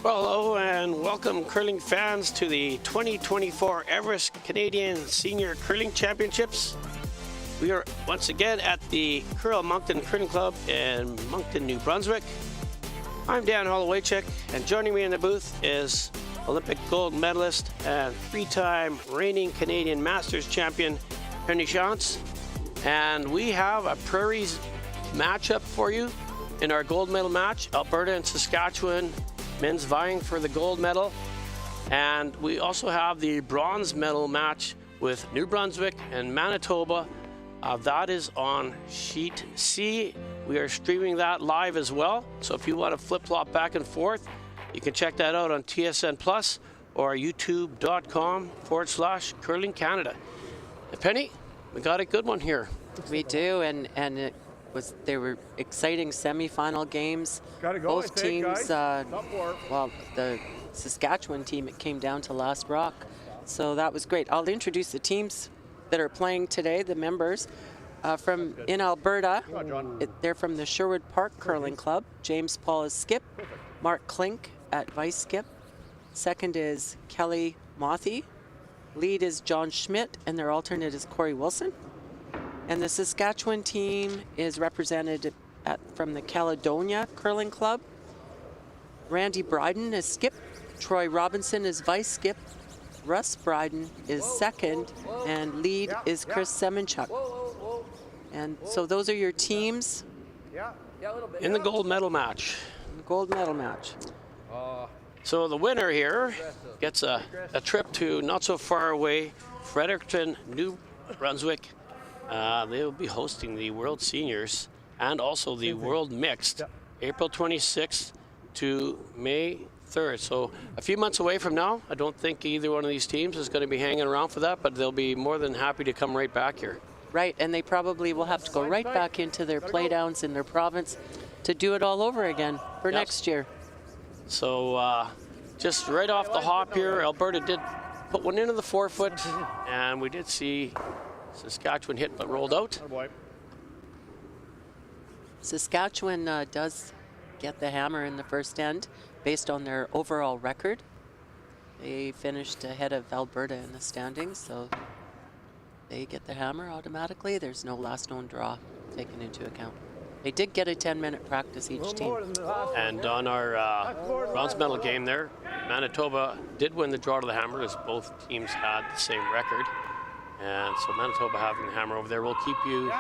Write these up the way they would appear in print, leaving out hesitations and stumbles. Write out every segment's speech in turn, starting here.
Well, hello and welcome curling fans to the 2024 Everest Canadian Senior Curling Championships. We are once again at the Curl Moncton Curling Club in Moncton, New Brunswick. I'm Dan Hollowaychik, and joining me in the booth is Olympic gold medalist and three-time reigning Canadian Masters champion Penny Shantz. And we have a Prairies matchup for you in our gold medal match. Alberta and Saskatchewan men's vying for the gold medal. And we also have the bronze medal match with New Brunswick and Manitoba. That is on sheet C. We are streaming that live as well. So if you want to flip-flop back and forth, you can check that out on TSN Plus or youtube.com/Curling Canada. Penny, we got a good one here. We do, and they were exciting semifinal games. Gotta go, Both teams, well, the Saskatchewan team, it came down to last rock. So that was great. I'll introduce the teams that are playing today, the members. From in Alberta, they're from the Sherwood Park Curling Club. James Pahl is skip. Mark Klink at vice skip. Second is Kelly Mothy. Lead is John Schmidt, and their alternate is Corey Wilson. And the Saskatchewan team is represented from the Caledonia Curling Club. Randy Bryden is skip. Troy Robinson is vice skip. Russ Bryden is second, and lead is Chris Semenchuk. And so those are your teams in the gold medal match. Gold medal match. So the winner here gets a trip to not so far away Fredericton, New Brunswick. They will be hosting the World Seniors and also the World Mixed, April 26th to May 3rd. So a few months away from now. I don't think either one of these teams is going to be hanging around for that, but they'll be more than happy to come right back here. Right, and they probably will have to go right back into their playdowns in their province to do it all over again for next year. So just right off the hop here, Alberta did put one into the forefoot, and we did see Saskatchewan hit but rolled out. Saskatchewan does get the hammer in the first end based on their overall record. They finished ahead of Alberta in the standings, so they get the hammer automatically. There's no last known draw taken into account. They did get a 10-minute practice each team. And on our bronze medal game there, Manitoba did win the draw to the hammer as both teams had the same record. And so Manitoba having the hammer over there will keep you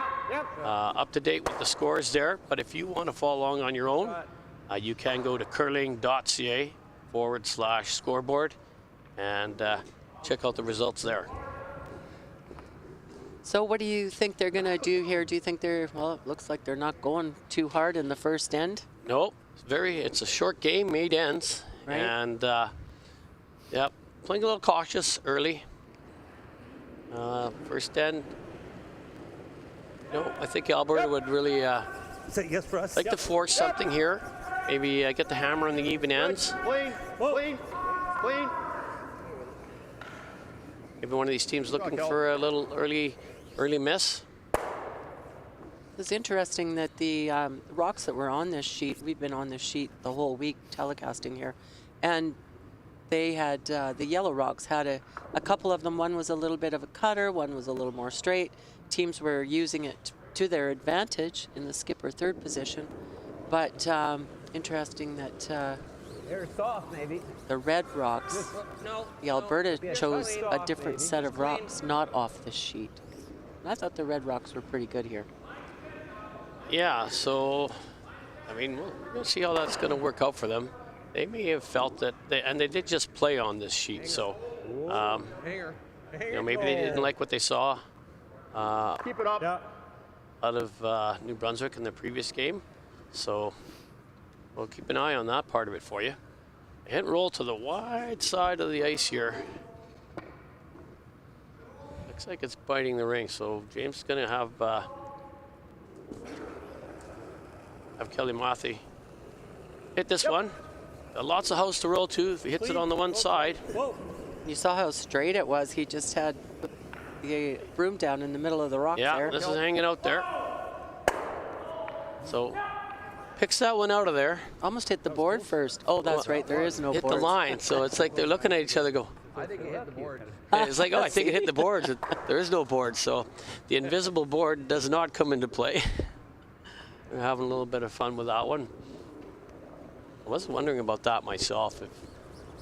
up to date with the scores there. But if you want to follow along on your own, you can go to curling.ca/scoreboard and check out the results there. So what do you think they're going to do here? Do you think well, it looks like they're not going too hard in the first end. No, it's a short game, 8 ends. Right. And playing a little cautious early. First end, I think Alberta would really Say yes for us. like to force something here. Maybe get the hammer on the even ends. Clean. Maybe one of these teams looking for a little early miss. It's interesting that the rocks that were on this sheet, we've been on this sheet the whole week telecasting here, and they had, the yellow rocks had a couple of them. One was a little bit of a cutter, one was a little more straight. Teams were using it to their advantage in the skip or third position. But interesting that They're soft, maybe. the red rocks, the Alberta chose a different set of rocks, not off the sheet. And I thought the red rocks were pretty good here. Yeah, so, I mean, we'll see how that's going to work out for them. They may have felt that, they did just play on this sheet, so maybe they didn't like what they saw Keep it up. out of New Brunswick in the previous game. So we'll keep an eye on that part of it for you. Hit and roll to the wide side of the ice here. Looks like it's biting the ring, so James is going to have Kelly Mothy hit this one. Lots of house to roll to if he hits it on the one side. You saw how straight it was. He just had the broom down in the middle of the rock there. Yeah, this is hanging out there. So picks that one out of there. Almost hit the board first. Oh, that's right. There is no Hit board. the line, so it's like they're looking at each other go. I think it hit the board. And it's like, oh, I think it hit the boards. There is no board, so the invisible board does not come into play. We're having a little bit of fun with that one. I was wondering about that myself.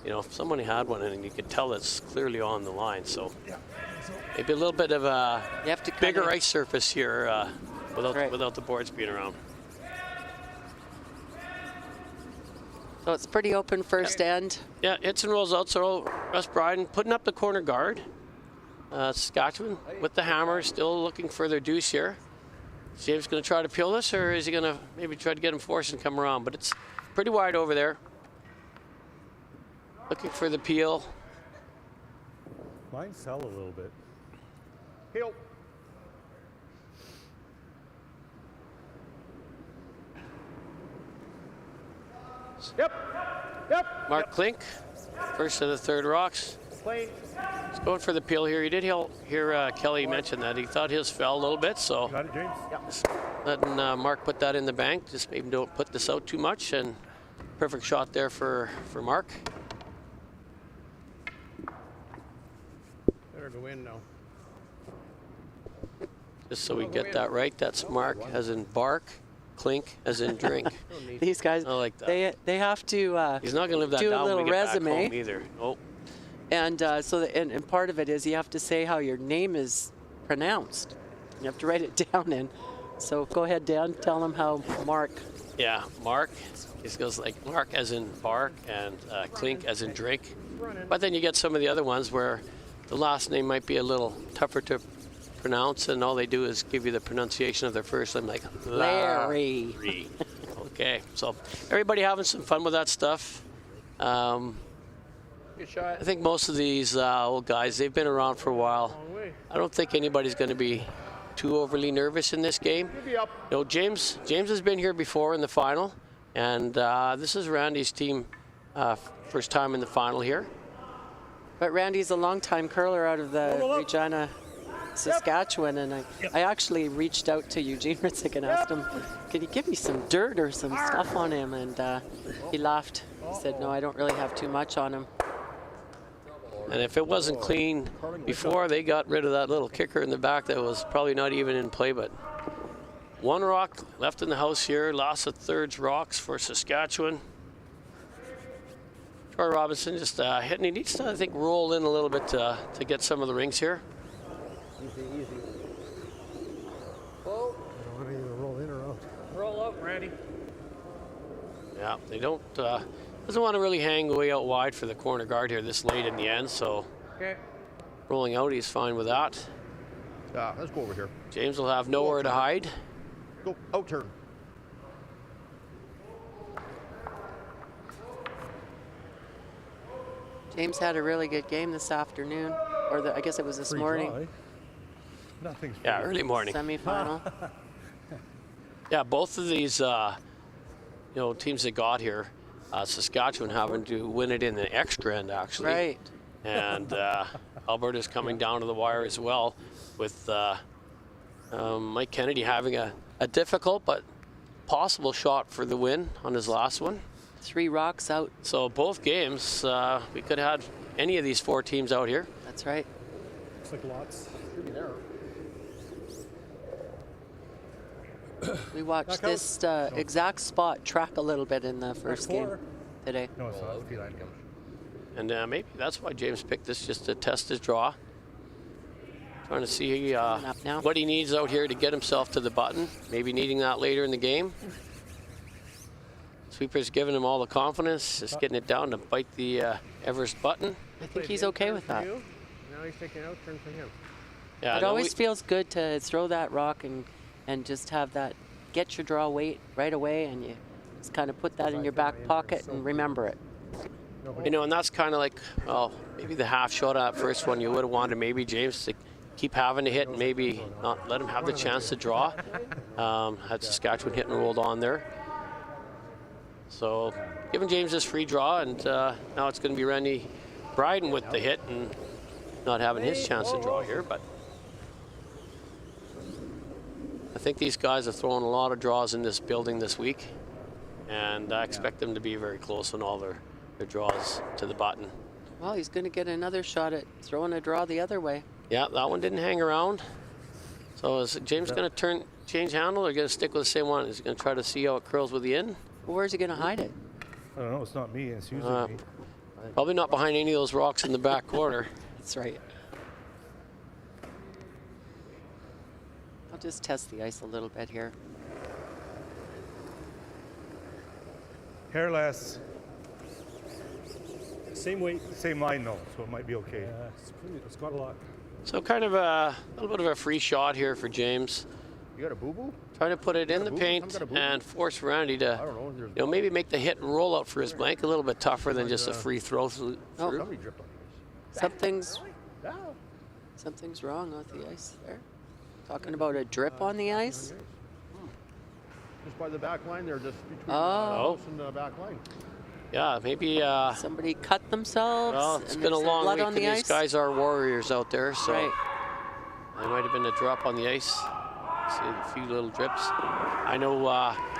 If somebody had one and you could tell it's clearly on the line, so maybe a little bit of a You have to bigger ice surface here right. without the boards being around. So it's pretty open first end. Yeah, hits and rolls out. So Russ Bryden putting up the corner guard. Saskatchewan with the hammer, still looking for their deuce here. James going to try to peel this, or is he going to maybe try to get him forced and come around? But it's pretty wide over there. Looking for the peel. Mine fell a little bit. Peel. Yep. Mark Klink, first of the third rocks. Plane. He's going for the peel here. He did hear Kelly mention that. He thought his fell a little bit, so Got it, James? just letting Mark put that in the bank. Just maybe don't put this out too much, and perfect shot there for Mark. Better go in now. Just so we get that right, that's Mark as in bark, Klink as in drink. These guys, I like that. they have to He's not going to live that do a down when little we get back resume. home either. Nope. And and part of it is you have to say how your name is pronounced. You have to write it down. And so go ahead, Dan. Tell them how Mark. Yeah, Mark. It goes like Mark as in bark and Klink as in drink. But then you get some of the other ones where the last name might be a little tougher to pronounce, and all they do is give you the pronunciation of their first name, like Larry. Larry. Okay, so everybody having some fun with that stuff. Good shot. I think most of these old guys, they've been around for a while. Long way. I don't think anybody's going to be too overly nervous in this game. Maybe up. James has been here before in the final, and this is Randy's team first time in the final here. But Randy's a longtime curler out of the Regina, Saskatchewan, and I actually reached out to Eugene Ritzik and asked him, can you give me some dirt or some stuff on him? And he laughed. He said, no, I don't really have too much on him. And if it wasn't clean before, they got rid of that little kicker in the back that was probably not even in play. But one rock left in the house here. Loss of thirds rocks for Saskatchewan. Troy Robinson just hitting. He needs to, I think, roll in a little bit to get some of the rings here. Easy. Whoa. I don't want to either roll in or out. Roll up, Randy. Yeah, they don't. Doesn't want to really hang way out wide for the corner guard here this late in the end. So Okay. rolling out, he's fine with that. Let's go over here. James will have nowhere to hide. Go out turn. James had a really good game this afternoon, or I guess it was this morning, Nothing's Yeah, early morning. semifinal. Yeah, both of these, teams that got here, Saskatchewan having to win it in the extra end, actually. Right. And Alberta's coming down to the wire as well, with Mike Kennedy having a difficult but possible shot for the win on his last one. 3 rocks out. So both games, we could have had any of these 4 teams out here. That's right. Looks like lots. There. We watched this exact spot track a little bit in the first game today. No, it's not. Feline. And maybe that's why James picked this, just to test his draw. Trying to see up now. what he needs out here to get himself to the button. Maybe needing that later in the game. Sweeper's giving him all the confidence, just getting it down to bite the Everest button. I think he's okay with that. Now he's taking out turn for him. Yeah, It always feels good to throw that rock and just have that, get your draw weight right away, and you just kind of put that in your back pocket and remember it. and that's kind of like, well, maybe the half shot at that first one. You would have wanted maybe James to keep having to hit and maybe not let him have the chance to draw. Had Saskatchewan hit and rolled on there. So giving James this free draw, and now it's going to be Randy Bryden with the hit and not having his chance to draw here. But I think these guys have thrown a lot of draws in this building this week. And I expect them to be very close on all their draws to the button. Well, he's going to get another shot at throwing a draw the other way. Yeah, that one didn't hang around. So is James going to change handle, or going to stick with the same one? Is he going to try to see how it curls with the in? Well, where's he going to hide it? I don't know. It's not me. It's usually me. Probably not behind any of those rocks in the back corner. That's right. I'll just test the ice a little bit here. Hair less. Same weight. Same line though, so it might be okay. It's got a lot. So kind of a little bit of a free shot here for James. You got a boo-boo? Trying to put it in the boo-boo? paint Some got a boo-boo? and force Randy to, I don't know. There's maybe make the hit and roll out for his blank a little bit tougher than just a free throw through. Oh. somebody dripped on Something's wrong with the ice there. Talking about a drip on the ice. Just by the back line there, just between the Oh. house and the back line. Yeah, maybe. Somebody cut themselves. Well, it's and been a there's long blood week, on and the these ice. guys are warriors out there, so Right. there might have been a drop on the ice. See a few little drips. I know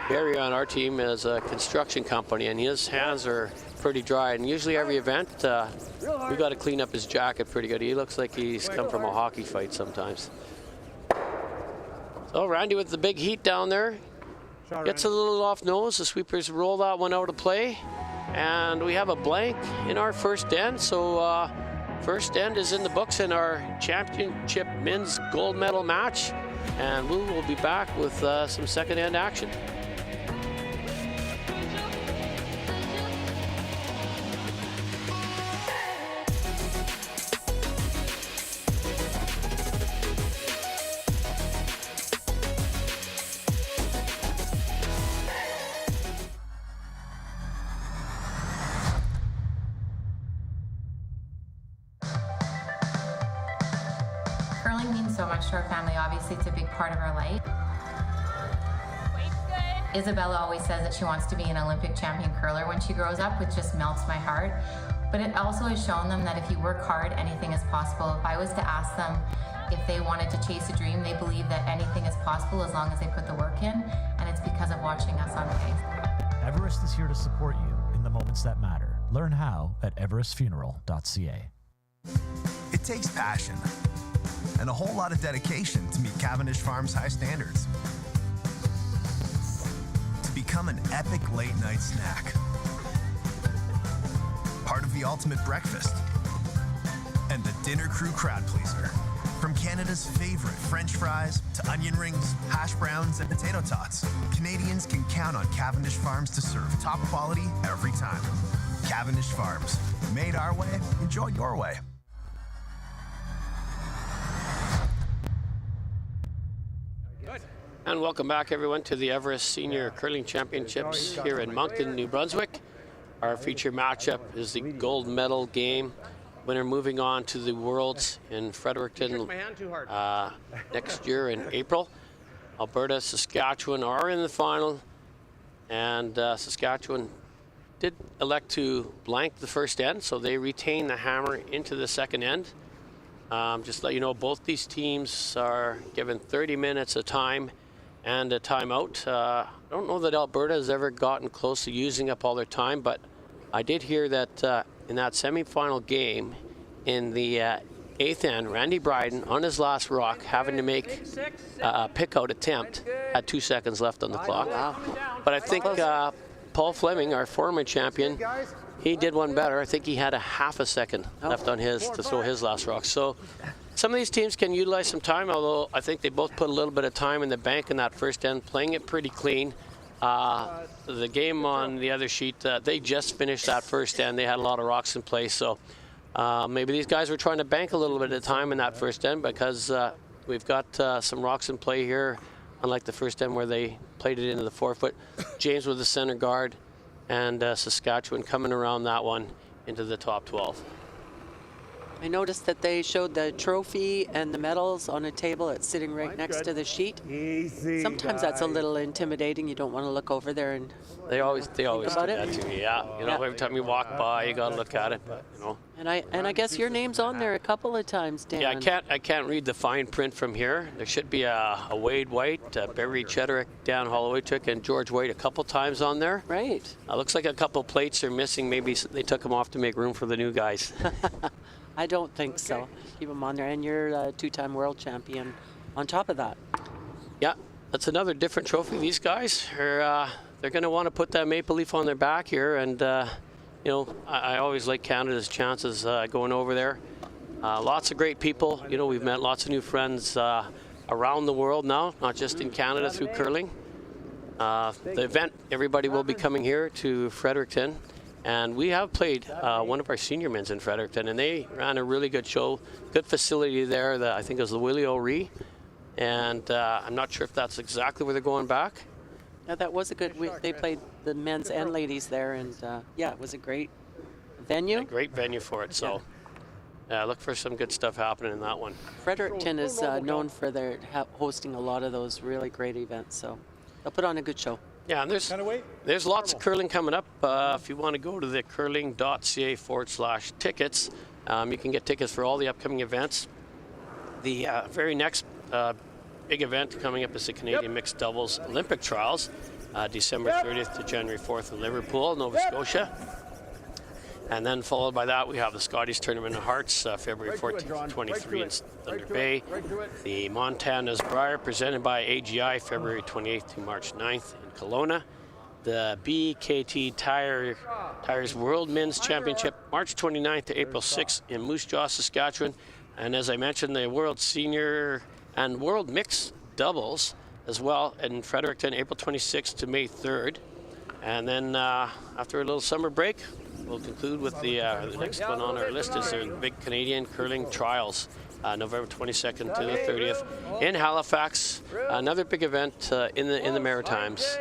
Barry on our team is a construction company, and his hands are pretty dry. And usually every event, we got to clean up his jacket pretty good. He looks like he's come from a hockey fight sometimes. So Randy with the big heat down there. Gets a little off nose. The sweepers roll that one out of play. And we have a blank in our first end. So first end is in the books in our championship men's gold medal match. And we will be back with some second end action. Curling means so much to our family. Obviously, it's a big part of our life. Isabella always says that she wants to be an Olympic champion curler when she grows up, which just melts my heart. But it also has shown them that if you work hard, anything is possible. If I was to ask them if they wanted to chase a dream, they believe that anything is possible as long as they put the work in, and it's because of watching us on the ice. Everest is here to support you in the moments that matter. Learn how at everestfuneral.ca. It takes passion and a whole lot of dedication to meet Cavendish Farms' high standards. To become an epic late-night snack. Part of the ultimate breakfast. And the dinner crew crowd pleaser. From Canada's favorite French fries to onion rings, hash browns, and potato tots, Canadians can count on Cavendish Farms to serve top quality every time. Cavendish Farms. Made our way, enjoy your way. And welcome back, everyone, to the Everest Senior Curling Championships here in Moncton, New Brunswick. Our feature matchup is the gold medal game. Winner moving on to the Worlds in Fredericton next year in April. Alberta, Saskatchewan are in the final, and Saskatchewan did elect to blank the first end, so they retain the hammer into the second end. Just to let you know, both these teams are given 30 minutes of time and a timeout. I don't know that Alberta has ever gotten close to using up all their time, but I did hear that in that semifinal game in the eighth end, Randy Bryden on his last rock, having to make a pick-out attempt, had 2 seconds left on the clock. Wow. But I think Paul Fleming, our former champion, he did one better. I think he had a half a second left on his to throw his last rock. So some of these teams can utilize some time, although I think they both put a little bit of time in the bank in that first end, playing it pretty clean. The game on the other sheet, they just finished that first end. They had a lot of rocks in place, so maybe these guys were trying to bank a little bit of time in that first end because we've got some rocks in play here, unlike the first end where they played it into the 4-foot. James with the center guard, and Saskatchewan coming around that one into the top 12. I noticed that they showed the trophy and the medals on a table. It's sitting right next to the sheet. Easy. Sometimes that's a little intimidating. You don't want to look over there and They always do about that it? to me. Yeah, you know, Yeah. every time you walk by, you gotta look at it. But you know, and I guess your name's on there a couple of times, Dan. yeah, I can't read the fine print from here. There should be a Wade White, Barry Chederick, Dan Hollowaychuk, and George White a couple times on there. Right. Looks like a couple plates are missing. Maybe they took them off to make room for the new guys. I don't think so. Keep them on there. And you're a two-time world champion on top of that. Yeah, that's another different trophy. These guys are they're going to want to put that maple leaf on their back here, and you know, I always like Canada's chances going over there. Lots of great people. You know, we've met lots of new friends around the world now, not just in Canada through curling. The event, everybody will be coming here to Fredericton. And we have played one of our senior men's in Fredericton, and they ran a really good show. Good facility there. I think it was the Willie O'Ree. And I'm not sure if that's exactly where they're going back. Yeah, that was a good. They played the men's and ladies there, and yeah, it was a great venue. A great venue for it. So look for some good stuff happening in that one. Fredericton is known for their hosting a lot of those really great events, so they'll put on a good show. Yeah, and there's lots of curling coming up. If you want to go to the curling.ca/tickets, you can get tickets for all the upcoming events. The very next big event coming up is the Canadian Mixed Doubles Olympic Trials, December 30th to January 4th in Liverpool, Nova Scotia. And then followed by that, we have the Scotties Tournament of Hearts, February 14th to 23 in Thunder Bay. The Montana's Briar, presented by AGI, February 28th to March 9th in Kelowna. The BKT Tires World Men's Championship, March 29th to April 6th in Moose Jaw, Saskatchewan. And as I mentioned, the World Senior and World Mixed Doubles as well in Fredericton, April 26th to May 3rd. And then after a little summer break, we'll conclude with the next one on our list is the big Canadian Curling Trials, November 22nd to the 30th in Halifax. Another big event in the Maritimes.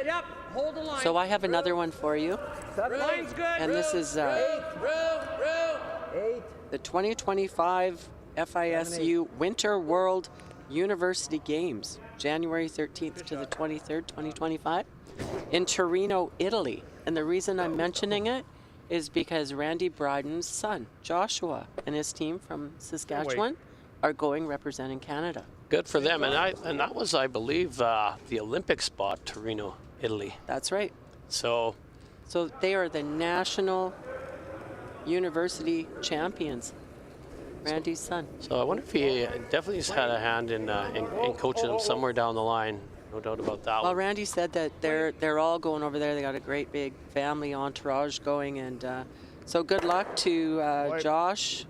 So I have another one for you, and this is the 2025 FISU Winter World University Games, January 13th to the 23rd, 2025, in Torino, Italy. And the reason I'm mentioning it is because Randy Bryden's son, Joshua, and his team from Saskatchewan are going representing Canada. Good for them. And that was, I believe, the Olympic spot, Torino, Italy. That's right. So they are the national university champions, Randy's son. So I wonder if he definitely has had a hand in coaching them somewhere down the line. No doubt about that. Well, Randy said that they're all going over there. They got a great big family entourage going, and so good luck to Josh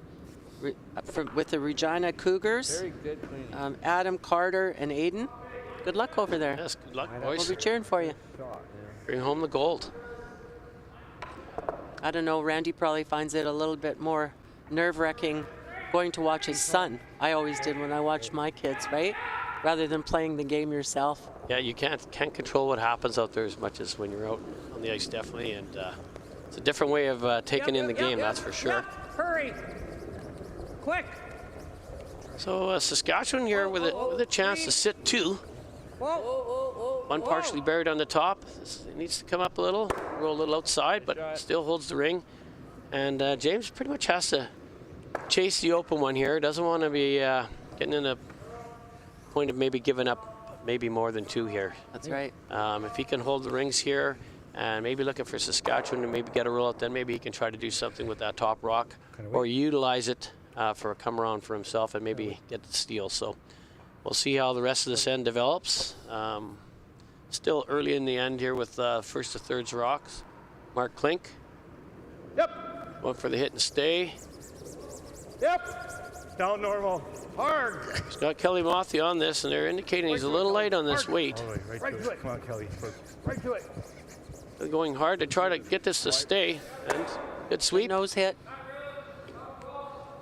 with the Regina Cougars, Adam, Carter, and Aiden. Good luck over there. Yes, good luck, boys. We'll be cheering for you. Bring home the gold. I don't know, Randy probably finds it a little bit more nerve-wracking going to watch his son. I always did when I watched my kids, right? Rather than playing the game yourself. Yeah, you can't control what happens out there as much as when you're out on the ice, definitely. And it's a different way of taking in the game, that's for sure. Hurry! Quick! So Saskatchewan here with a chance to sit two. One partially buried on the top. It needs to come up a little, roll a little outside, but still holds the ring. And James pretty much has to chase the open one here. Doesn't want to be getting in a point of maybe giving up maybe more than two here. That's right. If he can hold the rings here and maybe looking for Saskatchewan to maybe get a roll out, then maybe he can try to do something with that top rock or utilize it for a come around for himself and maybe get the steal. So we'll see how the rest of this end develops. Still early in the end here with first to thirds rocks. Mark Klink. Yep. Going for the hit and stay. Yep. Down normal. Hard. He's got Kelly Mothy on this, and they're indicating he's a little light on this weight. Right to it. Come on, Kelly. Right to it. They're going hard to try to get this to stay. And good sweep. Nose hit.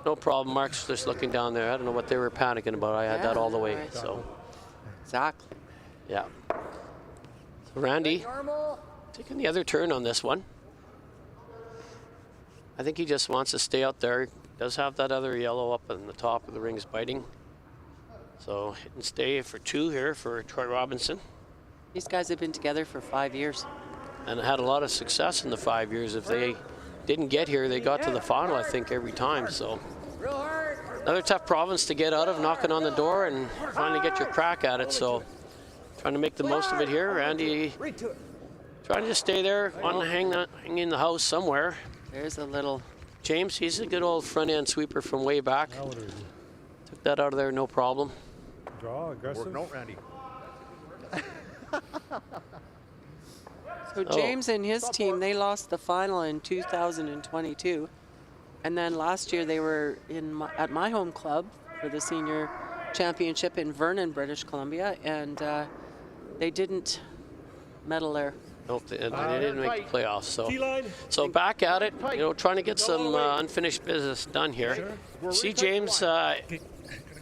No problem. Mark's just looking down there. I don't know what they were panicking about. I had that all the way. Right. So, Exactly. yeah. So Randy taking the other turn on this one. I think he just wants to stay out there, does have that other yellow up on the top of the rings biting. So hit and stay for 2 here for Troy Robinson. These guys have been together for 5 years. And had a lot of success in the 5 years. If they didn't get here, they got to the final, I think, every time. So another tough province to get out of, knocking on the door and finally get your crack at it. So trying to make the most of it here. Randy trying to just stay there, on hang in the house somewhere. There's a little... James, he's a good old front end sweeper from way back. Took that out of there, no problem. Draw, aggressive. Working out, Randy. So James and his team, they lost the final in 2022. And then last year they were at my home club for the senior championship in Vernon, British Columbia, and they didn't medal there. Nope, they didn't make the playoffs. So back at it, trying to get some unfinished business done here. See James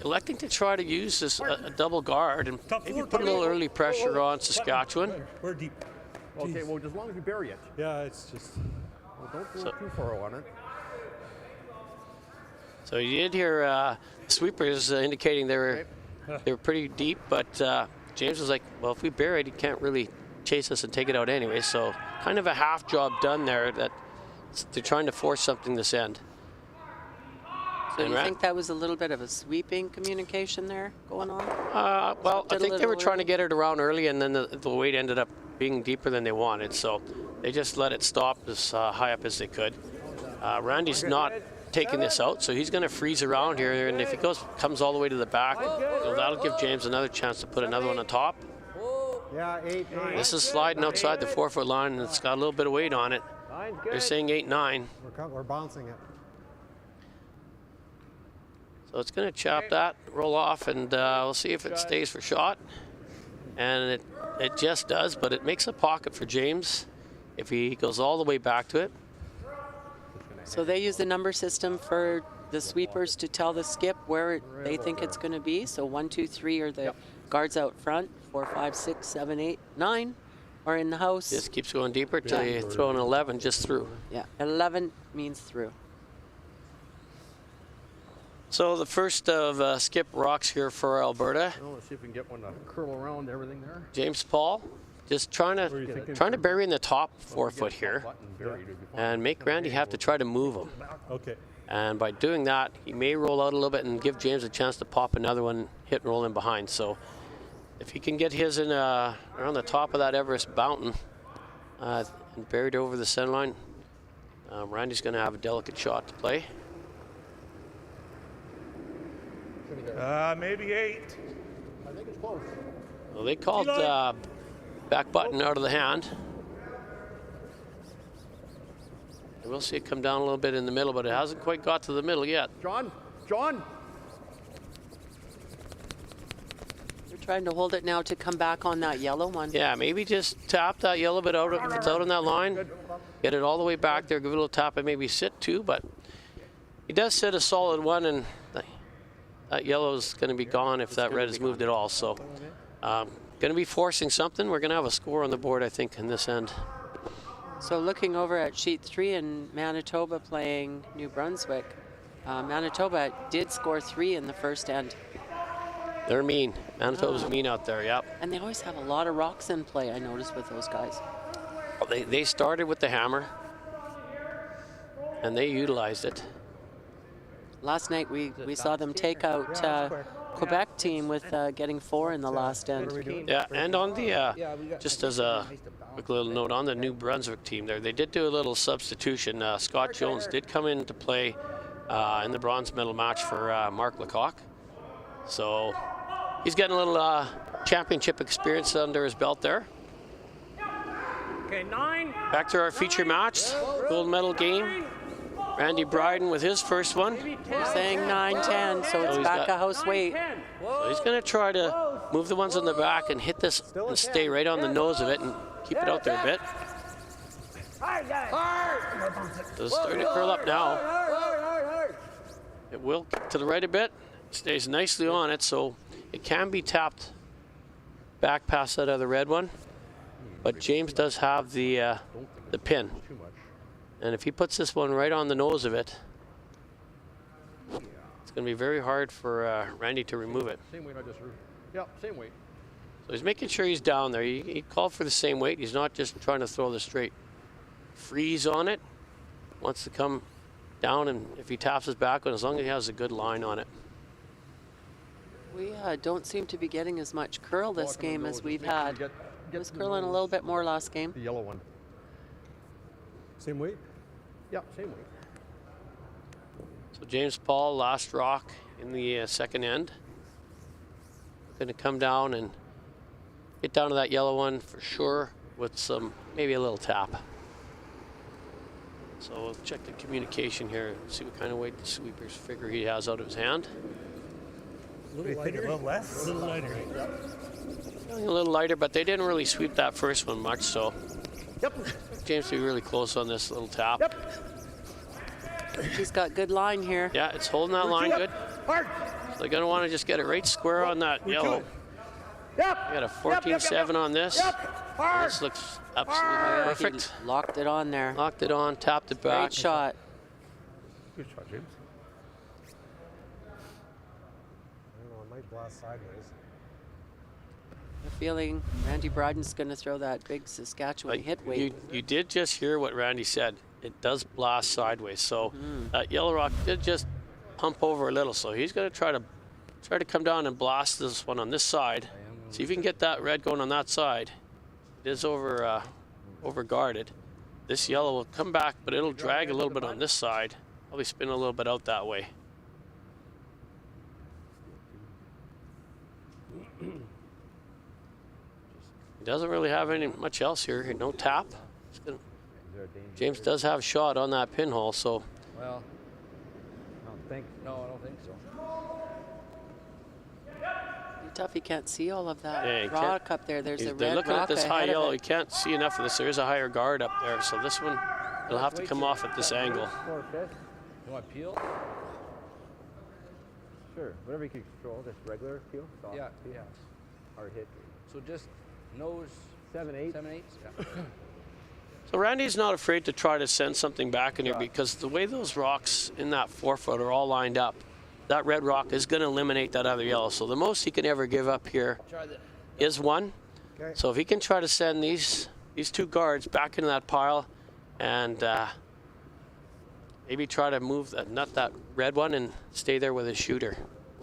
electing to try to use this a double guard and maybe put a little early pressure on Saskatchewan. We're deep. Okay, well, as long as you bury it. Yeah, it's just... Well, don't go too far on it. So you did hear sweepers indicating they were pretty deep, but James was like, well, if we bury it, he can't really chase us and take it out anyway. So kind of a half job done there that they're trying to force something this end. So you think that was a little bit of a sweeping communication there going on? Well, I think they were trying to get it around early, and then the weight ended up being deeper than they wanted. So they just let it stop as high up as they could. Randy's not taking this out, so he's going to freeze around here, and if he comes all the way to the back, that'll give James another chance to put another one on top. Yeah, 8, 9. This is sliding outside the 4-foot line, and it's got a little bit of weight on it. They're saying 8, 9. We're bouncing it. So it's going to chop that, roll off, and we'll see if it stays for shot. And it just does, but it makes a pocket for James if he goes all the way back to it. So they use the number system for the sweepers to tell the skip where they think it's going to be. So 1, 2, 3 are the guards out front. 4, 5, 6, 7, 8, 9 are in the house. Just keeps going deeper till you throw an 11 just through. Yeah, 11 means through. So the first of skip rocks here for Alberta. Well, let's see if we can get one to curl around everything there. James Pahl just trying to bury in the top 4-foot here and make Randy have to try to move him. Okay. And by doing that, he may roll out a little bit and give James a chance to pop another one, hit and roll in behind. So if he can get his in around the top of that Everest mountain and buried over the center line, Randy's going to have a delicate shot to play. Maybe 8. I think it's close. Well, they called back button out of the hand. And we'll see it come down a little bit in the middle, but it hasn't quite got to the middle yet. John! They're trying to hold it now to come back on that yellow one. Yeah, maybe just tap that yellow bit out if it's out on that line. Get it all the way back there, give it a little tap and maybe sit too, but he does sit a solid one, and that yellow is going to be gone if that red has moved at all. So going to be forcing something. We're going to have a score on the board, I think, in this end. So looking over at sheet 3 in Manitoba playing New Brunswick, Manitoba did score 3 in the first end. They're mean. Manitoba's mean out there, yep. And they always have a lot of rocks in play, I noticed, with those guys. They started with the hammer, and they utilized it. Last night we saw them take out Quebec team with getting 4 in the last end. Yeah, and on the, just as a quick little note on the New Brunswick team there, they did do a little substitution. Scott Jones did come in to play in the bronze medal match for Mark Lecoq. So he's getting a little championship experience under his belt there. Okay, 9. Back to our feature match, gold medal game. Randy Bryden with his first one. We're saying 9-10, so it's back a house weight. So he's going to try to move the ones on the back and hit this and stay right on the nose of it and keep it out there a bit. So it's starting to curl up now. It will kick to the right a bit. Stays nicely on it, so it can be tapped back past that other red one. But James does have the pin. And if he puts this one right on the nose of it, going to be very hard for Randy to remove it. Same weight I just Yep, same weight. So he's making sure he's down there. He called for the same weight. He's not just trying to throw the straight freeze on it. Wants to come down, and if he taps his back on, as long as he has a good line on it. We don't seem to be getting as much curl this Walk on the game nose, as just we've make sure you had. get It was the curling a nose. little bit more last game. The yellow one. Same weight? Yep, same weight. So James Pahl, last rock in the second end. Going to come down and get down to that yellow one for sure with some, maybe a little tap. So we'll check the communication here, see what kind of weight the sweeper's figure he has out of his hand. A little less? A little lighter. A little lighter, but they didn't really sweep that first one much, so. Yep. James to be really close on this little tap. Yep. He's got good line here. Yeah, it's holding that line good. Hard. So they're going to want to just get it right square on that yellow. Yep. We got a 14-7 on this. Yep. Hard. This looks absolutely Yeah, perfect. He locked it on there. Locked it on, tapped it back. Great shot. Good shot, James. I don't know, it might blast sideways. I'm feeling Randy Bryden's going to throw that big Saskatchewan hit weight. You did just hear what Randy said. It does blast sideways. So that yellow rock did just pump over a little. So he's going to try to come down and blast this one on this side. See if you can get that red going on that side. It is over guarded. This yellow will come back, but it'll drag a little bit on this side. Probably spin a little bit out that way. He doesn't really have much else here. No tap. James does have a shot on that pinhole, so. Well, I don't think. no, I don't think so. Be tough. He can't see all of that Yeah, he rock up there. There's a They're red looking rock at this high ahead of yellow. it. You can't see enough of this. There is a higher guard up there, so this one will have to come off at this angle. You want peel? Sure. Whatever you can control. Just regular peel. Soft Yeah, peel. yeah. Hard hit. So just nose 7/8. 7/8. Yeah. So Randy's not afraid to try to send something back in here because the way those rocks in that 4-foot are all lined up, that red rock is going to eliminate that other yellow. So the most he can ever give up here is one. Okay. So if he can try to send these two guards back into that pile and maybe try to move nut that red one and stay there with his shooter.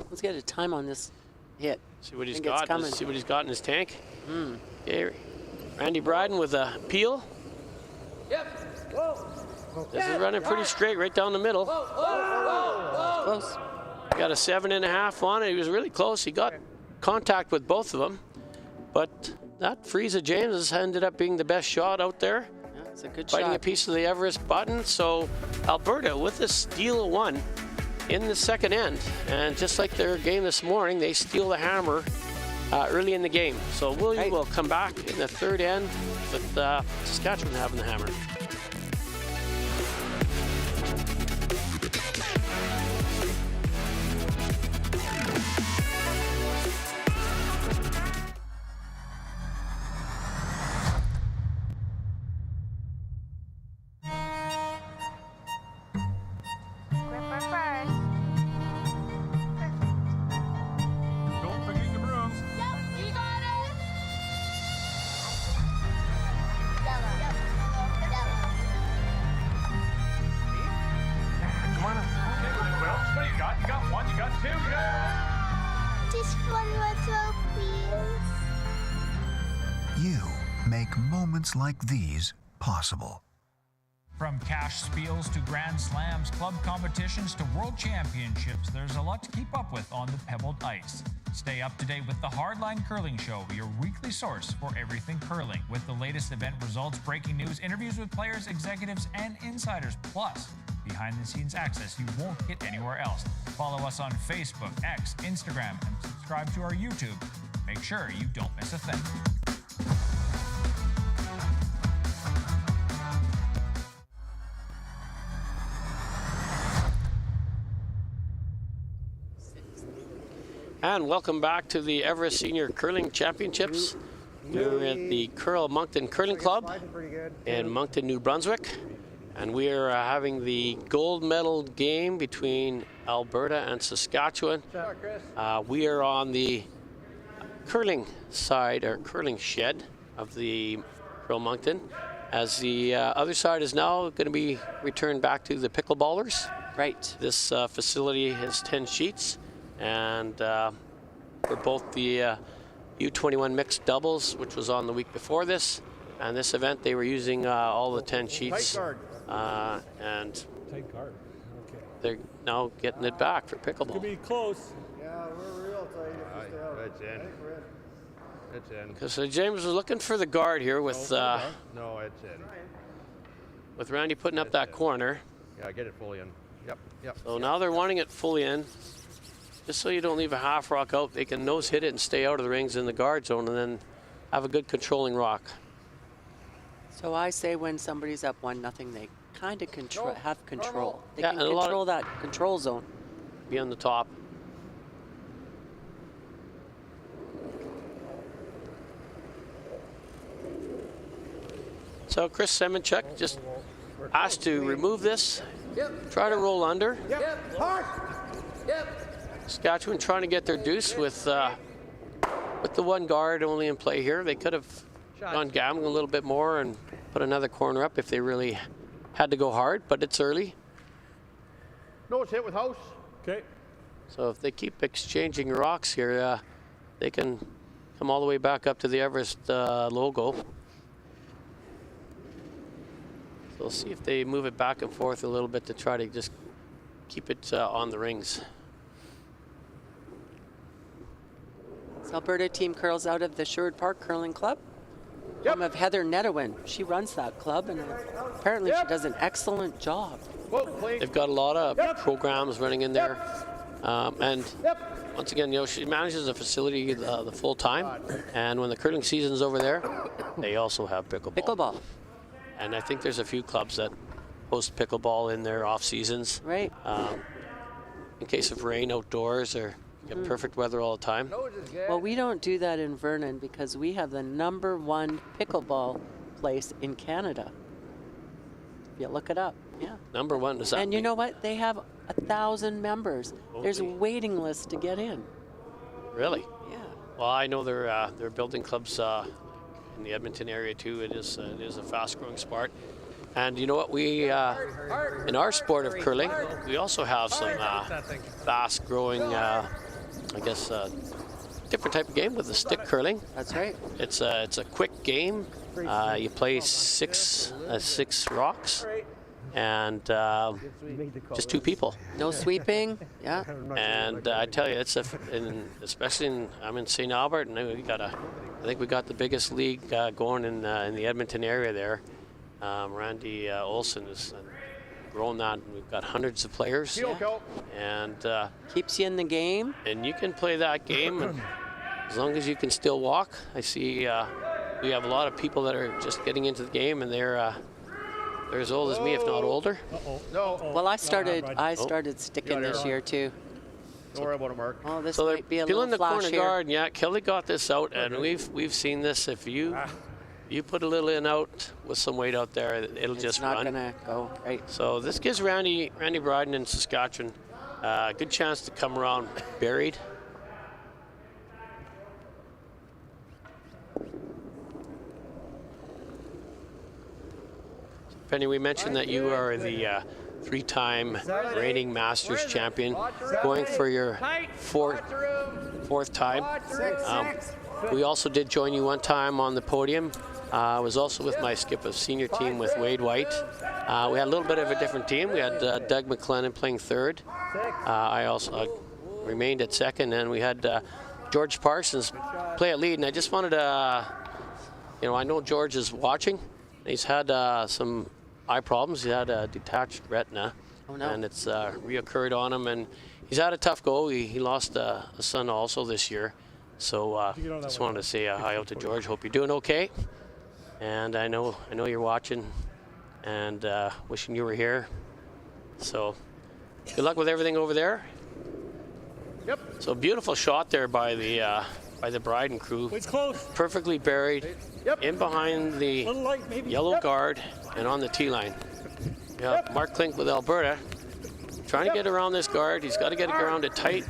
Let's get a time on this hit. See what he's Think it's got. coming. See what he's got in his tank. Okay, Randy Bryden with a peel. Yep. This is running pretty straight right down the middle. Close. Got a 7.5 on it. He was really close. He got contact with both of them, but that freeze of James ended up being the best shot out there. Yeah, it's a good Fighting shot. a piece of the Everest button. So Alberta with a steal of one in the second end, and just like their game this morning, they steal the hammer early in the game. So William will come back in the third end with Saskatchewan having the hammer. Don't forget your brooms. Come on up. Okay, well, what do you got? You got one, you got two, you got... Just one more throw, please. You make moments like these possible. From cash spiels to Grand Slams, club competitions to world championships, there's a lot to keep up with on the pebbled ice. Stay up to date with the Hardline Curling Show, your weekly source for everything curling, with the latest event results, breaking news, interviews with players, executives, and insiders, plus behind-the-scenes access you won't get anywhere else. Follow us on Facebook, X, Instagram, and subscribe to our YouTube. Make sure you don't miss a thing. And welcome back to the Everest Senior Curling Championships. We're at the Moncton Curling Club Sliding pretty good. in Moncton, New Brunswick. And we are having the gold medal game between Alberta and Saskatchewan. We are on the curling side, or curling shed of the Curl Moncton, as the other side is now going to be returned back to the pickleballers. Right. This facility has 10 sheets, and for both the U21 mixed doubles, which was on the week before this, and this event, they were using all the 10 sheets. And Tight guard. Okay. they're now getting it back for pickleball. Could be close. Yeah, we're real tight if we stay out. It's in. It's in. Because James was looking for the guard here with No, it's in. with Randy putting up that corner. Yeah, get it fully in. Yep, yep. So now they're wanting it fully in. Just so you don't leave a half rock out, they can nose hit it and stay out of the rings in the guard zone and then have a good controlling rock. So I say when somebody's up 1-0, they kind of have control. They Yeah, can and a lot control that control zone. Be on the top. So Chris Semenchuk just asked to remove this, try to roll under. Saskatchewan trying to get their deuce with the one guard only in play here. They could have gone gambling a little bit more and put another corner up if they really had to go hard, but it's early. No, it's hit with house. Okay. So if they keep exchanging rocks here, they can come all the way back up to the Everest logo. So we'll see if they move it back and forth a little bit to try to just keep it on the rings. This Alberta team curls out of the Sherwood Park Curling Club. Home of Heather Nedowin. She runs that club, and apparently she does an excellent job. They've got a lot of programs running in there. And once again, you know, she manages the facility the full time. And when the curling season's over there, they also have pickleball. Pickleball. And I think there's a few clubs that host pickleball in their off seasons. Right. In case of rain outdoors or get perfect weather all the time. Well, we don't do that in Vernon because we have the #1 pickleball place in Canada. If you look it up, yeah. #1, does that And you mean? know what? They have 1,000 members. There's a waiting list to get in. Really? Yeah. Well, I know they're building clubs in the Edmonton area too. It is a fast-growing sport. And you know what? We in our sport of curling, we also have some fast-growing, I guess, different type of game with the stick curling. That's right. It's a quick game. You play six rocks, and just 2 people. No sweeping. Yeah. And I tell you, especially I'm in St. Albert, and I think we got the biggest league going in the Edmonton area there. Randy Olson has grown that, and we've got hundreds of players. And keeps you in the game. And you can play that game, and as long as you can still walk. I see we have a lot of people that are just getting into the game, and they're as old as me, if not older. Well, I started sticking this year too. Don't worry about it, Mark. Oh, this So might be they're a peeling little the flash corner here. guard. Yeah, Kelly got this out, and we've seen this. If you put a little in out with some weight out there, it'll just run. It's not gonna go right. So this gives Randy Bryden in Saskatchewan a good chance to come around buried. Penny, we mentioned that you are the 3-time reigning Masters champion, going for your fourth time. We also did join you one time on the podium. I was also with my skip of senior team with Wade White. We had a little bit of a different team. We had Doug McLennan playing third. I also remained at second, and we had George Parsons play at lead. And I just wanted to, I know George is watching. He's had some eye problems. He had a detached retina, and it's reoccurred on him. And he's had a tough go. He lost a son also this year. So just wanted to say hi out to George. Hope you're doing okay. And I know you're watching, and wishing you were here. So good luck with everything over there. Yep. So beautiful shot there by the Bryden crew. It's close. Perfectly buried in behind the yellow guard and on the tee line. Yeah, Mark Klink with Alberta. Trying to get around this guard. He's got to get around it tight.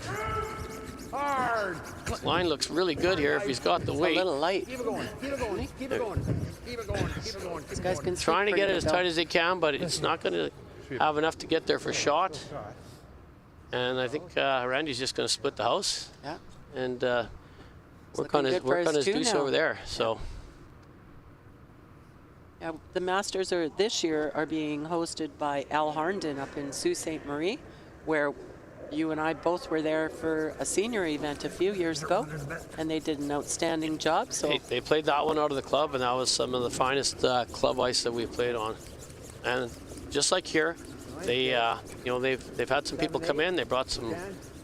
Hard. This line looks really good here if he's got the weight. A little light. Keep it going. Keep it going. Keep it going. Keep it going. Keep it going. These guys can Trying to speak get it pretty as good, tight as they can, but it's not going to have enough to get there for shot. And I think Randy's just going to split the house. Yeah. And work looking on his good for his two deuce now. over there. So. Yeah, the Masters this year are being hosted by Al Harnden up in Sault Ste. Marie, where you and I both were there for a senior event a few years ago, and they did an outstanding job. So They played that one out of the club, and that was some of the finest club ice that we played on. And just like here, they they've had some people come in. They brought some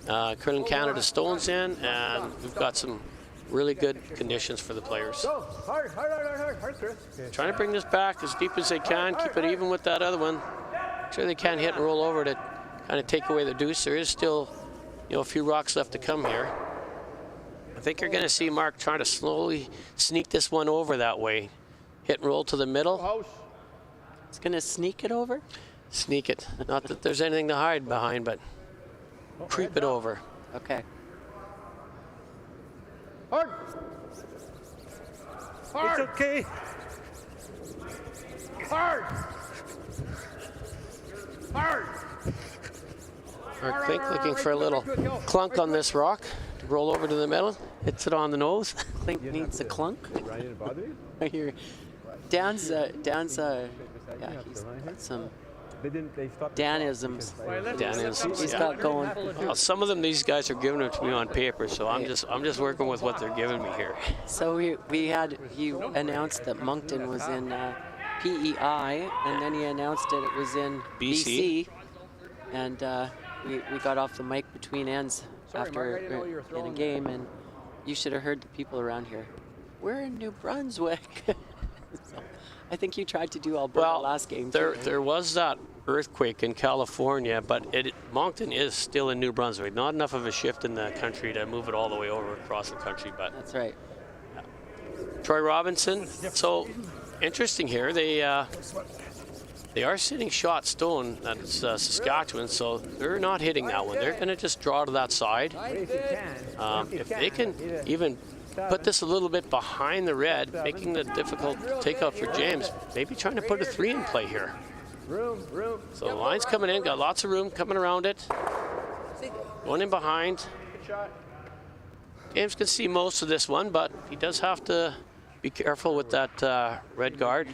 Curling Canada stones in, and we've got some really good conditions for the players. Go. Hard, hard, hard, hard, hard, Chris. Trying to bring this back as deep as they can, keep it even with that other one. Make sure they can't hit and roll over to kind of take away the deuce. There is still, a few rocks left to come here. I think you're going to see Mark trying to slowly sneak this one over that way. Hit and roll to the middle. it's going to sneak it over. Sneak it. Not that there's anything to hide behind, but creep it over. Okay. Hard. Hard. It's okay. Hard. Hard. Mark Klink looking for a little clunk on this rock. Roll over to the middle. Hits it on the nose. Klink needs a clunk. Ryan didn't bother you? I hear Dan's yeah, he's got some They stopped. Danisms. Danisms, He's yeah. got going. Well, some of them, these guys are giving them to me on paper, so I'm just working with what they're giving me here. So he announced that Moncton was in PEI, and then he announced that it was in BC. And we got off the mic between ends after in a game, and you should have heard the people around here. We're in New Brunswick. So I think you tried to do Alberta last game. There was that earthquake in California, but Moncton is still in New Brunswick. Not enough of a shift in the country to move it all the way over across the country, but That's right. Troy Robinson. So interesting here. They are sitting shot stone. That's Saskatchewan, so they're not hitting that one. They're going to just draw to that side. If they can even put this a little bit behind the red, making the difficult takeout for James, maybe trying to put a 3 in play here. Room. So the line's coming in, got lots of room coming around it. One in behind. James can see most of this one, but he does have to be careful with that red guard.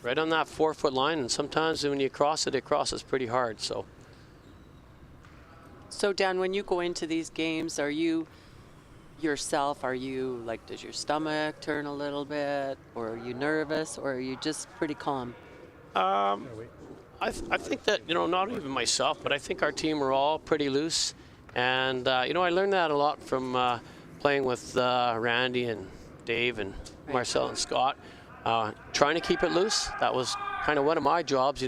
Right on that 4-foot line, and sometimes when you cross it, it crosses pretty hard. So Dan, when you go into these games, are you yourself, like, does your stomach turn a little bit, or are you nervous, or are you just pretty calm? I think that, not even myself, but I think our team are all pretty loose. And, I learned that a lot from playing with Randy and Dave and Marcel and Scott. Trying to keep it loose. That was kind of one of my jobs,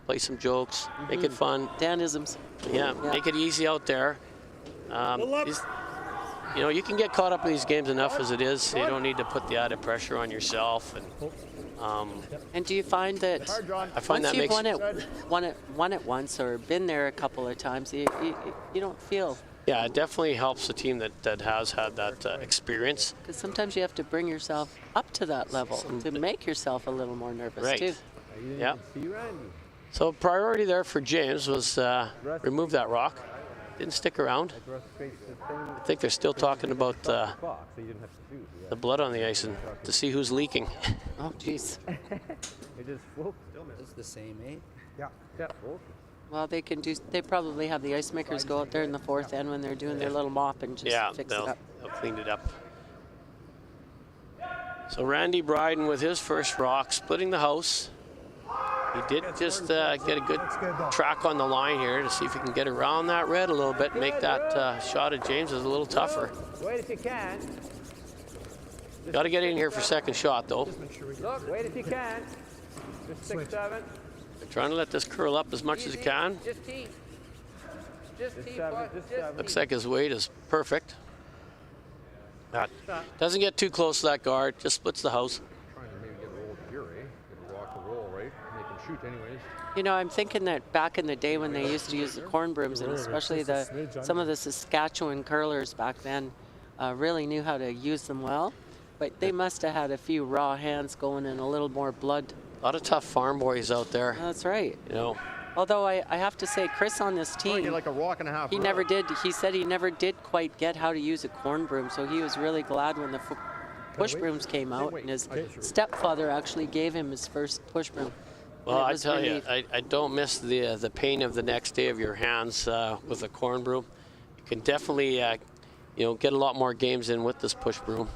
play some jokes, make it fun. Danisms. Yeah, make it easy out there. You can get caught up in these games enough as it is. So you don't need to put the added pressure on yourself. And do you find that I find once that you've makes won it once or been there a couple of times, you don't feel? Yeah, it definitely helps the team that has had that experience. Because sometimes you have to bring yourself up to that level to make yourself a little more nervous too. Yeah. So priority there for James was remove that rock. Didn't stick around. I think they're still talking about the blood on the ice and to see who's leaking. Oh, jeez. It's the same, eh? Yeah. Well, they probably have the ice makers go out there in the fourth end when they're doing their little mop and just fix it up. They'll clean it up. So Randy Bryden with his first rock, splitting the house. He did just get a good track on the line here to see if he can get around that red a little bit and make that shot at James is a little tougher. Wait if you can. Got to get in here for second shot, though. Look, wait if you can. Just 6, 7. They're trying to let this curl up as much as it can. Just tee. Just tee, 7. Looks like his weight is perfect. Doesn't get too close to that guard, just splits the house. Trying to maybe get a little fury. Walk right? Make them shoot anyways. You know, I'm thinking that back in the day when they used to use the corn brooms, and especially some of the Saskatchewan curlers back then really knew how to use them well. But they must have had a few raw hands going and a little more blood. A lot of tough farm boys out there. That's right. You know. Although I have to say, Chris on this team, like a rock and a half. he never did. He said he never did quite get how to use a corn broom, so he was really glad when the push brooms came out, and his stepfather actually gave him his first push broom. Well, I tell you, I don't miss the pain of the next day of your hands with a corn broom. You can definitely, you know, get a lot more games in with this push broom.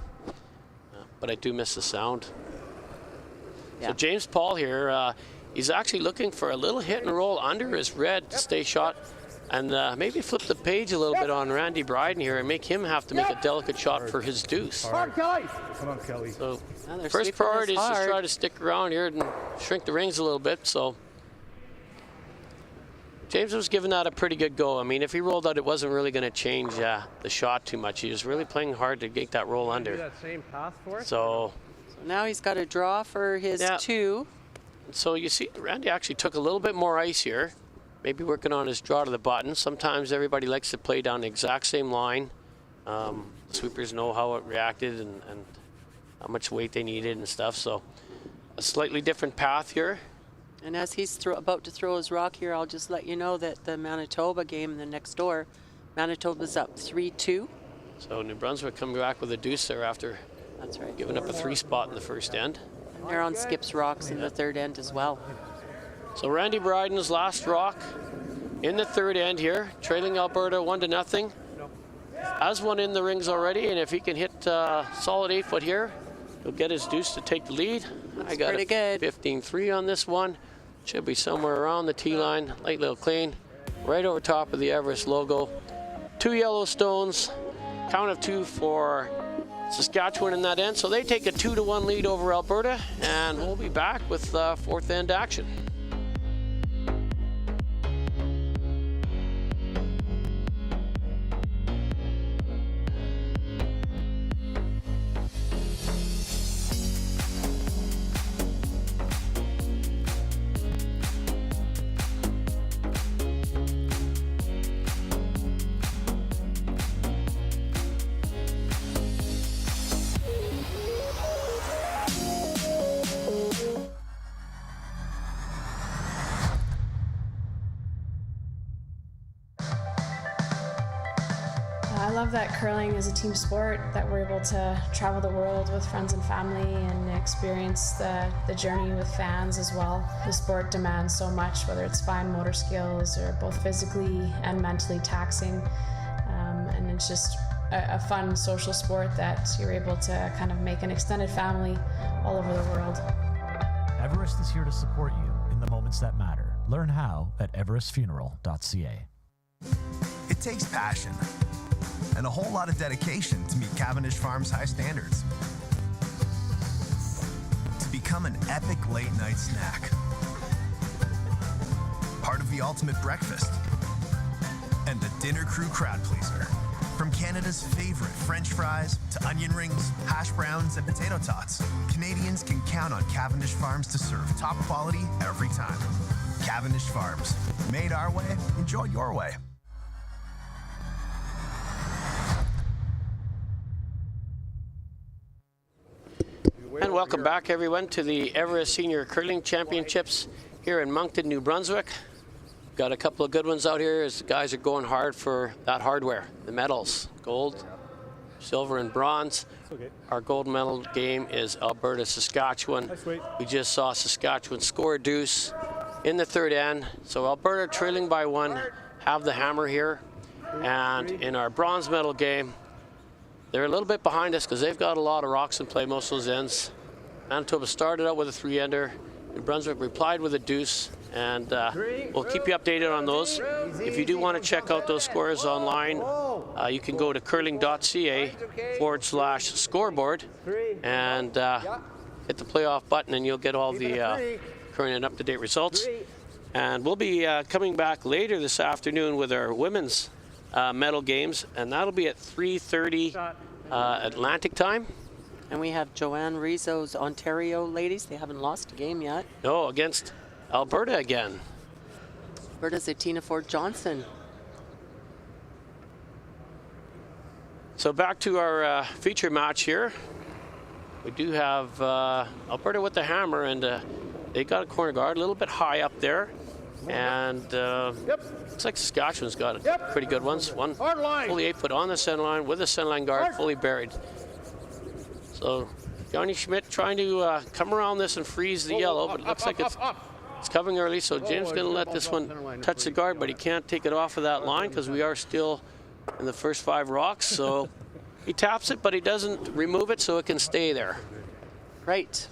But I do miss the sound. Yeah. So James Pahl here, he's actually looking for a little hit and roll under his red to stay shot, and maybe flip the page a little bit on Randy Bryden here and make him have to make a delicate shot for his deuce. Come on, Kelly. So first priority is to try to stick around here and shrink the rings a little bit. So James was giving that a pretty good go. I mean, if he rolled out, it wasn't really going to change the shot too much. He was really playing hard to get that roll under. That same path for it? So now he's got a draw for his two. So you see, Randy actually took a little bit more ice here. Maybe working on his draw to the button. Sometimes everybody likes to play down the exact same line. Sweepers know how it reacted and how much weight they needed and stuff. So a slightly different path here. And as he's about to throw his rock here, I'll just let you know that the Manitoba game, the next door, Manitoba's up 3-2. So New Brunswick coming back with a deuce there after giving up a 3 spot in the first end. And they're on Skip's rocks in the third end as well. So Randy Bryden's last rock in the third end here, trailing Alberta 1-0. Has one in the rings already, and if he can hit solid 8-foot here, he'll get his deuce to take the lead. I got a 15-3 on this one. Should be somewhere around the tee line, light little clean, right over top of the Everest logo. 2 yellow stones, count of 2 for Saskatchewan in that end. So they take a 2-1 lead over Alberta, and we'll be back with fourth end action. I love that curling is a team sport, that we're able to travel the world with friends and family and experience the journey with fans as well. The sport demands so much, whether it's fine motor skills or both physically and mentally taxing. And it's just a fun social sport that you're able to kind of make an extended family all over the world. Everest is here to support you in the moments that matter. Learn how at everestfuneral.ca. It takes passion and a whole lot of dedication to meet Cavendish Farms' high standards. To become an epic late-night snack. Part of the ultimate breakfast. And the dinner crew crowd pleaser. From Canada's favorite French fries to onion rings, hash browns, and potato tots, Canadians can count on Cavendish Farms to serve top quality every time. Cavendish Farms. Made our way, enjoy your way. And welcome back, everyone, to the Everest Senior Curling Championships here in Moncton, New Brunswick. Got a couple of good ones out here as the guys are going hard for that hardware, the medals, gold, silver, and bronze. Okay. Our gold medal game is Alberta, Saskatchewan. We just saw Saskatchewan score a deuce in the third end. So Alberta trailing by 1, have the hammer here. And in our bronze medal game, they're a little bit behind us because they've got a lot of rocks in play, most of those ends. Manitoba started out with a 3-ender. New Brunswick replied with a deuce, and we'll keep you updated on those. If you do want to check out those scores online, you can go to curling.ca/scoreboard and hit the playoff button, and you'll get all the current and up-to-date results. And we'll be coming back later this afternoon with our women's medal games, and that'll be at 3:30 Atlantic time. And we have Joanne Rizzo's Ontario ladies. They haven't lost a game yet. No, against Alberta again. Alberta's Tina Ford Johnson. So back to our feature match here. We do have Alberta with the hammer, and they got a corner guard a little bit high up there. And looks like Saskatchewan's got pretty good ones. One fully 8-foot on the center line with a center line guard fully buried. So Johnny Schmidt trying to come around this and freeze the yellow, but it looks like it's coming early. So James going to let this one touch the guard, but he can't take it off of that line because we are still in the first 5 rocks. So he taps it, but he doesn't remove it so it can stay there. Right.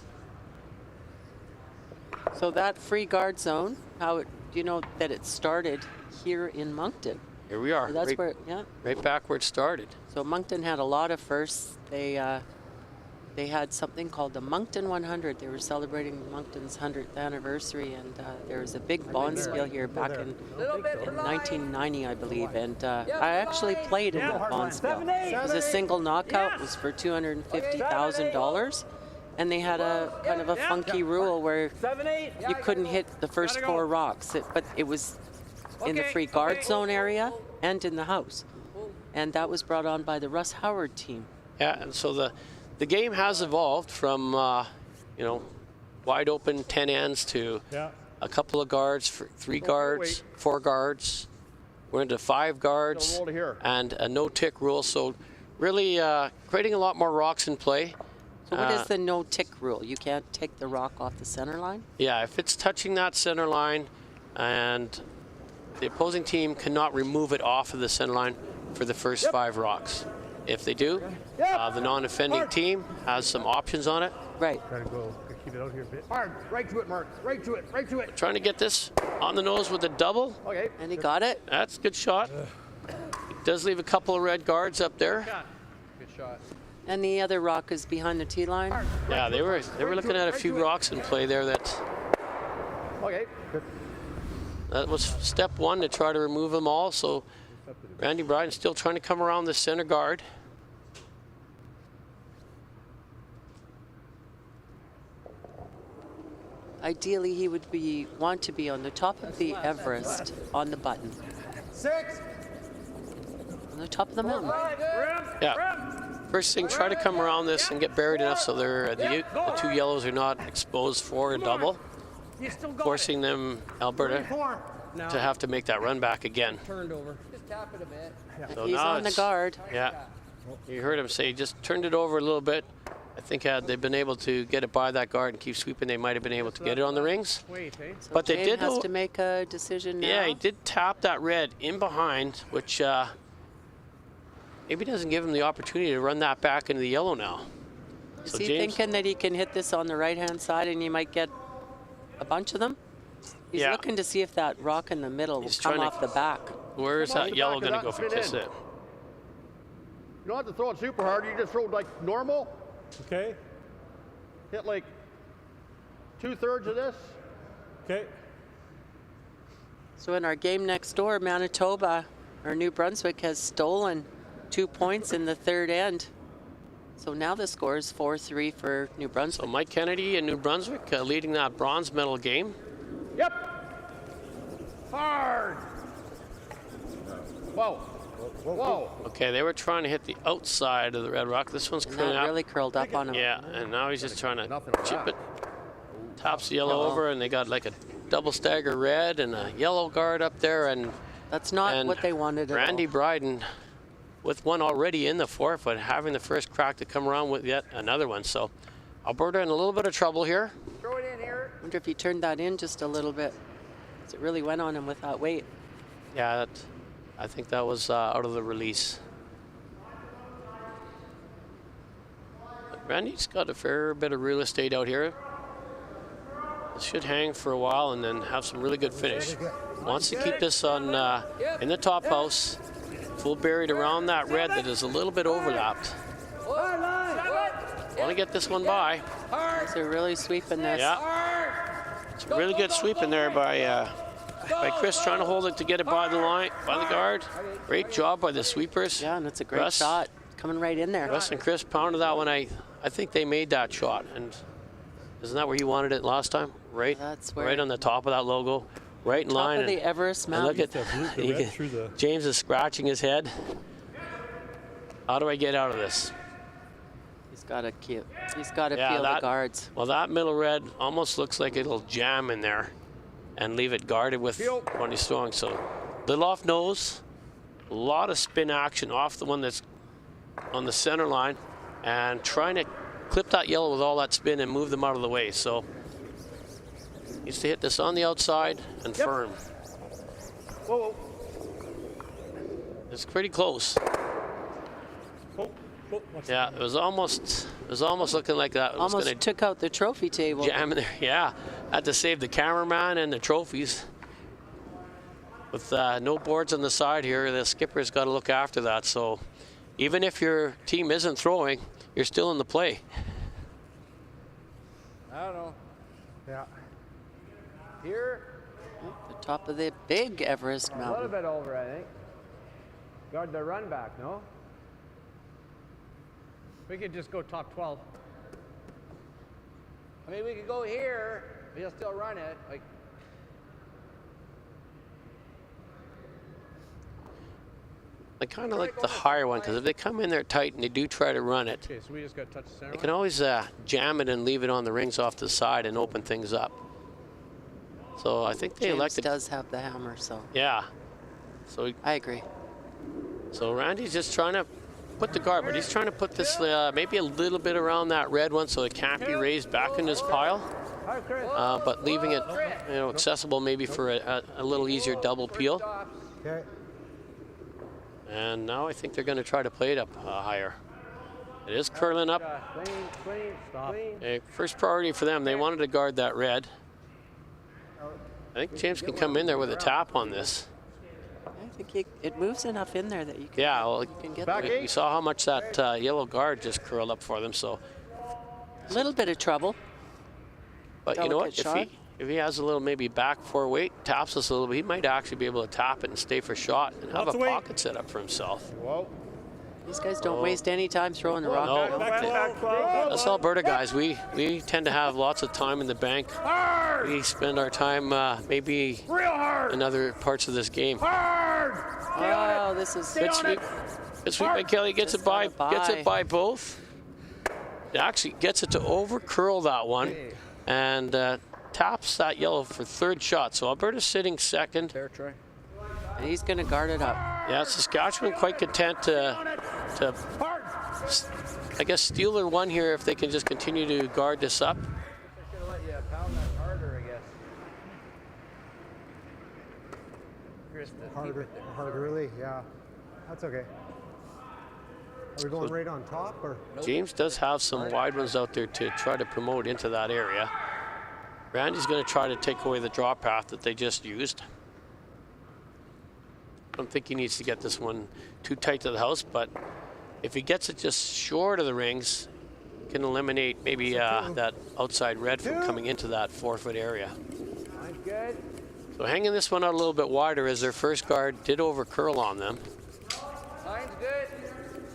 So that free guard zone, do you know that it started here in Moncton? Here we are. So that's where, yeah. Right back where it started. So Moncton had a lot of firsts. They had something called the Moncton 100. They were celebrating Moncton's 100th anniversary, and there was a big bonspiel here back in 1990, I believe. And I actually played in that bonspiel. It was a single knockout. It was for $250,000. And they had a kind of a funky rule where you couldn't hit the first 4 rocks, but it was in the free guard zone area and in the house. And that was brought on by the Russ Howard team. Yeah, and so the game has evolved from, wide open 10 ends to a couple of guards, 3 guards, 4 guards. We're into 5 guards and a no-tick rule. So really creating a lot more rocks in play. So what is the no-tick rule? You can't take the rock off the center line? Yeah, if it's touching that center line and the opposing team cannot remove it off of the center line for the first 5 rocks. If they do, the non-offending team has some options on it. Right. Try to go, keep it out here a bit. Hard, right to it, Mark. Right to it, right to it. Trying to get this on the nose with a double. Okay. And he got it. That's a good shot. It does leave a couple of red guards up there. Good shot. And the other rock is behind the tee line. Yeah, they were looking at a few rocks in play there. That was step 1 to try to remove them all. So Randy Bryden still trying to come around the center guard. Ideally, he would want to be on the top of the Everest on the button. 6. On the top of the mountain. Yeah. First thing, try to come around this and get buried enough so the 2 yellows are not exposed for a double, forcing them, Alberta, to have to make that run back again. Turned over. Just tap it a bit. So he's now on the guard. Yeah. You heard him say he just turned it over a little bit. I think had they been able to get it by that guard and keep sweeping, they might have been able to get it on the rings. So but they Jane did has to make a decision now. Yeah, he did tap that red in behind, which maybe doesn't give him the opportunity to run that back into the yellow now. Is he thinking that he can hit this on the right-hand side and he might get a bunch of them? He's looking to see if that rock in the middle will come off the back. Where is that yellow going to go if he kiss it? You don't have to throw it super hard. You just throw like normal. Okay. Hit like 2/3 of this. Okay. So in our game next door, Manitoba, or New Brunswick, has stolen 2 points in the 3rd end. So now the score is 4-3 for New Brunswick. So Mike Kennedy and New Brunswick leading that bronze medal game. Yep. Hard. Whoa. Whoa. Okay, they were trying to hit the outside of the red rock. This one's curling up. Really curled up on him. Yeah, and now he's just trying to chip it. Tops the yellow over, and they got like a double stagger red and a yellow guard up there. And that's not what they wanted at Randy all. Bryden, with one already in the 4-foot, having the first crack to come around with yet another one. So Alberta in a little bit of trouble here. Throw it in here. I wonder if he turned that in just a little bit. Because it really went on him with that weight. Yeah, I think that was out of the release. But Randy's got a fair bit of real estate out here. This should hang for a while and then have some really good finish. Wants to keep this on in the top house, full buried around that red that is a little bit overlapped. Want to get this one by. They're really sweeping this. Yeah. It's a really good sweep in there by Chris, trying to hold it to get it by the line, by the guard. Great job by the sweepers. Yeah, and it's a great shot coming right in there. Russ and Chris pounded that one. I I think they made that shot, and isn't that where he wanted it last time? Right, That's where right on the top of that logo, right in top line. of the Everest and look Mountain. at James is scratching his head. How do I get out of this? He's got to feel that, the guards. Well, that middle red almost looks like it'll jam in there and leave it guarded with 20 strong. So little off nose, a lot of spin action off the one that's on the center line, and trying to clip that yellow with all that spin and move them out of the way. So needs to hit this on the outside and firm. Whoa, whoa. It's pretty close. Yeah, it was almost looking like that. It was Almost gonna took out the trophy table. jam in there. Yeah, had to save the cameraman and the trophies. With no boards on the side here, the skipper's got to look after that. So even if your team isn't throwing, you're still in the play. I don't know. Yeah. Here, The top of the big Everest a little Mountain. bit over, I think. Guard the run back, no? We could just go top 12. I mean, we could go here, but he'll still run it. Like, I kind of like the higher one, because if they come in there tight and they do try to run it, Okay, so we just got to touch the center they line. can always jam it and leave it on the rings off to the side and open things up. So I think they James elected. does have the hammer, so Yeah. So I agree. Randy's just trying to put the guard, but he's trying to put this maybe a little bit around that red one so it can't be raised back in his pile, but leaving it accessible maybe for a little easier double peel. Okay. And now I think they're going to try to play it up higher. It is curling up. clean, clean, Stop. clean. First priority for them, they wanted to guard that red. I think James can come in there with a tap on this. I think it moves enough in there that you can, Yeah, well, you can get we there. saw how much that yellow guard just curled up for them. So, A little bit of trouble. but you know what? Delicate shot. If he has a little maybe back four weight, taps us a little bit, he might actually be able to tap it and stay for shot and have Lots a of weight. pocket set up for himself. Whoa. These guys don't waste any time throwing the rock. No. around. Us Alberta guys, we tend to have lots of time in the bank. We spend our time maybe in other parts of this game. Oh, this is Good sweep. Good sweep by Kelly. Gets it by. Gets it by both. It actually gets it to over curl that one, and taps that yellow for third shot. So Alberta's sitting second. Fair try. And he's going to guard it up. Yeah, Saskatchewan quite content to I guess steal their one here if they can just continue to guard this up. I should have let you pound that harder, I guess. Chris, to keep Harder, it there. harder, really? Yeah. That's okay. Are we going right on top or? James does have some wide ones out there to try to promote into that area. Randy's going to try to take away the draw path that they just used. I don't think he needs to get this one too tight to the house, but if he gets it just short of the rings, can eliminate maybe that outside red from coming into that 4-foot area. Line's good. So hanging this one out a little bit wider as their first guard did over curl on them. Line's good.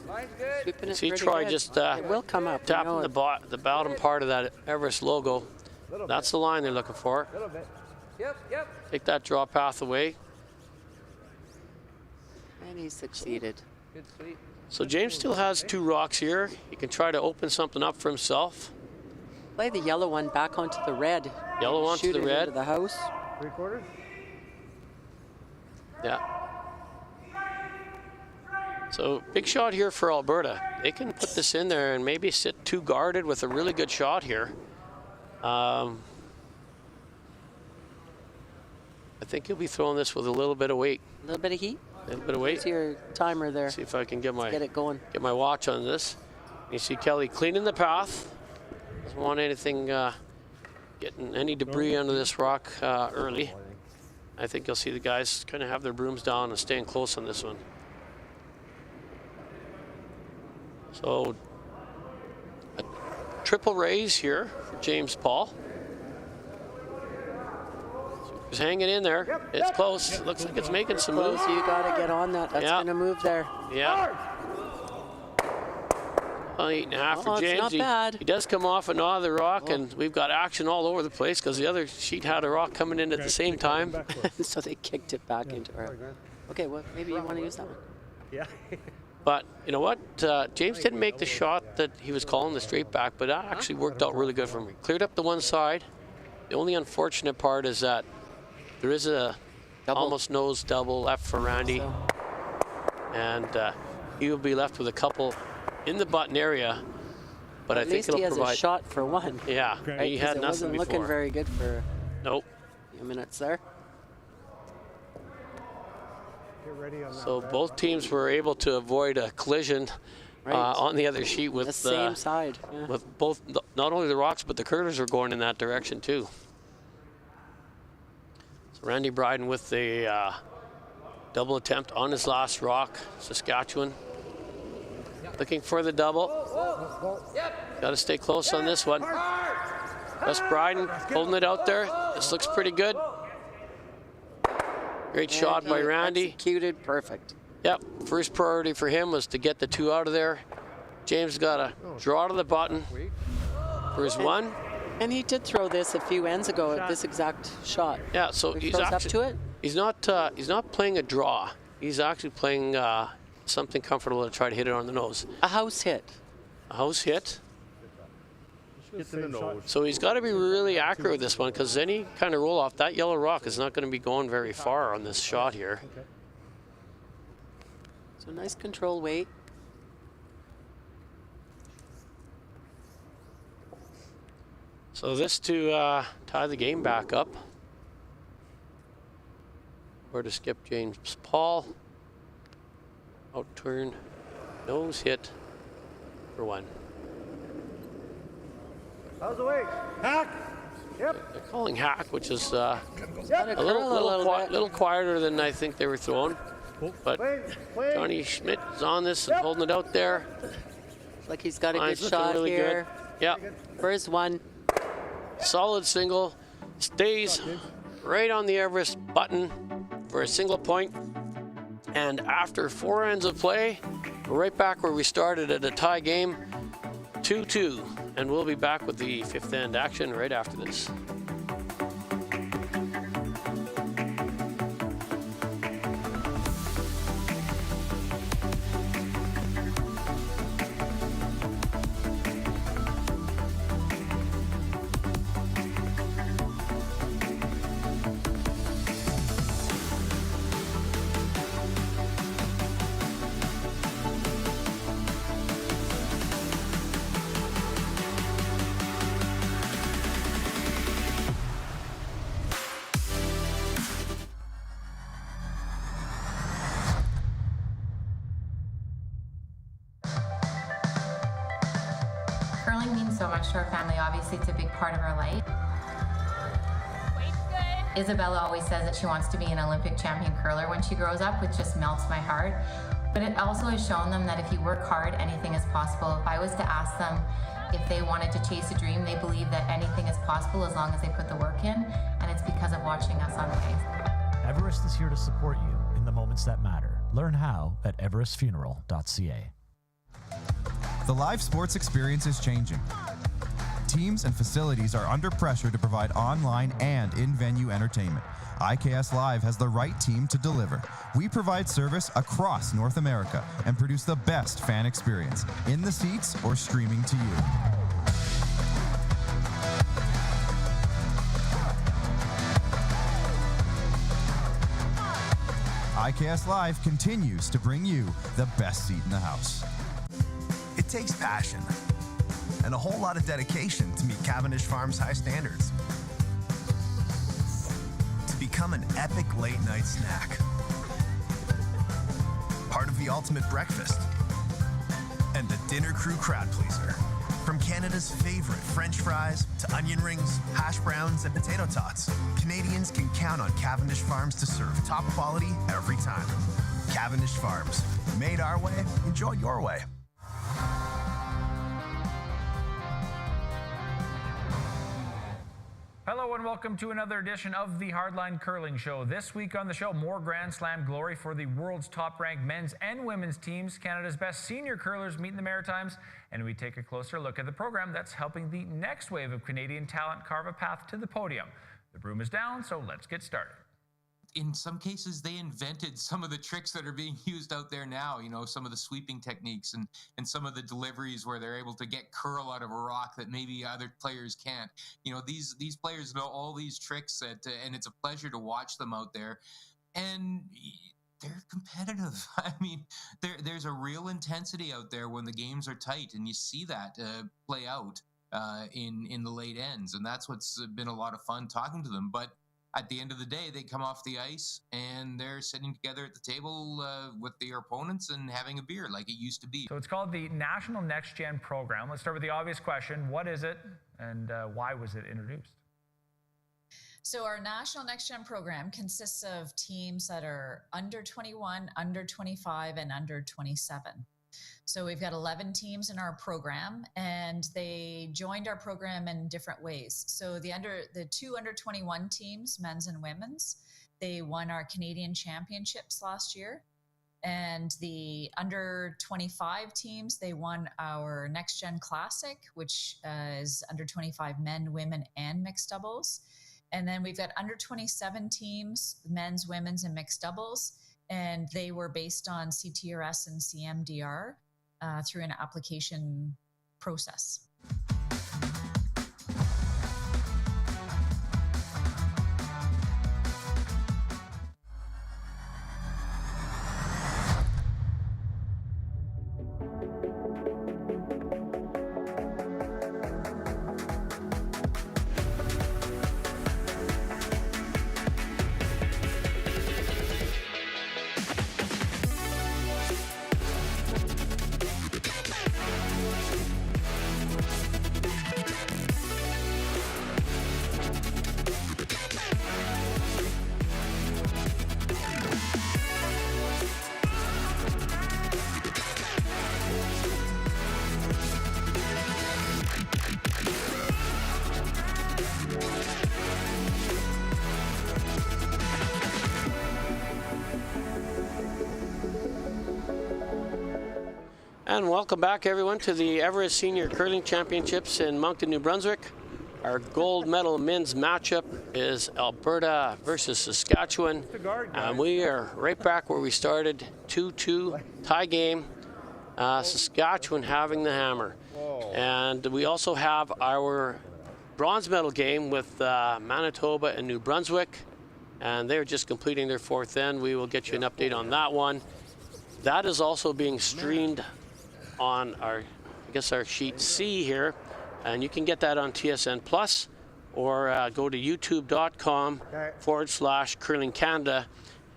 Line's good. Sweeping it See pretty Troy good. just It will come up. tapping the bottom part of that Everest logo. Little That's the line they're looking for. Little bit. Yep, yep. Take that draw path away. And he succeeded. Good sweep. So James still has 2 rocks here. He can try to open something up for himself. Play the yellow one back onto the red. Yellow onto Shoot the it red. into the house. 3/4? Yeah. So big shot here for Alberta. They can put this in there and maybe sit 2 guarded with a really good shot here. I think he'll be throwing this with a little bit of weight. A little bit of heat. A little bit of weight. Where's your timer there? See if I can get Get it going. my watch on this. You see Kelly cleaning the path. Doesn't want anything getting any debris under this rock early. I think you'll see the guys kind of have their brooms down and staying close on this one. So a triple raise here for James Pahl. He's hanging in there. It's close. Looks like it's making some moves. Close. You got to get on that. That's Yeah. going to move there. Yeah. Well, 8.5 for Oh, it's James. not bad. He does come off and on the rock, and we've got action all over the place because the other sheet had a rock coming in at the same time. So they kicked it back into her. Okay, well, maybe you want to use that one. Yeah. But you know what? James didn't make the shot that he was calling the straight back, but that actually worked out really good for him. He cleared up the one side. The only unfortunate part is that there is a almost nose double left for Randy. And he will be left with a couple in the button area, but At I think least it'll he has provide. a shot for one. Yeah, Right? he 'Cause had it nothing wasn't before. looking very good for Nope. a few minutes there. Get ready on that. So both teams were able to avoid a collision on the other sheet with The same side. Yeah. with both not only the rocks but the curlers were going in that direction too. So Randy Bryden with the double attempt on his last rock, Saskatchewan. Looking for the double. Got to stay close on this one. Russ Bryden holding it out there. This looks pretty good. Great shot by Randy. Executed perfect. Yep, first priority for him was to get the two out of there. James got a draw to the button for his one. And he did throw this a few ends ago at this exact shot. Yeah, so He he's throws actually, up to it. He's not playing a draw. He's actually playing something comfortable to try to hit it on the nose. A house hit. A house hit. Gets in the nose. So he's got to be really accurate with this one because any kind of roll off, that yellow rock is not going to be going very far on this shot here. So nice control weight. So this to tie the game back up. Or to skip James Pahl. Out turn, nose hit for one. How's the weight? Hack. Yep. They're calling hack, which is a Yep. little quieter than I think they were throwing. But Johnny Schmidt is on this and holding it out there. Like he's got a Line's good looking shot really here. good. Yep. Where's one? Solid single. Stays right on the Everest button for a single point. And after 4 ends of play, we're right back where we started at a tie game, 2-2. And we'll be back with the fifth end action right after this. Curling means so much to our family. Obviously, it's a big part of our life. Isabella always says that she wants to be an Olympic champion curler when she grows up, which just melts my heart. But it also has shown them that if you work hard, anything is possible. If I was to ask them if they wanted to chase a dream, they believe that anything is possible as long as they put the work in, and it's because of watching us on the ice. Everest is here to support you in the moments that matter. Learn how at everestfuneral.ca. The live sports experience is changing. Teams and facilities are under pressure to provide online and in-venue entertainment. IKS Live has the right team to deliver. We provide service across North America and produce the best fan experience, in the seats or streaming to you. IKS Live continues to bring you the best seat in the house. It takes passion and a whole lot of dedication to meet Cavendish Farms' high standards. To become an epic late-night snack. Part of the ultimate breakfast. And the dinner crew crowd pleaser. From Canada's favorite French fries to onion rings, hash browns, and potato tots, Canadians can count on Cavendish Farms to serve top quality every time. Cavendish Farms. Made our way, enjoy your way. Hello and welcome to another edition of the Hardline Curling Show. This week on the show, more Grand Slam glory for the world's top-ranked men's and women's teams. Canada's best senior curlers meet in the Maritimes, and we take a closer look at the program that's helping the next wave of Canadian talent carve a path to the podium. The broom is down, so let's get started. In some cases, they invented some of the tricks that are being used out there now, you know, some of the sweeping techniques and some of the deliveries where they're able to get curl out of a rock that maybe other players can't. You know, these players know all these tricks, and it's a pleasure to watch them out there. And they're competitive. I mean, there's a real intensity out there when the games are tight, and you see that play out in the late ends. And that's what's been a lot of fun talking to them. But at the end of the day, they come off the ice and they're sitting together at the table with their opponents and having a beer like it used to be. So it's called the National Next Gen Program. Let's start with the obvious question. What is it and why was it introduced? So our National Next Gen Program consists of teams that are under 21, under 25, and under 27. So we've got 11 teams in our program, and they joined our program in different ways. So the two under 21 teams, men's and women's, they won our Canadian championships last year. And the under 25 teams, they won our Next Gen Classic, which is under 25 men, women, and mixed doubles. And then we've got under 27 teams, men's, women's, and mixed doubles. And they were based on CTRS and CMDR through an application process. And welcome back, everyone, to the Everest Senior Curling Championships in Moncton, New Brunswick. Our gold medal men's matchup is Alberta versus Saskatchewan. And we are right back where we started, 2-2 tie game. Saskatchewan having the hammer. And we also have our bronze medal game with Manitoba and New Brunswick. And they're just completing their fourth end. We will get you an update on that one. That is also being streamed on our sheet C here, and you can get that on TSN Plus, or go to youtube.com/Curling Canada,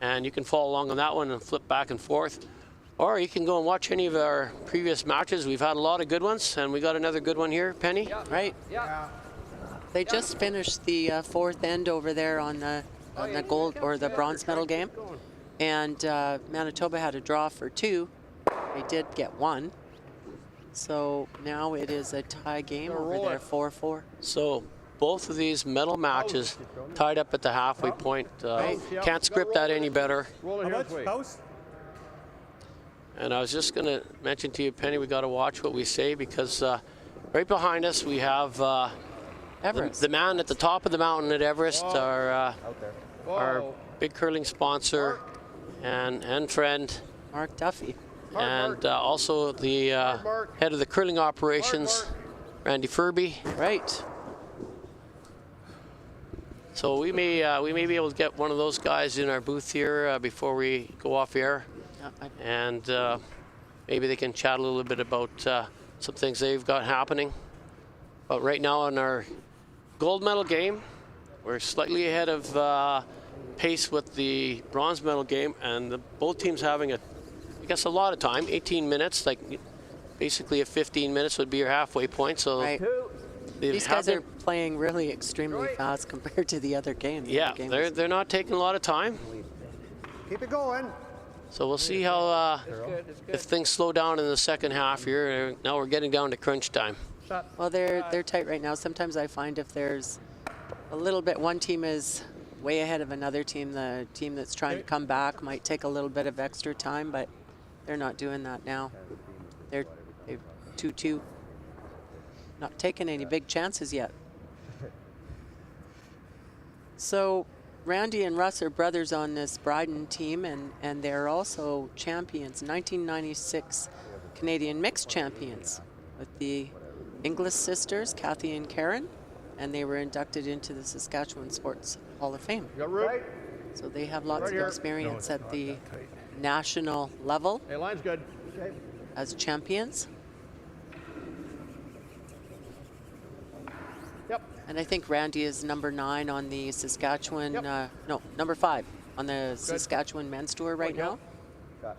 and you can follow along on that one and flip back and forth. Or you can go and watch any of our previous matches. We've had a lot of good ones, and we got another good one here, Penny. Yeah. Right. Yeah. They just finished the fourth end over there on the gold or the bronze medal game, and Manitoba had a draw for 2. They did get 1. So now it is a tie game over there, 4-4. So both of these medal matches tied up at the halfway point. Can't script that any better. And I was just going to mention to you, Penny, we got to watch what we say, because right behind us we have Everest. The man at the top of the mountain at Everest, our big curling sponsor and friend, Mark Duffy. And also the head of the curling operations, Randy Furby. Right. So we may be able to get one of those guys in our booth here before we go off air, and maybe they can chat a little bit about some things they've got happening. But right now in our gold medal game, we're slightly ahead of pace with the bronze medal game, and both teams having a lot of time, 18 minutes, like basically 15 minutes would be your halfway point. So right. These guys are playing really extremely fast compared to the other games. Yeah, they're not taking a lot of time. Keep it going. So we'll see how if things slow down in the second half here. Now we're getting down to crunch time. Well, they're tight right now. Sometimes I find if there's a little bit. One team is way ahead of another team. The team that's trying to come back might take a little bit of extra time, but they're not doing that now. They're 2-2. Not taking any big chances yet. So Randy and Russ are brothers on this Bryden team, and they're also champions, 1996 Canadian mixed champions with the Inglis sisters, Kathy and Karen, and they were inducted into the Saskatchewan Sports Hall of Fame. So they have lots of experience at the national level. Hey, line's good. As champions. Yep. And I think Randy is number 9 on the Saskatchewan, no, number 5 on the Saskatchewan men's tour right now.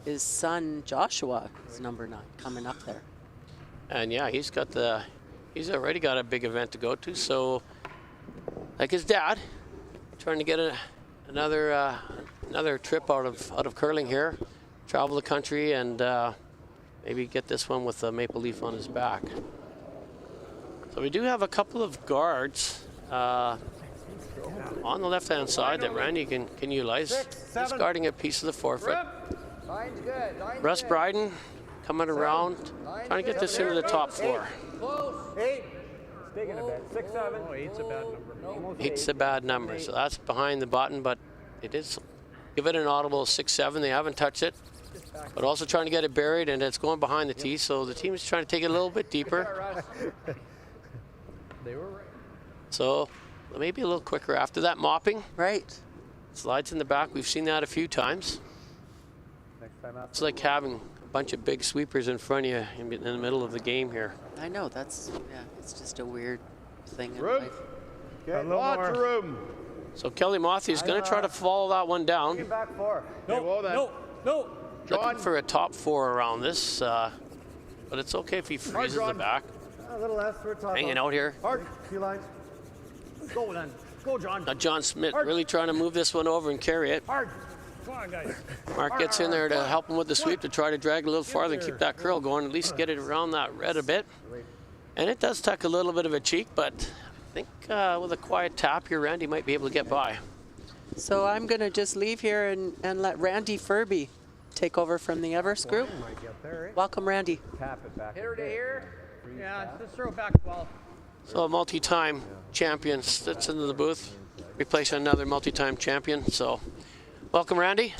His son Joshua is number 9 coming up there. And yeah, he's already got a big event to go to. So, like his dad, trying to get another trip out of curling here, travel the country, and maybe get this one with a maple leaf on his back. So we do have a couple of guards on the left-hand side that Randy can utilize. He's guarding a piece of the forefoot. Russ Bryden coming around, trying to get this into the top floor. 8. Sticking a bit. 6, 7. Oh, 8's a bad number. 8's a bad number, so that's behind the button, but it is. Give it an audible 6-7. They haven't touched it, but also trying to get it buried, and it's going behind the tee. So the team is trying to take it a little bit deeper. They were right. So maybe a little quicker after that mopping. Right. Slides in the back. We've seen that a few times. Next time out. It's like having a bunch of big sweepers in front of you in the middle of the game here. I know, it's just a weird thing in Room. life. Okay, lots of room. So Kelly Mothy's going to try to follow that one down. Get back 4. No. Looking for a top 4 around this, but it's okay if he freezes the back. A little less for a top. Hanging out here. Hard. Few lines. Go then. Go, John. Now John Smith really trying to move this one over and carry it. Hard. Come on, guys. Mark gets in there to help him with the sweep to try to drag a little farther and keep that curl going, at least get it around that red a bit. And it does tuck a little bit of a cheek, but I think with a quiet tap here, Randy might be able to get by. So I'm going to just leave here and let Randy Furby take over from the Everest group. Welcome, Randy. Tap it back. Hit her to here. Yeah, just throw it back 12. So a multi-time champion sits into the booth, replacing another multi-time champion. So welcome, Randy.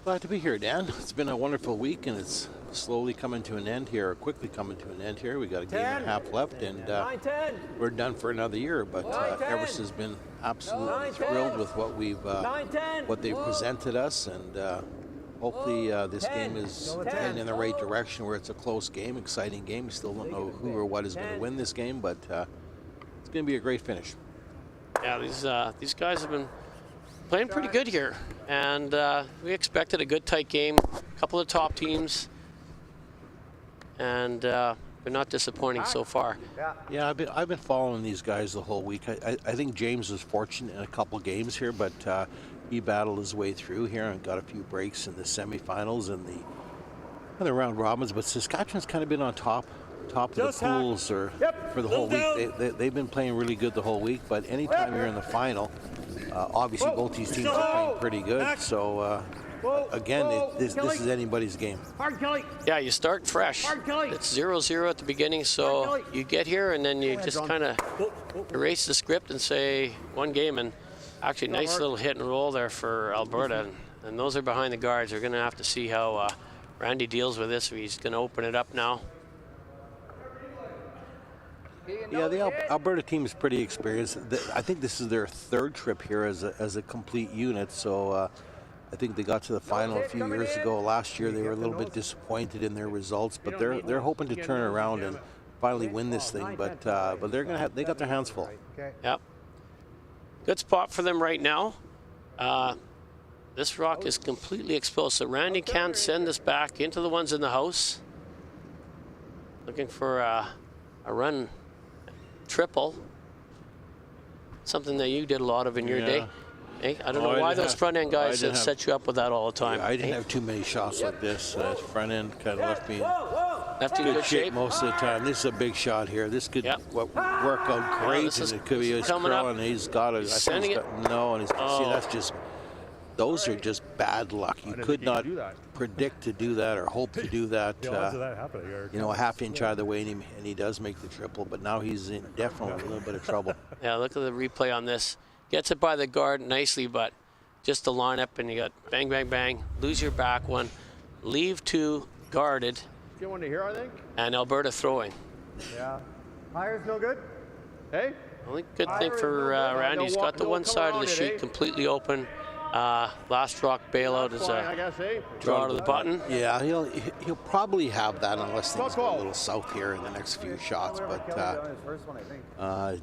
Glad to be here, Dan. It's been a wonderful week, and it's slowly coming to an end here, or quickly coming to an end here. We got a game and a half left, and we're done for another year. But Everest has been absolutely thrilled with what what they've presented us, and hopefully this game is heading in the right direction, where it's a close game, exciting game. We still don't know who or what is going to win this game, but it's going to be a great finish. Yeah, these guys have been playing pretty good here, and we expected a good tight game, a couple of top teams, and they're not disappointing so far. Yeah, I've been following these guys the whole week. I think James was fortunate in a couple games here, but he battled his way through here and got a few breaks in the semifinals and the round robins. But Saskatchewan's kind of been on top of the pools for the whole week. They've been playing really good the whole week. But anytime you're in the final, obviously both these teams are playing pretty good. So again, this is anybody's game. Hard, Kelly. Yeah, you start fresh. Hard, Kelly. It's 0-0 at the beginning, so you get here and then you just kind of erase the script and say one game. And actually, nice little hit and roll there for Alberta. And those are behind the guards. We're going to have to see how Randy deals with this. He's going to open it up now. Yeah, the Alberta team is pretty experienced. I think this is their third trip here as a complete unit. So I think they got to the final a few years ago. Last year they were a little bit disappointed in their results, but they're hoping to turn around and finally win this thing. But they got their hands full. Yep. Good spot for them right now. This rock is completely exposed, so Randy can send this back into the ones in the house. Looking for a run triple, something that you did a lot of in your day. Hey, I don't know why those front end guys set you up with that all the time. Yeah, I didn't have too many shots like this. Front end kind of left me Lefty in good shape. Most of the time. This is a big shot here. This could work out great, and it could be his curl, and he's got it. Sending it. No, and see, that's just. Those are just bad luck. You could not predict to do that or hope to do that. You know, a half inch either way, and he does make the triple, but now he's in definitely a little bit of trouble. Yeah, look at the replay on this. Gets it by the guard nicely, but just the lineup, and you got bang, bang, bang, lose your back one, leave two guarded. Get one to here, I think. And Alberta throwing. Yeah. Hire's no good. Hey? Only good thing for Randy, he's got the one side of the sheet completely open. Last rock bailout is a draw to the button. Yeah, he'll probably have that unless things go a little south here in the next few shots, but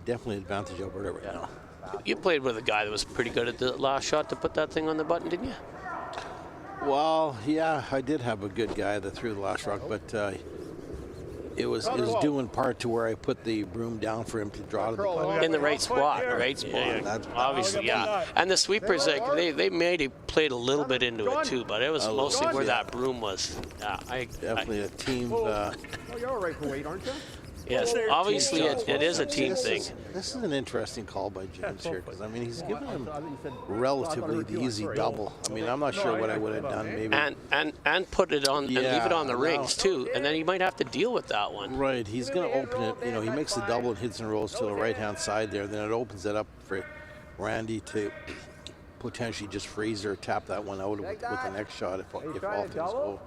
definitely advantage Alberta right now. You played with a guy that was pretty good at the last shot to put that thing on the button, didn't you? Well, yeah, I did have a good guy that threw the last rock, but it was due in part to where I put the broom down for him to draw to the button. In the right spot, Yeah. Obviously, yeah. And the sweepers, they played a little bit into it too, but it was mostly where that broom was. Definitely a team. Oh, you're all right for weight, aren't you? Yes, obviously it is a team thing. This is an interesting call by James here, because I mean he's given him relatively the easy double. I mean I'm not sure what I would have done maybe. And put it on and leave it on the rings too, and then you might have to deal with that one. Right, he's going to open it. You know, he makes the double and hits and rolls to the right hand side there. Then it opens it up for Randy to potentially just freeze or tap that one out with the next shot if all things go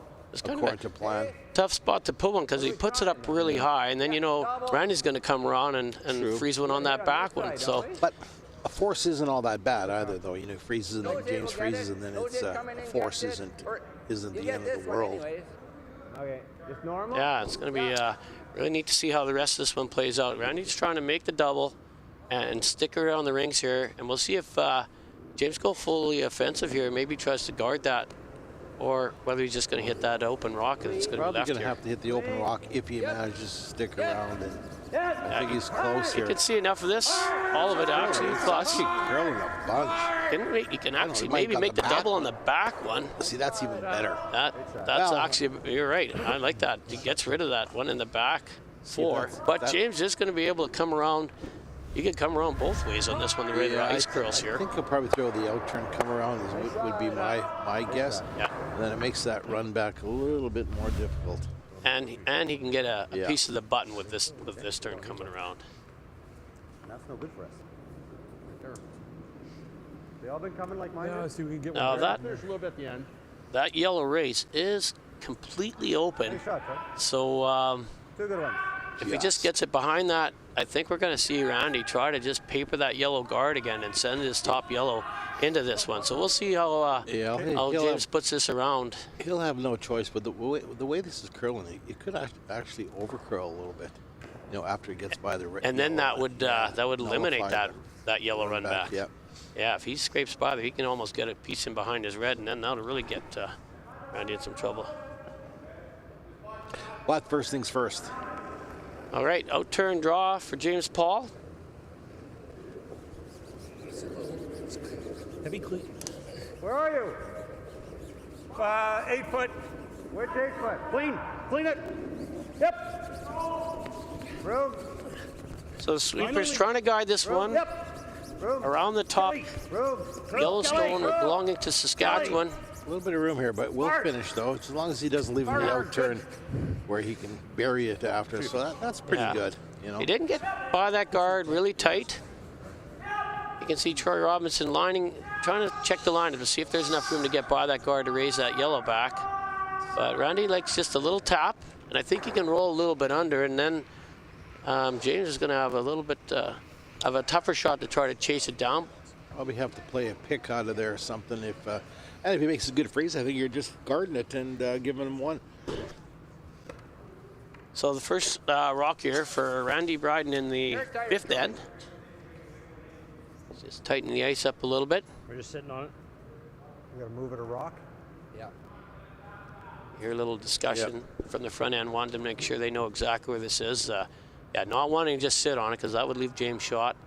according to plan. Tough spot to put one because he puts it up really high, and then you know Randy's going to come around and freeze one on that back one. So, but a force isn't all that bad either, though. You know, freezes and then James freezes, and then it's a force isn't the end of the world. Okay, just normal. Yeah, it's going to be really neat to see how the rest of this one plays out. Randy's trying to make the double and stick around the rings here, and we'll see if James goes fully offensive here. Maybe tries to guard that, or whether he's just going to hit that open rock and it's going to be left here. Probably going to have to hit the open rock if he manages to stick around. And I think he's close here. You can see enough of this. All of it actually. Plus, curling a bunch. You can actually maybe make the double on the back one. See, that's even better. That's actually, you're right. I like that. He gets rid of that one in the back four. But James is going to be able to come around. You can come around both ways on this one, the way the ice curls here. I think he'll probably throw the out turn, come around would be my guess. Yeah. And then it makes that run back a little bit more difficult. And he can get a piece of the button with this turn coming around. That's no good for us. They all been coming like mine. Yeah, see if we can get one. There's a little bit at the end. That yellow race is completely open. Nice shot, right? So two good ones. If he just gets it behind that, I think we're going to see Randy try to just paper that yellow guard again and send his top yellow into this one. So we'll see how James puts this around. He'll have no choice, but the way this is curling, it could actually over curl a little bit, you know, after it gets by the ring. And then that would eliminate that yellow run back. Yeah. Yeah, if he scrapes by there, he can almost get a piece in behind his red, and then that'll really get Randy in some trouble. But first things first. All right, out turn draw for James Pahl. Heavy clean. Where are you? 8 foot. Where's 8 foot? Clean it. Yep. Room. So the sweeper's trying to guide this one around the top. Yellowstone belonging to Saskatchewan. A little bit of room here, but we'll finish though, as long as he doesn't leave him the out turn where he can bury it after. So that's pretty good. You know, he didn't get by that guard really tight. You can see Troy Robinson trying to check the line to see if there's enough room to get by that guard to raise that yellow back. But Randy likes just a little tap, and I think he can roll a little bit under, and then James is going to have a little bit of a tougher shot to try to chase it down. Probably have to play a pick out of there or something. And if he makes a good freeze, I think you're just guarding it and giving him one. So the first rock here for Randy Bryden in the fifth end. Just tighten the ice up a little bit. We're just sitting on it. We got to move it a rock. Yeah. Hear a little discussion from the front end, wanting to make sure they know exactly where this is. Yeah, not wanting to just sit on it because that would leave James shot.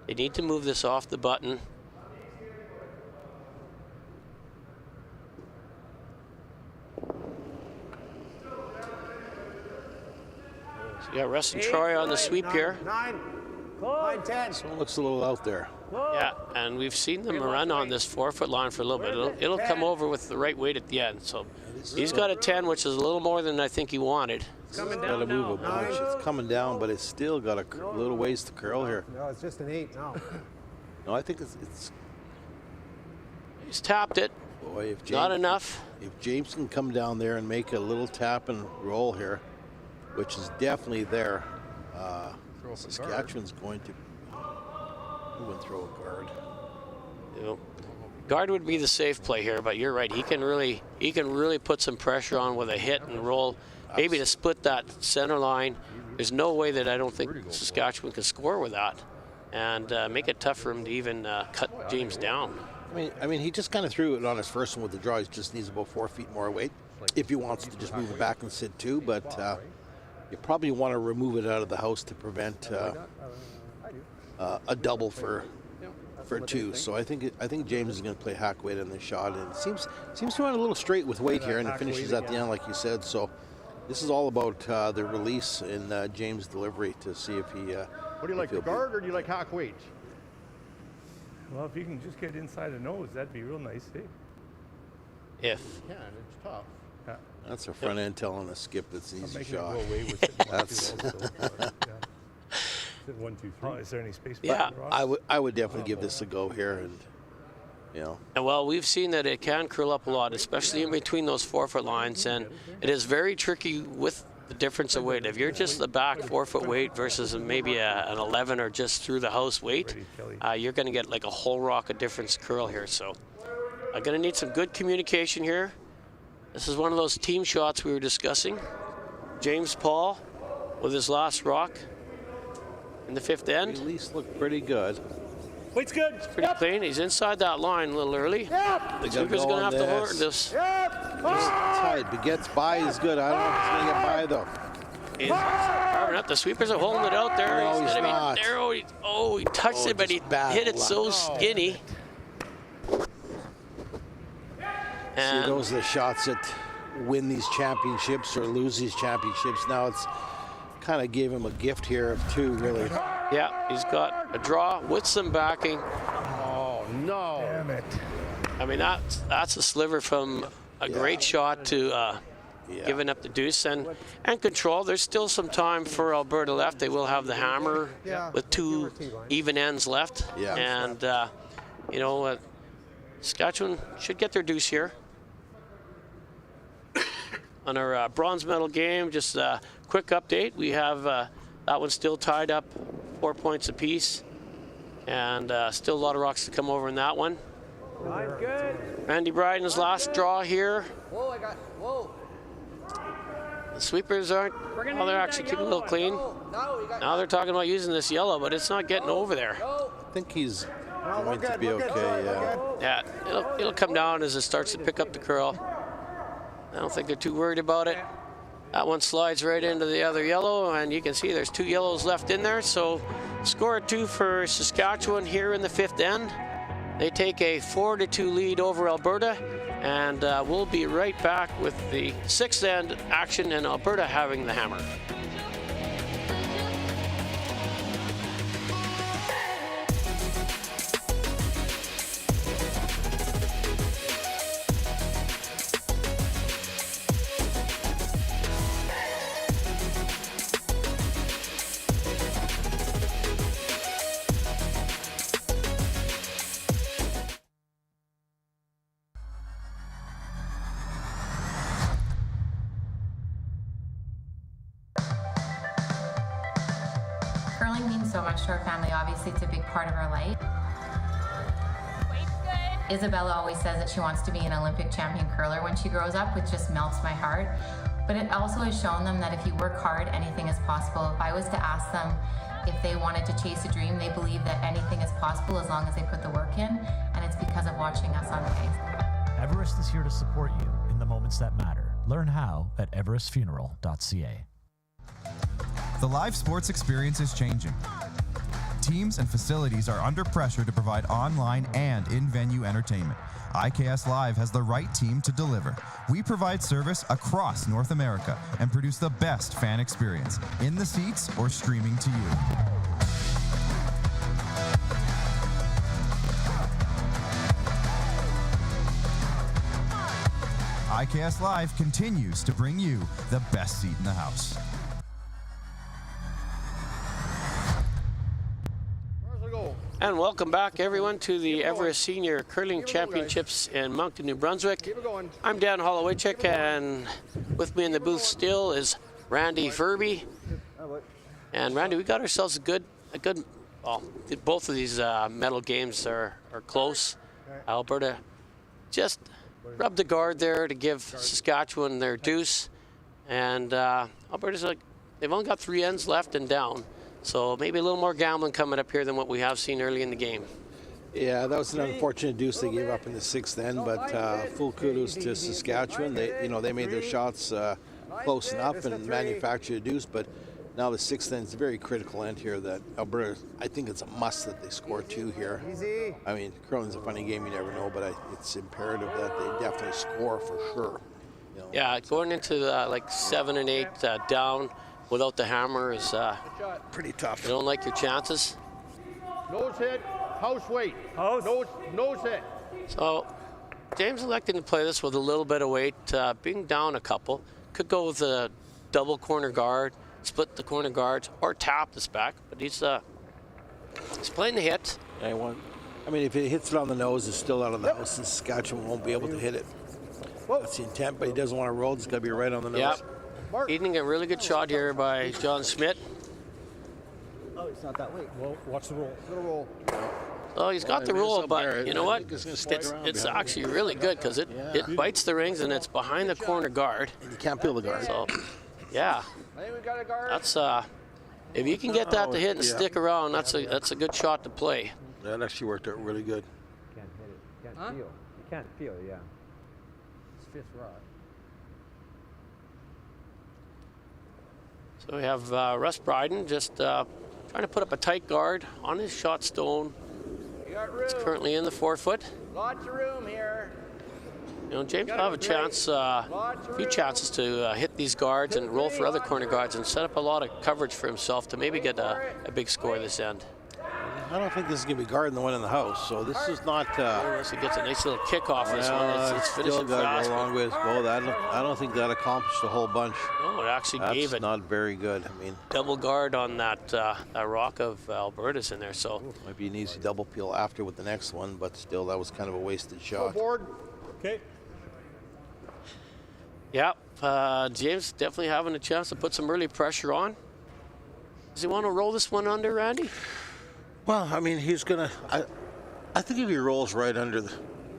They need to move this off the button. We got Russ and Troy on the sweep here. 9, 10. So it looks a little out there. Yeah, and we've seen them run on this 4-foot line for a little bit. It'll come over with the right weight at the end. So he's got a 10, which is a little more than I think he wanted. It's got to move a bunch. It's coming down, but it's still got a little ways to curl here. No, it's just an 8 now. No, I think it's He's tapped it. boy, if James, Not enough. If James can come down there and make a little tap and roll here, which is definitely there, Saskatchewan's going to throw a guard. You know, guard would be the safe play here, but you're right. He can really put some pressure on with a hit and roll, maybe to split that center line. There's no way that I don't think Saskatchewan can score with that, and make it tough for him to even cut James down. I mean, he just kind of threw it on his first one with the draw. He just needs about 4 feet more weight if he wants to just move it back and sit too. But you probably want to remove it out of the house to prevent a double for 2. So I think James is going to play hack weight in the shot, and seems to run a little straight with weight here, and it finishes at the end like you said. So this is all about the release in James' delivery to see if he. What do you like, the guard or do you like hack weight? Well, if you can just get inside the nose, that'd be real nice, eh? If. You can, it's tough. Yeah. That's a front end telling a skip. It's an easy shot. That's. 1, 2, 3. Oh, is there any space? Yeah, I would definitely give this a go here, and you know. And well, we've seen that it can curl up a lot, especially in between those 4-foot lines, and it is very tricky with the difference of weight. If you're just the back 4-foot weight versus maybe an 11 or just through the house weight, you're going to get like a whole rock of difference curl here. So I'm going to need some good communication here. This is one of those team shots we were discussing. James Pahl with his last rock in the 5th end. At least look pretty good. Weight's good. It's pretty clean. He's inside that line a little early. The Sweeper's going to have to hold this. He's tight, but gets by is good. I don't know if he's going to get by though. He's carving up. The Sweepers are holding it out there. No, he's not. He touched it, but he hit it so skinny. See, those are the shots that win these championships or lose these championships. Now it's kind of gave him a gift here of 2, really. Yeah, he's got a draw with some backing. Oh, no. Damn it. I mean, that's a sliver from a great shot to giving up the deuce and control. There's still some time for Alberta left. They will have the hammer with 2 even ends left. Yeah. And, you know, Saskatchewan should get their deuce here. On our bronze medal game, just a quick update. We have that one still tied up 4 points apiece, and still a lot of rocks to come over in that one. Good. Randy Bryden's last draw here. Whoa. The Sweepers aren't, well, they're actually keeping a little clean. Now they're talking about using this yellow, but it's not getting over there. I think he's going to be okay, Yeah, it'll come down as it starts to pick up the curl. I don't think they're too worried about it. That one slides right into the other yellow, and you can see there's 2 yellows left in there. So score of 2 for Saskatchewan here in the 5th end. They take a 4-2 lead over Alberta, and we'll be right back with the 6th end action and Alberta having the hammer. Curling means so much to our family. Obviously, it's a big part of our life. Isabella always says that she wants to be an Olympic champion curler when she grows up, which just melts my heart. But it also has shown them that if you work hard, anything is possible. If I was to ask them if they wanted to chase a dream, they believe that anything is possible as long as they put the work in, and it's because of watching us on the ice. Everest is here to support you in the moments that matter. Learn how at everestfuneral.ca. The live sports experience is changing. Teams and facilities are under pressure to provide online and in-venue entertainment. IKS Live has the right team to deliver. We provide service across North America and produce the best fan experience, in the seats or streaming to you. IKS Live continues to bring you the best seat in the house. And welcome back, everyone, to the Everest Senior Curling Championships in Moncton, New Brunswick. I'm Dan Holowaychik, and with me in the booth still is Randy Furby. And Randy, we got ourselves a good. Well, both of these medal games are close. Alberta just rubbed the guard there to give Saskatchewan their deuce, and Alberta's like they've only got 3 ends left and down. So maybe a little more gambling coming up here than what we have seen early in the game. Yeah, that was an unfortunate deuce they gave up in the 6th end, but full kudos to Saskatchewan. They made their shots close enough and manufactured a deuce, but now the 6th end is a very critical end here that Alberta, I think it's a must that they score 2 here. I mean, curling's a funny game, you never know, but it's imperative that they definitely score for sure. Yeah, going into like 7 and 8 down without the hammer is pretty tough. You don't like your chances. Nose hit, house weight. Nose hit. So James elected to play this with a little bit of weight, being down a couple. Could go with a double corner guard, split the corner guards, or tap this back. But he's playing the hit. I mean, if it hits it on the nose, it's still out of the house, and Saskatchewan won't be able to hit it. That's the intent, but he doesn't want to roll. It's got to be right on the nose. Yep. Eating a really good shot here by John Schmidt. Oh, it's not that way. Well, watch the roll. Roll. Oh, he's got the roll, but you know what? It's actually really good because it bites the rings and it's behind the corner guard. And you can't peel the guard. So, yeah. I think we got a guard. That's if you can get that to hit and stick around, that's a good shot to play. That actually worked out really good. Can't hit it. Can't feel. You can't feel, yeah. It's 5th rod. So we have Russ Bryden just trying to put up a tight guard on his shot stone. It's currently in the 4-foot. Lots of room here. You know, James will have a chance, a few chances to hit these guards and roll for other corner guards and set up a lot of coverage for himself to maybe get a big score this end. I don't think this is going to be guarding the one in the house, so this is not... Unless he gets a nice little kick off this one. It's finishing fast. Still got a long ways to go. I don't think that accomplished a whole bunch. No, it actually gave it. That's not very good. I mean, double guard on that rock of Alberta's in there, so... Might be an easy double peel after with the next one, but still, that was kind of a wasted shot. Forward. Okay. Yeah, James definitely having a chance to put some early pressure on. Does he want to roll this one under, Randy? Well, I mean, he's gonna. I think if he rolls right under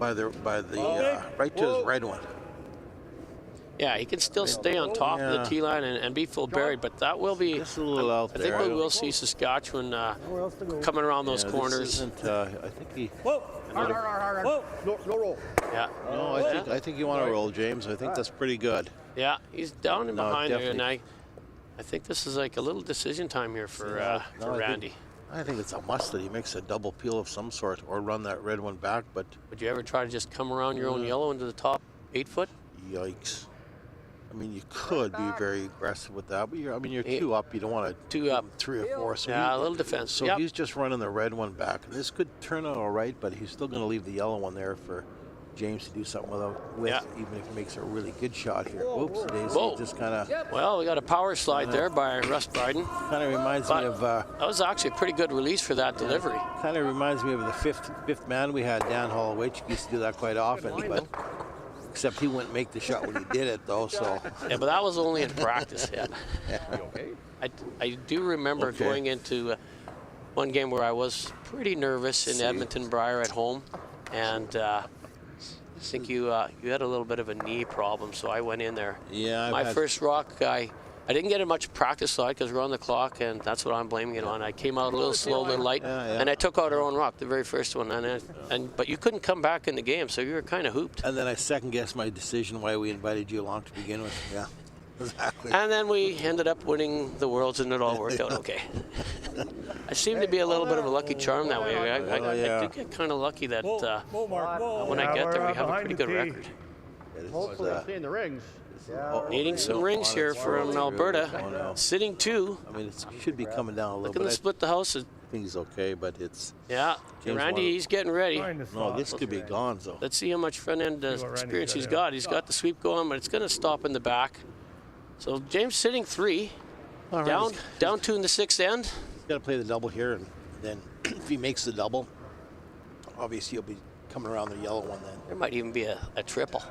right to his right one. Yeah, he can still stay on top of the tee line and be full buried, but that will be just a little out there. I think we will see Saskatchewan coming around those corners. I think he. Whoa! Whoa! No roll. Yeah. No, I think you want to roll, James. I think that's pretty good. Yeah, he's down and behind there, and I think this is like a little decision time here for Randy. I think it's a must that he makes a double peel of some sort or run that red one back, but... Would you ever try to just come around your own yellow into the top 8-foot? Yikes. I mean, you could be very aggressive with that, but you're 2 up. You don't want to 2 up, 3 or 4. So yeah, a little defense. So he's just running the red one back. And this could turn out all right, but he's still going to leave the yellow one there for James to do something with, even if he makes a really good shot here. Whoops, Daisy just kind of... Well, we got a power slide there by Russ Bryden. Kind of reminds me of... that was actually a pretty good release for that delivery. Kind of reminds me of the fifth man we had, Dan Holowaychik used to do that quite often, but except he wouldn't make the shot when he did it, though, so... Yeah, but that was only in practice, I do remember going into one game where I was pretty nervous in Edmonton Briar at home, and... I think you had a little bit of a knee problem, so I went in there. Yeah. My first rock, I didn't get much practice slide because we're on the clock, and that's what I'm blaming it on. I came out a little slow, a little light, and I took out our own rock, the very first one. But you couldn't come back in the game, so you were kind of hooped. And then I second-guessed my decision why we invited you along to begin with. Yeah. Exactly. And then we ended up winning the Worlds, and it all worked out okay. I seem to be a little bit of a lucky charm that way. I do get kind of lucky that when I get there, we have a pretty good record. Hopefully, I'm seeing the rings. Needing some rings here from Alberta. Sitting 2. I mean, it should be coming down a little Looking bit. to split the house. I think he's okay, but it's... Yeah, Randy, he's getting ready. No, this could be gone, so. Let's see how much front-end experience he's got. He's got the sweep going, but it's going to stop in the back. So James sitting 3. Right. Down 2 in the 6th end. He's got to play the double here, and then if he makes the double, obviously he'll be coming around the yellow one then. There might even be a triple.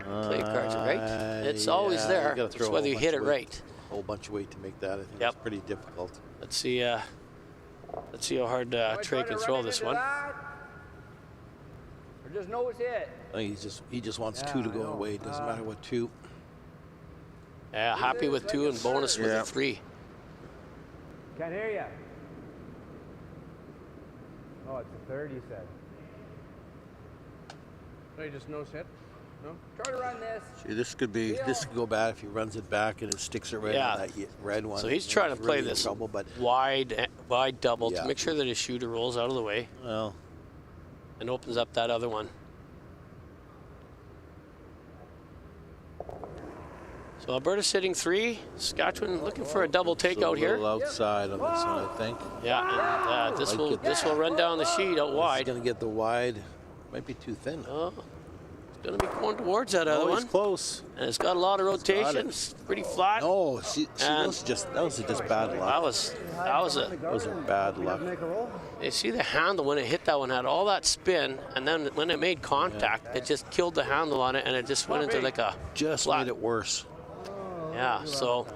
Play your cards right. It's always there. It's whether you hit it right. A whole bunch of weight to make that. I think it's pretty difficult. Let's see how hard Trey can throw this one. Or just nose hit. I think he just wants 2 to go away. It doesn't matter what 2. Yeah, happy with 2 and bonus with a 3. Can't hear you. Oh, it's a 30, he said. So you just nose hit? No? Try to run this. See, this could go bad if he runs it back and it sticks it right on that red one. So he's trying to play really this trouble, but wide double to make sure that his shooter rolls out of the way. Well, and opens up that other one. So Alberta's sitting 3. Saskatchewan looking for a double takeout here. A little outside on this one, I think. Yeah, and this will run down the sheet out wide. He's going to get the wide. Might be too thin. Oh, it's going to be going towards that other one. He's close. And it's got a lot of rotation. It's pretty flat. No, see that was just bad luck. That was a bad luck. You see the handle when it hit that one had all that spin, and then when it made contact, it just killed the handle on it, and it just went into like a just flat. made it worse. Yeah, so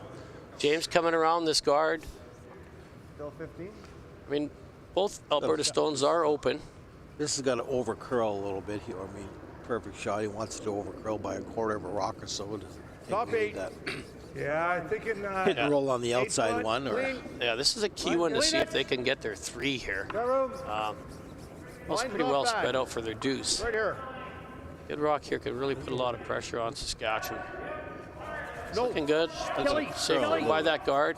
James coming around this guard. Still 15? I mean, both Alberta stones are open. This has got to over curl a little bit here. I mean, perfect shot. He wants it to over curl by a quarter of a rock or so. Top 8. Yeah, I'm thinking hit and roll on the outside one. Yeah, this is a key one to see if they can get their 3 here. Most pretty well spread out for their deuce. Right here. Good rock here could really put a lot of pressure on Saskatchewan. It's looking good. So by that guard.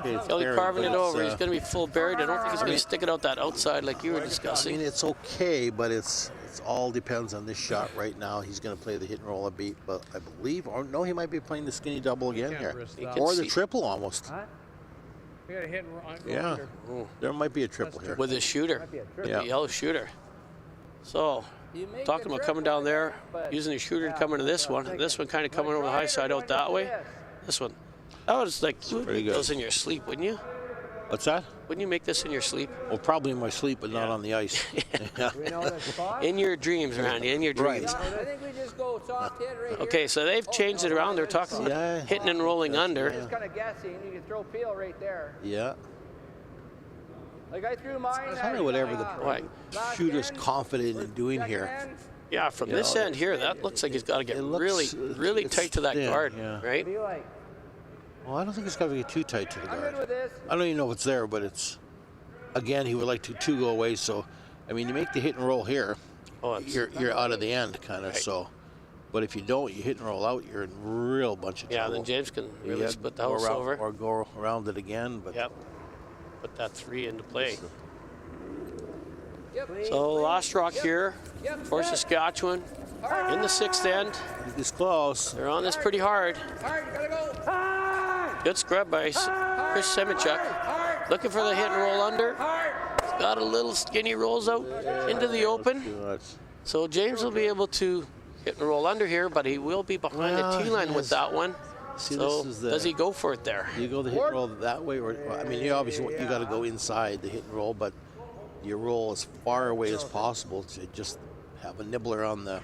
Kelly carving it over. He's going to be full buried. I don't think he's going to stick it out that outside like you were discussing. I mean, it's okay, but it's all depends on this shot right now. He's going to play the hit and roll a beat, but I believe, or no, he might be playing the skinny double again here, or the triple almost. We got a hit and roll. Yeah, there might be a triple here with his shooter, with the yellow shooter. So. Talking about coming down there, using the shooter to come into this one. This one kind of coming over the high side out that way. This one. That was like, you would make those in your sleep, wouldn't you? What's that? Wouldn't you make this in your sleep? Well, probably in my sleep, but not on the ice. In your dreams, Randy, in your dreams. I think we just go soft hit right here. Okay, so they've changed it around. They're talking about hitting and rolling under. Just kind of guessing. You can throw Pahl right there. Yeah. Like I threw mine. Kind of whatever the shooter's confident in doing here. Yeah, from this end here, that looks like he's got to get really tight to that guard, right? Well, I don't think it's got to get too tight to the guard. I don't even know if it's there, but it's, again, he would like to go away. So, I mean, you make the hit and roll here, you're out of the end, kind of. So, but if you don't, you hit and roll out, you're in a real bunch of trouble. Yeah, then James can really split the house over. Or go around it again. But yep. Put that 3 into play. So last rock here for Saskatchewan in the 6th end. He's close. They're on this pretty hard. Good scrub by Chris Semichuk. Looking for the hit and roll under. He's got a little skinny rolls out into the open. So James will be able to hit and roll under here, but he will be behind the tee line with that one. See, so this is does he go for it there? You go the hit and roll that way, or I mean, you obviously you got to go inside the hit and roll, but you roll as far away as possible to just have a nibbler on the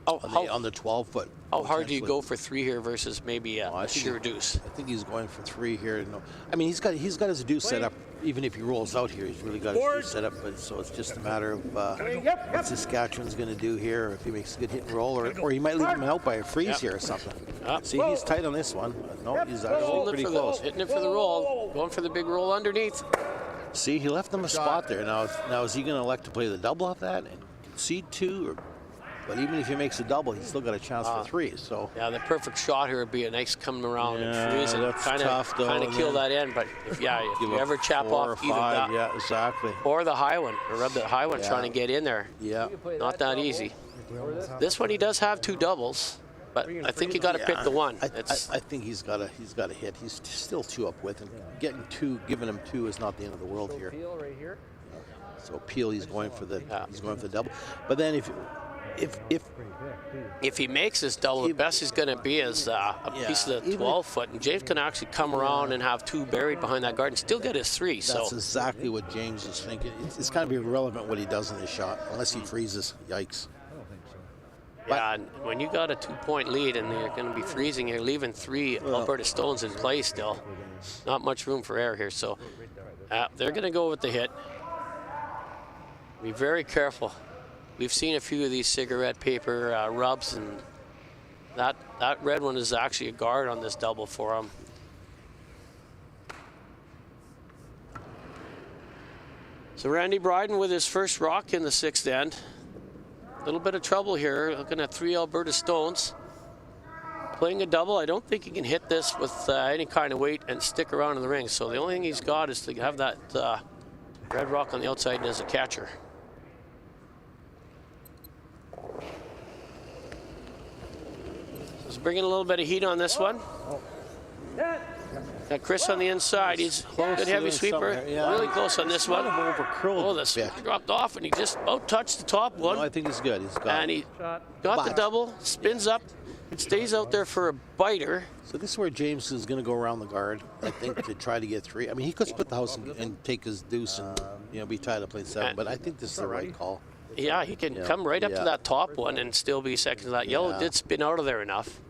on the 12-foot. How hard do you go for 3 here versus maybe a sheer deuce? I think he's going for 3 here. No, I mean he's got his deuce set up. Even if he rolls out here, he's really got his deuce set up. But so it's just a matter of what Saskatchewan's going to do here. If he makes a good hit and roll, or he might leave him out by a freeze here or something. See, he's tight on this one. No, he's actually pretty close. Hitting it for the roll, going for the big roll underneath. See, he left him a spot there. Now is he going to elect to play the double off that and concede 2, or But even if he makes a double, he's still got a chance for 3. So yeah, the perfect shot here would be a nice coming around Yeah, and freeze and that's kind tough, though, of and kill then that end. But if you ever chap 4 off or either 5, that yeah, exactly. or the high one, or rub the high one Yeah. trying to get in there, Yeah, not that easy. This one he does have 2 doubles, but I think you got to pick the one. I think he's got to hit. He's still 2 up with, and giving him 2 is not the end of the world here. So Pahl, he's going for the double. But then if he makes this double, the best he's going to be is a piece of the 12-foot, and James can actually come around and have 2 buried behind that guard and still get his 3. That's exactly what James is thinking. It's going to be irrelevant what he does in this shot, unless he freezes. Yikes. Yeah, and when you got a 2-point lead and you're going to be freezing, you're leaving 3 Alberta stones in play still. Not much room for error here, so they're going to go with the hit. Be very careful. We've seen a few of these cigarette paper rubs, and that red one is actually a guard on this double for him. So Randy Bryden with his first rock in the 6th end. A little bit of trouble here, looking at 3 Alberta stones. Playing a double, I don't think he can hit this with any kind of weight and stick around in the ring. So the only thing he's got is to have that red rock on the outside and as a catcher. He's bringing a little bit of heat on this one. Got Chris on the inside. He's a good heavy sweeper. Really close on this one. Oh, this dropped off, and he just about touched the top one. No, I think he's good. He's got and he got the double, spins up, stays out there for a biter. So this is where James is going to go around the guard, I think, to try to get 3. I mean, he could split the house and take his deuce and be tied up playing 7, but I think this is the right call. Yeah, he can come right up to that top one and still be second to that. Yellow did spin out of there enough.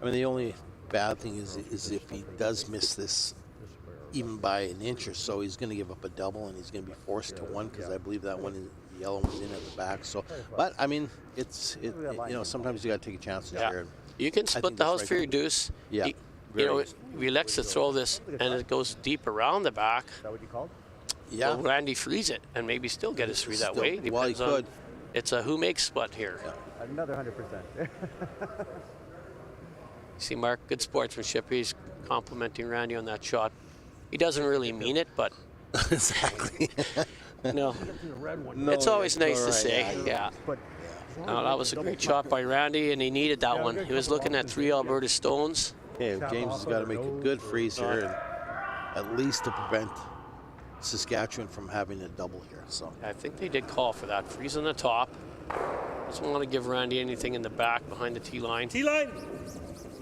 I mean, the only bad thing is if he does miss this even by an inch or so, he's going to give up a double, and he's going to be forced to 1, because I believe that one, the yellow was in at the back. So, but I mean, sometimes you got to take a chance here. You can split the house for your deuce. Yeah. If he elects to throw this and it goes deep around the back, Is that what you called? Yeah. will Randy freeze it and maybe still get his 3 that way? Well, he could. It's a who makes split here. Yeah. Another 100%. See, Mark, good sportsmanship. He's complimenting Randy on that shot. He doesn't really mean it, but exactly. no, it's always nice to say. Yeah. No, that was a great shot by Randy, and he needed that one. He was looking at 3 Alberta stones. Okay, James has got to make a good freeze here, and at least to prevent Saskatchewan from having a double here. So I think they did call for that. Freeze on the top. Doesn't want to give Randy anything in the back behind the tee line.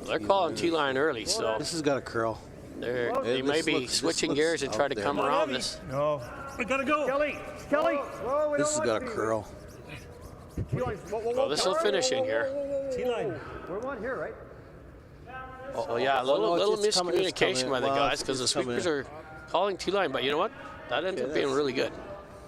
They're calling T-line early, so this has got a curl. They may be switching gears and try to come around this. No. We gotta go. Kelly. This has got a curl. Well, this will finish in here. T-line. We're one here, right? So yeah, a little it's coming, miscommunication by the guys, because the sweepers are calling T-line, but you know what? That ended up being really good.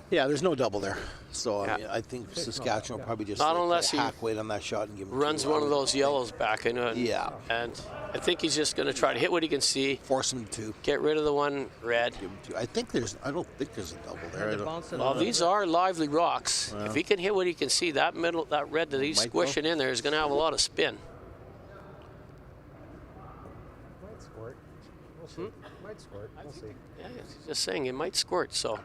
Yeah, there's no double there. So I mean, I think Saskatchewan will probably just not unless he hack weight on that shot and give him runs one of those yellows back into it. Yeah. And I think he's just going to try to hit what he can see. Force him to get rid of the one red. I don't think there's a double there. Well, these are lively rocks. If he can hit what he can see, that red that he's squishing in there is going to have a lot of spin. Might squirt. We'll see. Might squirt. We'll see. Yeah, just saying it might squirt. So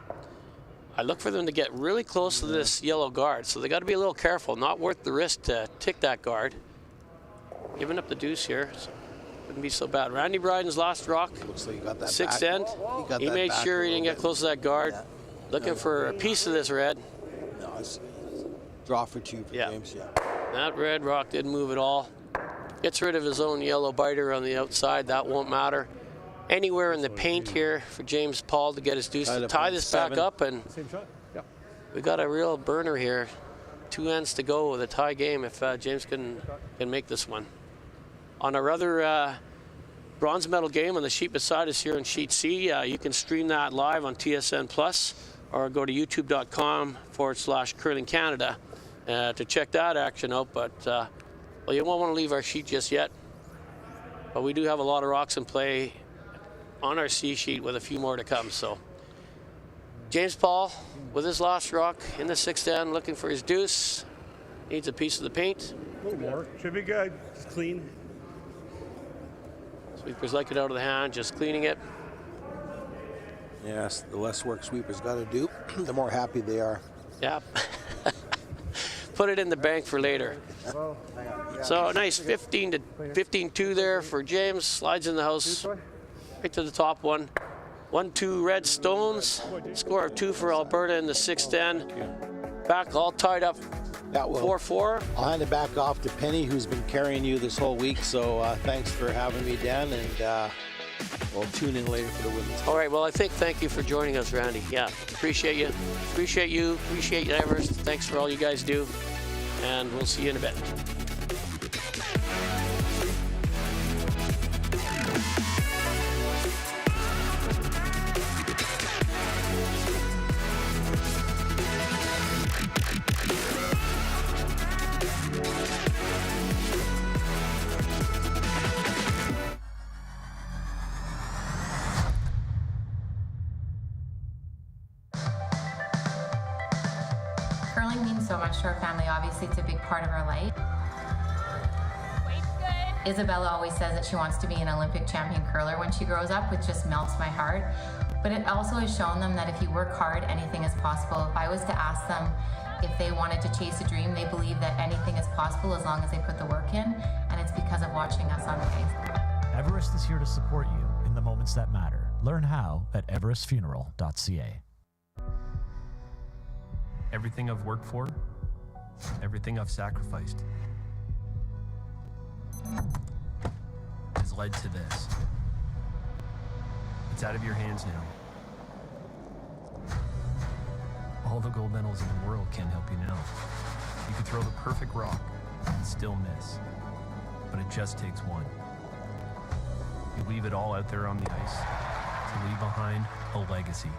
I look for them to get really close to this yellow guard. So they got to be a little careful. Not worth the risk to tick that guard. Giving up the deuce here. So wouldn't be so bad. Randy Bryden's last rock. Looks like he got that 6th back. end. He made sure he didn't get close to that guard. Yeah. Looking for a piece of this red. No, it's draw for 2 for James. Yeah. That red rock didn't move at all. Gets rid of his own yellow biter on the outside. That won't matter. Anywhere in the paint here for James Pahl to get his deuce to tie this back up, and we got a real burner here. 2 ends to go with a tie game if James can make this one. On our other bronze medal game on the sheet beside us here in sheet C, you can stream that live on TSN Plus or go to youtube.com/Curling Canada to check that action out. But well, you won't want to leave our sheet just yet. But we do have a lot of rocks in play on our C sheet with a few more to come. So James Pahl with his lost rock in the 6th end, looking for his deuce. Needs a piece of the paint. A little more. Should be good. Just clean. Sweepers like it out of the hand, just cleaning it. Yes, the less work sweepers got to do, the more happy they are. Yep. Put it in the bank for later. So nice 15-2 there for James. Slides in the house right to the top one. 1-2 red stones. Score of 2 for Alberta in the 6th end. Back all tied up. 4-4. I'll hand it back off to Penny, who's been carrying you this whole week. So thanks for having me, Dan, and we'll tune in later for the women's. All right. Well, thank you for joining us, Randy. Yeah, appreciate you. Appreciate you. Appreciate Everest. Thanks for all you guys do, and we'll see you in a bit. Curling means so much to our family. Obviously, it's a big part of our life. Isabella always says that she wants to be an Olympic champion curler when she grows up, which just melts my heart. But it also has shown them that if you work hard, anything is possible. If I was to ask them if they wanted to chase a dream, they believe that anything is possible as long as they put the work in, and it's because of watching us on the ice. Everest is here to support you in the moments that matter. Learn how at everestfuneral.ca. Everything I've worked for, everything I've sacrificed, has led to this. It's out of your hands now. All the gold medals in the world can't help you now. You could throw the perfect rock and still miss, but it just takes one. You leave it all out there on the ice to leave behind a legacy.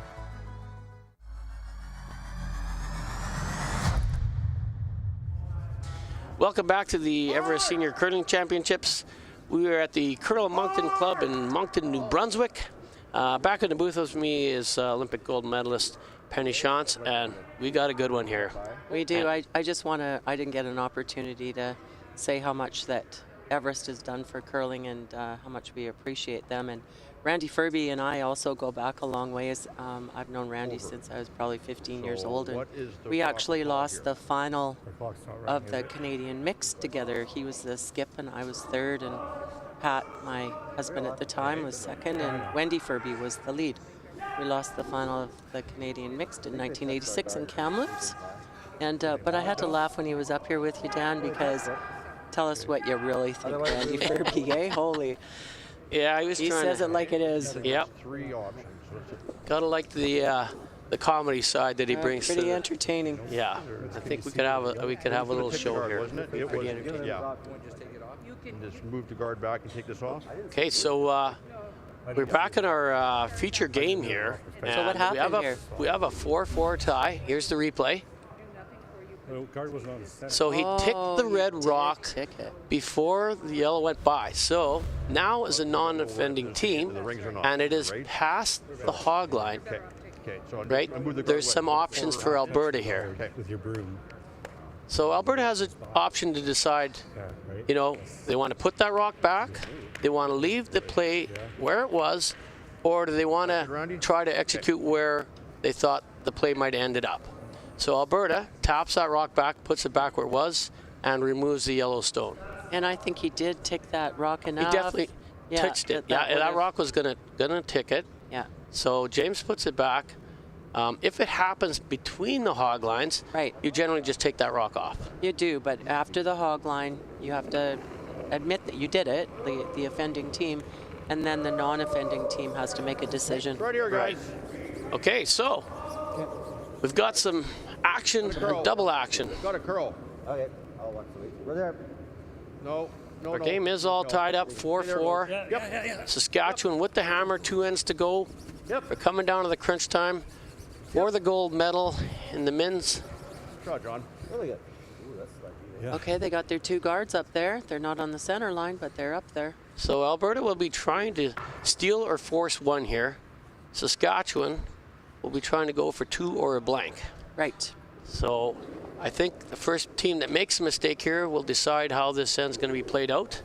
Welcome back to the Everest Senior Curling Championships. We are at the Curl Moncton Club in Moncton, New Brunswick. Back in the booth with me is Olympic gold medalist Penny Shantz, and we got a good one here. We do. I just want to, I didn't get an opportunity to say how much that Everest has done for curling and how much we appreciate them. And Randy Furby and I also go back a long ways. I've known Randy since I was probably 15 years old, and we actually lost the final of the Canadian mixed together. He was the skip and I was third, and Pat, my husband at the time, was second, and Wendy Furby was the lead. We lost the final of the Canadian mixed in 1986 in Kamloops. And but I had to laugh when he was up here with you, Dan, because tell us what you really think, Randy Furby, eh? Holy. Yeah, he says it like it is. Yep. 3 options. Gotta like the comedy side that he brings. Pretty entertaining. Yeah, I think we could have a little show here. Wasn't it? It was, yeah. And just move the guard back and take this off. Okay, so we're back in our feature game here. So what happened here? We have a 4-4 tie. Here's the replay. So he ticked the red rock before the yellow went by. So now as a non-offending team, and it is past the hog line, right? There's some options for Alberta here. With your broom. So Alberta has an option to decide, you know, they want to put that rock back, they want to leave the play where it was, or do they want to try to execute where they thought the play might have ended up. So Alberta taps that rock back, puts it back where it was, and removes the yellow stone. And I think he did tick that rock enough. He definitely ticked it. Yeah, that rock was gonna tick it. Yeah. So James puts it back. If it happens between the hog lines, you generally just take that rock off. You do, but after the hog line, you have to admit that you did it, the offending team, and then the non-offending team has to make a decision. Right here, guys. Okay, so we've got some action, double action. Got a curl. Okay. I'll watch the week. We're there. No. Our game is all tied up, 4-4. Yep. Saskatchewan with the hammer, 2 ends to go. They're coming down to the crunch time for the gold medal in the men's. Good, John. Really good. Ooh, Okay, they got their 2 guards up there. They're not on the center line, but they're up there. So Alberta will be trying to steal or force one here. Saskatchewan will be trying to go for 2 or a blank. Right. So I think the first team that makes a mistake here will decide how this end's going to be played out.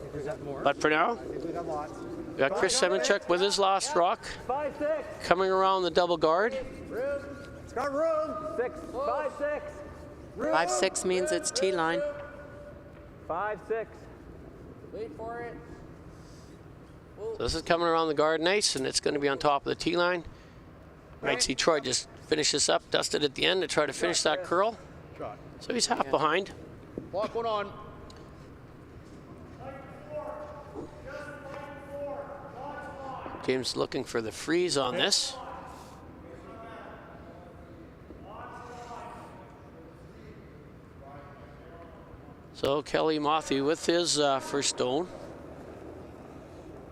But for now, we got Chris Semenchuk with his last rock, 5-6. coming around the double guard. It's got room. 6, 5-6. 5-6 means it's T-line. 5-6. Wait for it. So this is coming around the guard nice, and it's going to be on top of the T-line. Might see Troy just finish this up, dust it at the end to try to finish that curl. So he's half behind. Block one on. James looking for the freeze on this. So Kelly Mothy with his first stone.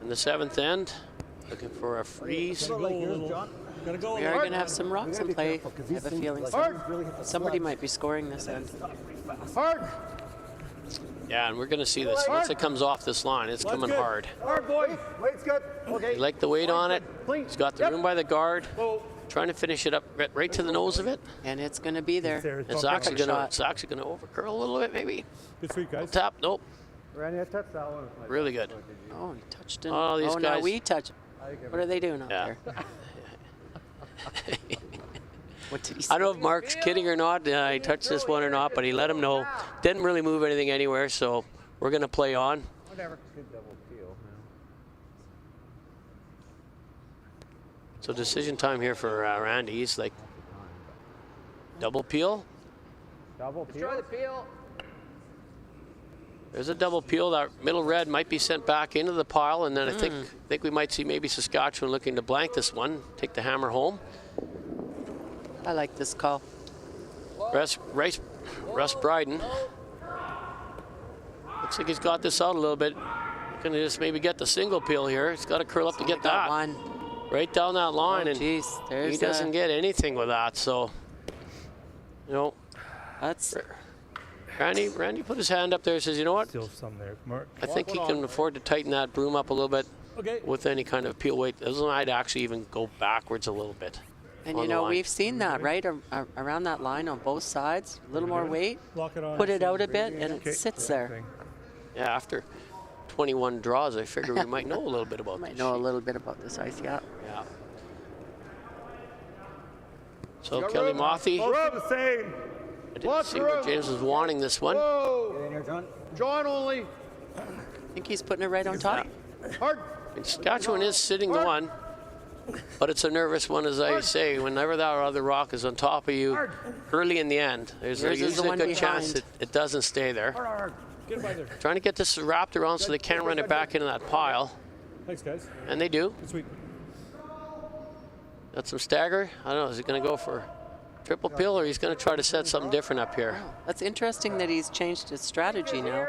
In the 7th end, looking for a freeze. We are going to have some rocks in play. I have a feeling somebody might be scoring this end. Hard. Yeah, and we're going to see this. Once it comes off this line, it's coming hard. Hard, boys. Weight's good. Okay. You like the weight on it. He's got the room by the guard. Trying to finish it up right to the nose of it. And it's going to be there. It's actually going to over curl a little bit, maybe. Good sweep, guys. Tap, nope. Randy, I touched that one. Really good. Oh, he touched it. Oh, these now guys. we touch. What are they doing out there? What did he say? I don't know if Mark's kidding or not. He touched this one or not, but he let him know. Didn't really move anything anywhere, so we're going to play on. Whatever. Good double peel. So decision time here for Randy. He's like, double peel. Double peel. Try the peel. There's a double peel. That middle red might be sent back into the pile, and then I think we might see maybe Saskatchewan looking to blank this one, take the hammer home. I like this call. Russ Bryden. Looks like he's got this out a little bit. Gonna just maybe get the single peel here. He's got to curl up to get that. One. Right down that line, Oh, and geez. he doesn't get anything with that. So, you know, that's. Randy put his hand up there and says, you know what? Still some there, Mark. I think he can afford to tighten that broom up a little bit with any kind of peel weight. Doesn't I'd actually even go backwards a little bit. And you know, we've seen that, right? Around that line on both sides. A little more weight. Put it out a bit, and it sits there. Yeah, after 21 draws, I figure we might know a little bit about this. Might know a little bit about this ice, yeah. Yeah. So Kelly Mothy. The same. I didn't see where James was wanting this one. Get in here, John. John only. I think he's putting it right on top. Hard. And Saskatchewan is sitting the one, but it's a nervous one, as I say. Whenever that other rock is on top of you early in the end, there's usually a good chance that it doesn't stay there. Trying to get this wrapped around so they can't run it back into that pile. Thanks, guys. And they do. Good sweep. Got some stagger. I don't know, is he going to go for triple peel, or he's going to try to set something different up here? That's interesting that he's changed his strategy now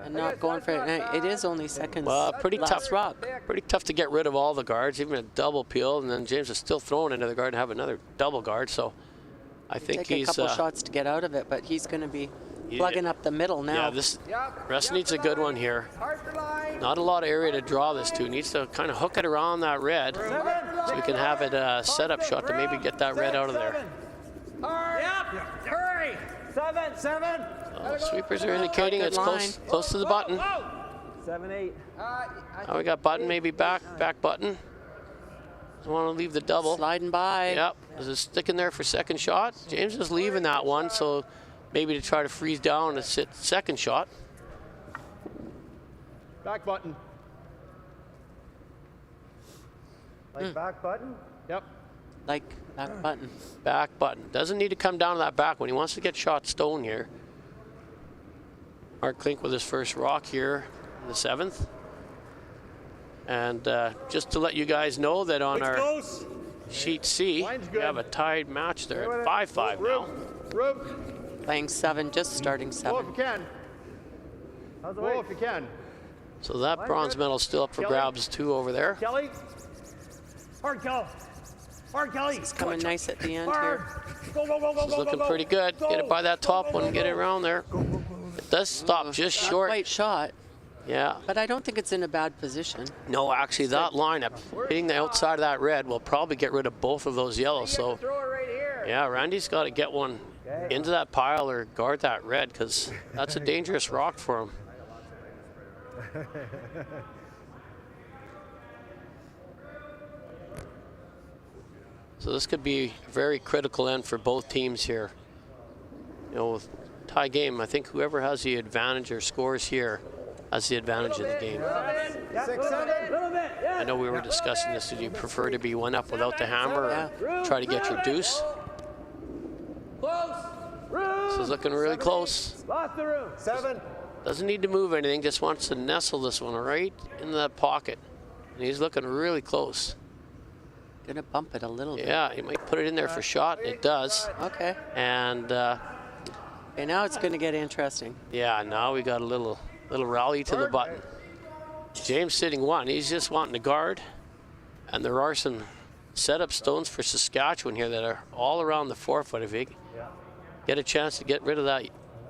and not going for it. It is only seconds. Well, pretty tough rock. Pretty tough to get rid of all the guards, even a double peel, and then James is still throwing into the guard and have another double guard. So I think Take he's a couple shots to get out of it, but he's going to be plugging up the middle now. Yeah, this Russ needs a good one here. Not a lot of area to draw this to. Needs to kind of hook it around that red so we can have it a setup shot to maybe get that red out of there. Hurry! 7. Sweepers are indicating it's close to the button. 7, 8. Now we got button, maybe back button. Doesn't want to leave the double. Sliding by. Yep. Is it sticking there for second shot? James is leaving that one, so maybe to try to freeze down and sit second shot. Back button. Like back button? Yep. Like back button. Back button. Doesn't need to come down to that back one. He wants to get shot stone here. Mark Klink with his first rock here in the 7th. And just to let you guys know that on our sheet C, we have a tied match there at 5-5 now. Playing 7, just starting 7. Go if you can. Go if you can. So that bronze medal is still up for grabs too over there. Kelly. Hard, Kelly. Hard, Kelly. It's coming nice at the end here. It's looking pretty good. Get it by that top one and get it around there. It does stop just short. Quite shot. Yeah. But I don't think it's in a bad position. No, actually, that lineup, hitting the outside of that red, will probably get rid of both of those yellows. So, yeah, Randy's got to get one into that pile or guard that red, because that's a dangerous rock for him. So this could be a very critical end for both teams here. You know, with tie game, I think whoever has the advantage or scores here has the advantage in the game. 6, 7. I know we were discussing this. Did you prefer to be one up without the hammer or try to get your deuce? This is looking really close. 7. Doesn't need to move anything, just wants to nestle this one right in that pocket. And he's looking really close. Gonna bump it a little bit. Yeah, he might put it in there for shot. It does. Okay. And okay, now it's gonna get interesting. yeah, now we got a little rally to the button. James sitting one. He's just wanting to guard. And there are some setup stones for Saskatchewan here that are all around the 4-foot. If he get a chance to get rid of that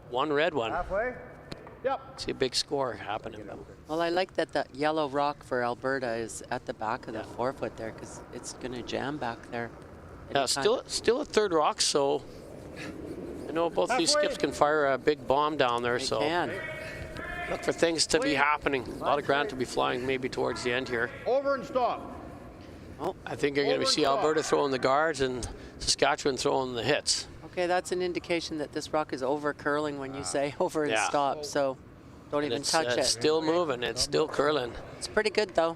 one red one. Halfway. Yep. See a big score happening. Well, I like that the yellow rock for Alberta is at the back of the 4-foot there, because it's gonna jam back there. Yeah, still a third rock, so I know both these skips can fire a big bomb down there, so can. look for things to be happening. A lot of ground to be flying maybe towards the end here. Over and stop. Oh, I think you're going to see Alberta throwing the guards and Saskatchewan throwing the hits. Okay, that's an indication that this rock is over curling when you say over and stop, so don't even touch it. It's still moving, it's still curling. It's pretty good though.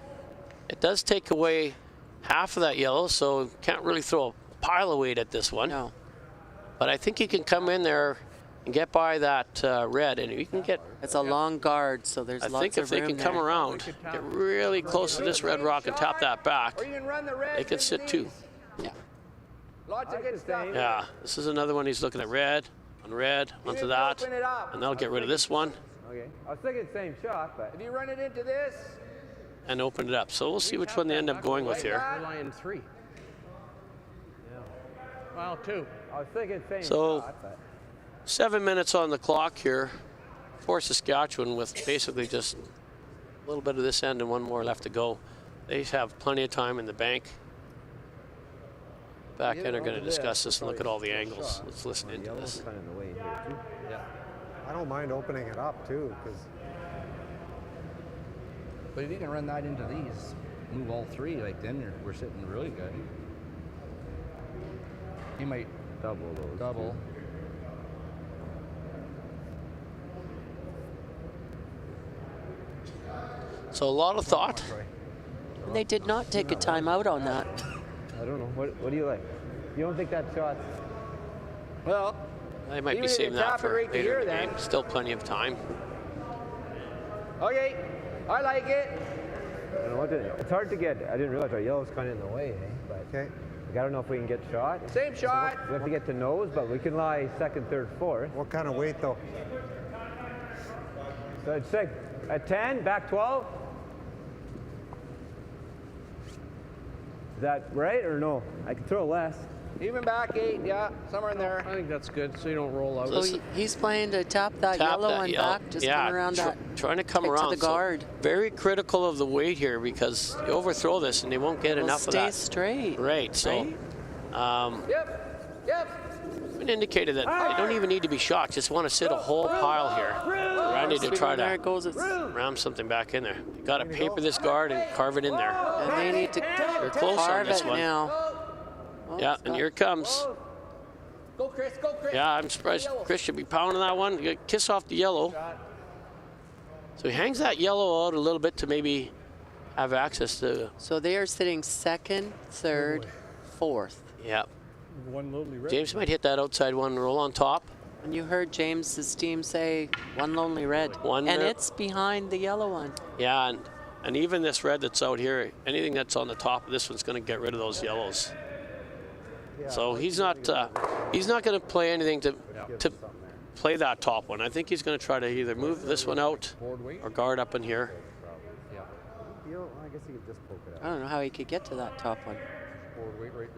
It does take away half of that yellow, so can't really throw a pile of weight at this one. No. But I think you can come in there and get by that red, and you can get... It's a long guard, so there's lots of room. I think if they can come around, get really close to this red rock and tap that back, they can sit two. Yeah. Lots of good stuff. Yeah, this is another one he's looking at red, onto that, and that'll get rid of this one. Okay. I was thinking same shot, but if you run it into this and open it up. So we'll see which one they end up going with here. We're lying 3. Yeah. Well, 2. I was thinking same So shot, but 7 minutes on the clock here for Saskatchewan, with basically just a little bit of this end and one more left to go. They have plenty of time in the bank. Back end are going to discuss this and look at all the angles. Let's listen into this. Kind of in the way here too. Yeah. I don't mind opening it up too, because. But if you can run that into these, move all 3, like then we're sitting really good. You might double those. Double. So a lot of thought. And they did not take a timeout on that. I don't know. What do you like? You don't think that shot? Well, they might be saving that for later in the game. Still plenty of time. Okay, I like it. I don't know what to, it's hard to get. I didn't realize our yellow's kind of in the way, eh? But okay. I don't know if we can get shot. Same shot. We have to get to nose, but we can lie 2nd, 3rd, 4th. What kind of weight though? So it's 6. At 10, back 12. Is that right or no? I can throw less. Even back 8, yeah, somewhere in there. I think that's good, so you don't roll out. So he's playing to tap that yellow one back, just come around that. Trying to come around to the guard. So very critical of the weight here, because you overthrow this and they won't get enough of that. Stay straight. Right, so. Yep. Been indicated that they don't even need to be shot, just want to sit a whole pile here. Ready to try to ram something back in there. You got to paper this guard and carve it in there. And they need to They're close on this one. now. Oh, yeah, and here it comes. Go, Chris, go, Chris. Yeah, I'm surprised Chris should be pounding that one. You kiss off the yellow. So he hangs that yellow out a little bit to maybe have access to. So they are sitting 2nd, 3rd, 4th. Yeah. One lonely red. James might hit that outside one, roll on top. And you heard James's team say one lonely red. And it's behind the yellow one. Yeah, and even this red that's out here, anything that's on the top of this one's going to get rid of those yellows. So he's not going to play anything to play that top one. I think he's going to try to either move this one out or guard up in here. I guess you could just poke it out. I don't know how he could get to that top one.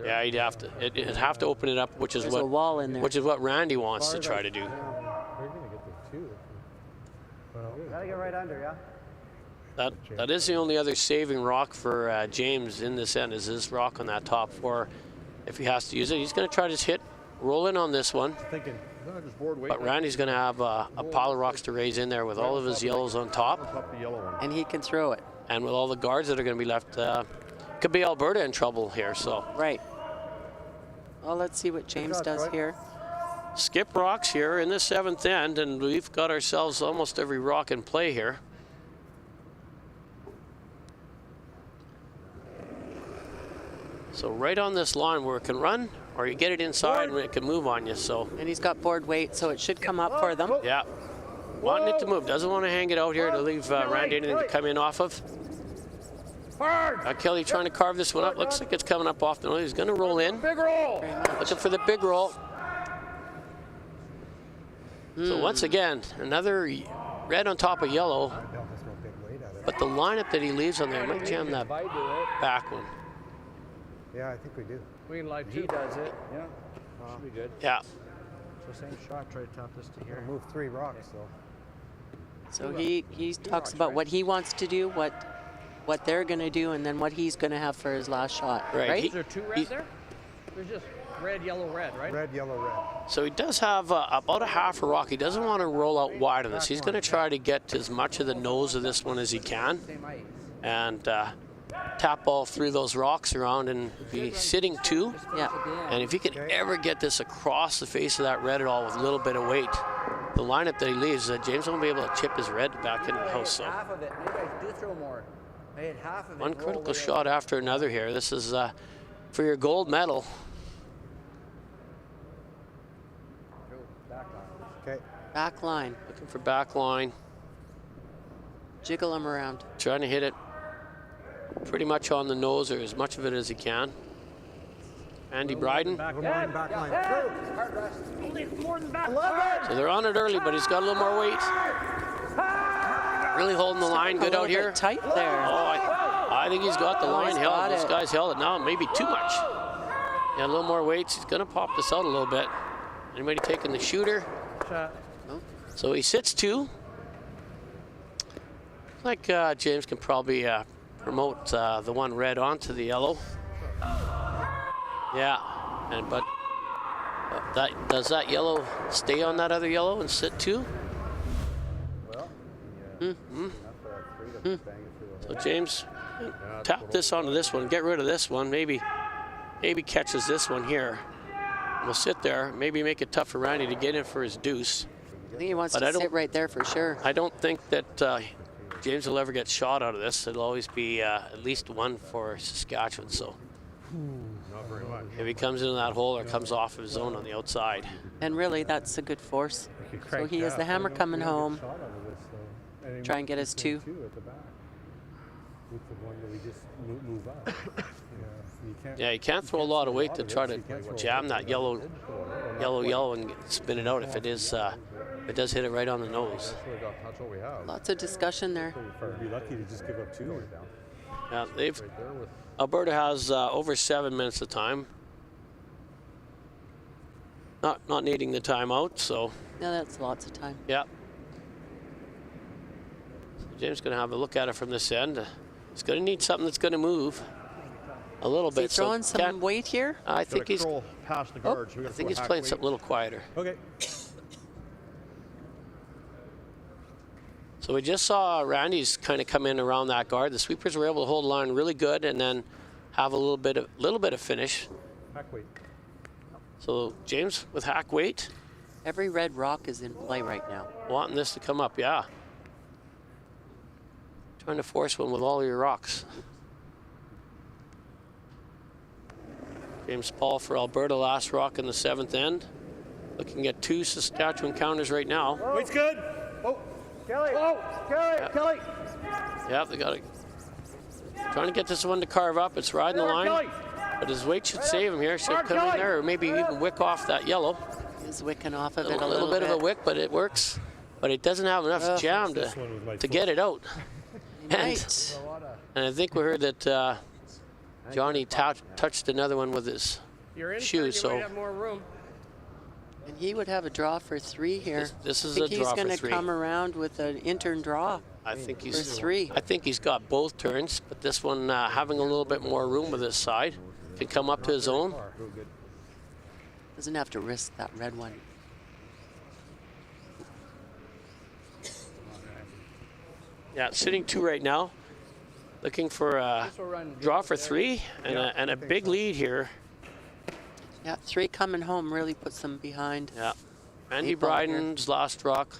Yeah, he'd have to. It'd have to open it up, which is There's a wall in there. Which is what Randy wants to try to do. We're gonna get there too. Well, gotta get right under, yeah. That is the only other saving rock for James in this end, is this rock on that top 4. If he has to use it, he's going to try to just roll in on this one. But Randy's going to have a pile of rocks to raise in there with all of his yellows on top. And he can throw it. And with all the guards that are going to be left, could be Alberta in trouble here. So right. Well, let's see what James does here. Skip rocks here in the 7th end, and we've got ourselves almost every rock in play here. So right on this line where it can run, or you get it inside and it can move on you. So. And he's got board weight, so it should come up for them. Yeah. Wanting it to move. Doesn't want to hang it out here to leave Randy anything to come in off of. Kelly trying to carve this one up. Looks like it's coming up off the nose. He's going to roll in. Big roll. Looking for the big roll. So once again, another red on top of yellow. But the lineup that he leaves on there might jam that back one. Yeah, I think we do. We can live. He does it. Yeah. Should be good. Yeah. So same shot. Try to top this to here. Move 3 rocks though. So he talks about what he wants to do, what they're going to do, and then what he's going to have for his last shot. Right. Is there 2 red there? There's just red, yellow, red, right? Red, yellow, red. So he does have about a half a rock. He doesn't want to roll out wide on this. He's going to try to get as much of the nose of this one as he can. And tap all through those rocks around and be sitting 2. Yeah. And if he could ever get this across the face of that red at all with a little bit of weight, the lineup that he leaves, James won't be able to chip his red back in the house. So. Half of it. Maybe I do throw more. I had half of it. One critical shot after another here. This is for your gold medal. Okay. Back line. Looking for back line. Jiggle him around. Trying to hit it pretty much on the nose, or as much of it as he can. Andy Bryden. So they're on it early, but he's got a little more weight. Really holding the line good out here. Tight there. Oh, I think he's got the line held. This guy's held it now, maybe too much. Yeah, a little more weight. He's going to pop this out a little bit. Anybody taking the shooter? So he sits 2. Like James can probably promote the one red onto the yellow. Yeah, but does that yellow stay on that other yellow and sit 2? So James, tap this onto this one, get rid of this one, maybe catches this one here. We'll sit there, maybe make it tough for Randy to get in for his deuce. I think he wants to sit right there for sure. I don't think that James will ever get shot out of this. It'll always be at least 1 for Saskatchewan. So Not very much. if he comes into that hole or comes off of his own on the outside. And really, that's a good force. So he has the hammer coming home. Try and get his 2. Yeah, you can't throw a lot of weight to try to jam that yellow, and spin it out if it is. It does hit it right on the nose. Lots of discussion there. Be lucky to just give up 2. Yeah, Alberta has over 7 minutes of time. Not needing the timeout, so. Yeah, that's lots of time. Yeah. So James going to have a look at it from this end. He's going to need something that's going to move a little bit. Is he throwing some weight here? I think he's past the guards. I think he's playing something a little quieter. Okay. So we just saw Randy's kind of come in around that guard. The sweepers were able to hold the line really good and then have a little bit of finish. Hack weight. So James with hack weight. Every red rock is in play right now. Wanting this to come up, yeah. Trying to force one with all your rocks. James Pahl for Alberta, last rock in the 7th end. Looking at 2 Saskatchewan counters right now. Weight's good. Oh, Kelly. Oh, Kelly. Yeah. Kelly. Yeah, they got it. Trying to get this one to carve up. It's riding the line. Kelly. But his weight should save him here. Should come in there or maybe even wick off that yellow. He's wicking off of it A little bit of a wick, but it works. But it doesn't have enough jam to get it out. Right. And I think we heard that Johnny touched another one with his shoe. So And he would have a draw for 3 here. This is I a think draw he's for going to 3. come around with an in-turn draw. I think for he's 3. I think he's got both turns, but this one having a little bit more room with his side can come up to his own. Doesn't have to risk that red one. Yeah, sitting 2 right now, looking for a draw for 3 and a big lead here. Yeah, 3 coming home really puts them behind. Yeah, Randy Bryden's last rock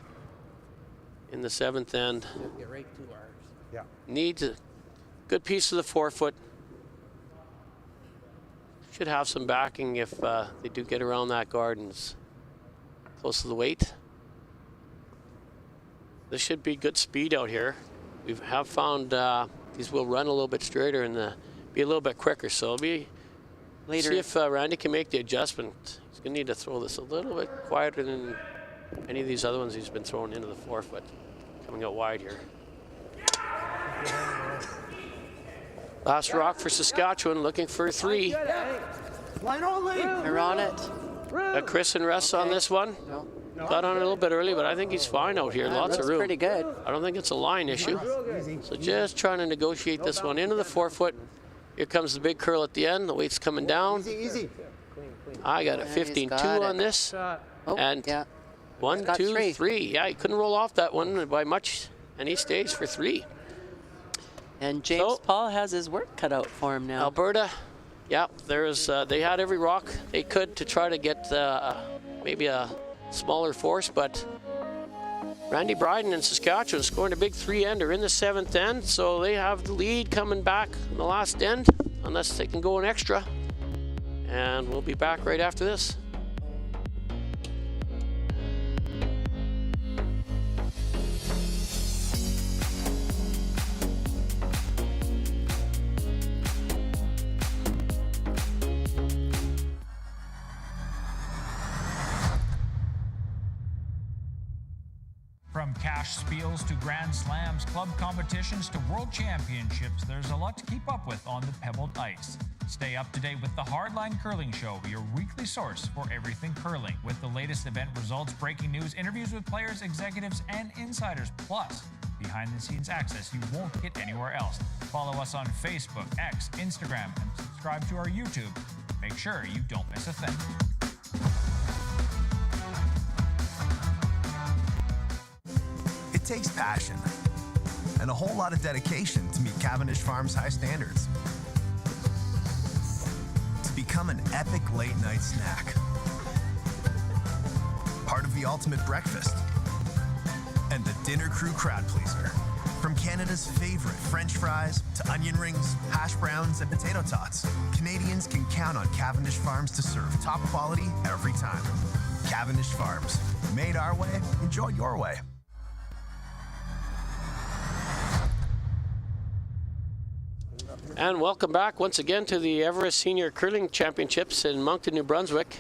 in the 7th end. Get right to ours. Yeah. Needs a good piece of the forefoot. Should have some backing if they do get around that gardens close to the weight. This should be good speed out here. We have found these will run a little bit straighter and be a little bit quicker. So it'll be later. See if Randy can make the adjustment. He's gonna need to throw this a little bit quieter than any of these other ones he's been throwing into the forefoot. Coming out wide here. Last rock for Saskatchewan, looking for 3. Line only. They're on it. Chris and Russ on this one. No. Got on a little bit early, but I think he's fine out here. Lots of room. Pretty good. I don't think it's a line issue. So just trying to negotiate this one into the forefoot. Here comes the big curl at the end. The weight's coming down. Easy. I got a 15-2 on this. And yeah. 1, 2, 3. Yeah, he couldn't roll off that one by much, and he stays for 3. And James Pahl has his work cut out for him now. Alberta, yeah, they had every rock they could to try to get maybe a smaller force, but Randy Bryden in Saskatchewan scoring a big 3-ender in the 7th end, so they have the lead coming back in the last end, unless they can go an extra. And we'll be back right after this. From cash spiels to Grand Slams, club competitions to World Championships, there's a lot to keep up with on the pebbled ice. Stay up to date with the Hardline Curling Show, your weekly source for everything curling, with the latest event results, breaking news, interviews with players, executives, and insiders, plus behind-the-scenes access you won't get anywhere else. Follow us on Facebook, X, Instagram, and subscribe to our YouTube. Make sure you don't miss a thing. It takes passion and a whole lot of dedication to meet Cavendish Farms' high standards. To become an epic late-night snack. Part of the ultimate breakfast. And the dinner crew crowd pleaser. From Canada's favorite French fries to onion rings, hash browns, and potato tots, Canadians can count on Cavendish Farms to serve top quality every time. Cavendish Farms. Made our way, enjoy your way. And welcome back once again to the Everest Senior Curling Championships in Moncton, New Brunswick.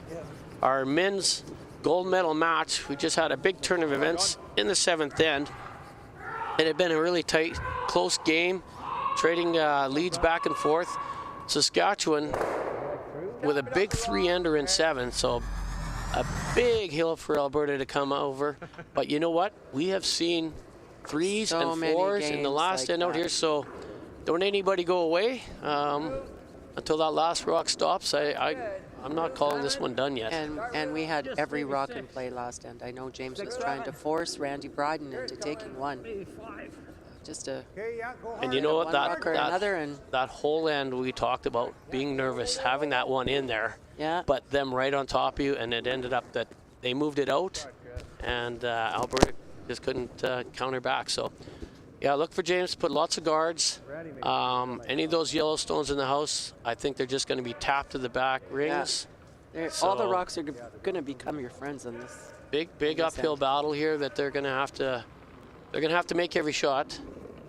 Our men's gold medal match. We just had a big turn of events in the 7th end. It had been a really tight, close game, trading leads back and forth. Saskatchewan with a big 3-ender in 7, so a big hill for Alberta to come over. But you know what? We have seen 3s and 4s in the last end out here, so don't anybody go away until that last rock stops. I'm not calling this one done yet. And we had every rock in play last end. I know James was trying to force Randy Bryden into taking one. Just a and you know what, that that whole end we talked about, being nervous, having that one in there, but them right on top of you, and it ended up that they moved it out, and Alberta just couldn't counter back. So yeah, look for James to put lots of guards. Any of those Yellowstones in the house, I think they're just going to be tapped to the back rings. So all the rocks are going to become your friends in this. Big uphill battle here that they're going to have to make every shot,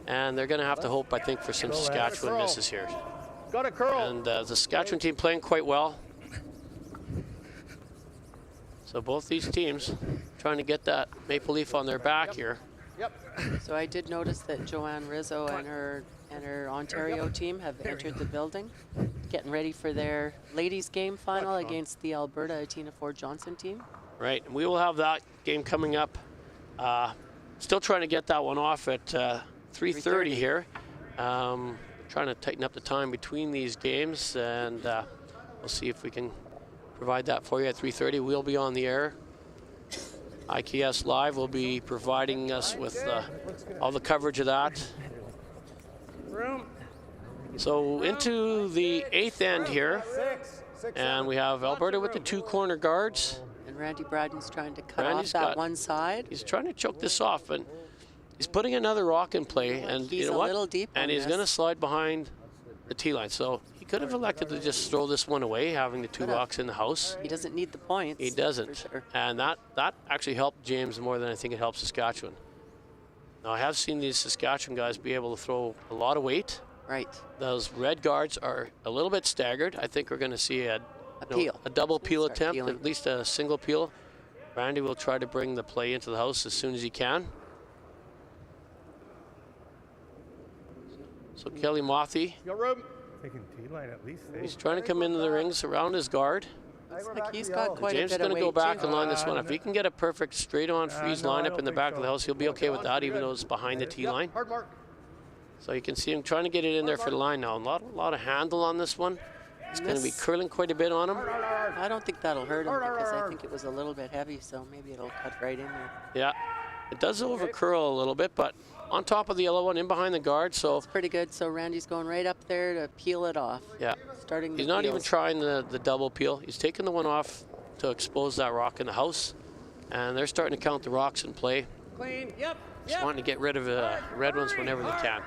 and they're going to have to hope, I think, for some Saskatchewan misses here. Got a curl. And the Saskatchewan team playing quite well. So both these teams trying to get that maple leaf on their back here. So I did notice that Joanne Rizzo and her Ontario team have entered the building, getting ready for their ladies game final against the Alberta Atina Ford Johnson team. Right, and we will have that game coming up. Still trying to get that one off at 3:30 here. Trying to tighten up the time between these games, and we'll see if we can provide that for you at 3:30. We'll be on the air. IKS Live will be providing us with all the coverage of that. So into the 8th end here, and we have Alberta with the 2 corner guards. And Randy Bryden's trying to cut Randy's off that one side. He's trying to choke this off, and he's putting another rock in play, and He's you know a what? little deep And on he's this. going to slide behind the tee line. So he could have elected to just throw this one away, having the 2 rocks in the house. He doesn't need the points. He doesn't, for sure. and that actually helped James more than I think it helped Saskatchewan. Now I have seen these Saskatchewan guys be able to throw a lot of weight. Right. Those red guards are a little bit staggered. I think we're going to see a double peel attempt, peeling. at least a single peel. Randy will try to bring the play into the house as soon as he can. So Kelly Mothy, Taking T line at least. he's trying to come into the rings around his guard. Looks like he's got quite James a is bit of going to go weight, back too. and line this one. If he can get a perfect straight-on freeze no, I lineup don't in the think back of so. the house, he'll be okay with that, even though it's behind the tee line. So you can see him trying to get it in there for the line now. A lot of handle on this one. It's going to be curling quite a bit on him. I don't think that'll hurt him because I think it was a little bit heavy, so maybe it'll cut right in there. Yeah, it does over curl a little bit, but on top of the yellow one, in behind the guard. So it's pretty good. So Randy's going right up there to peel it off. Yeah, starting. He's the not even peels. trying the double peel. He's taking the one off to expose that rock in the house, and they're starting to count the rocks in play. Clean. Yep. Just wanting to get rid of red ones whenever they can.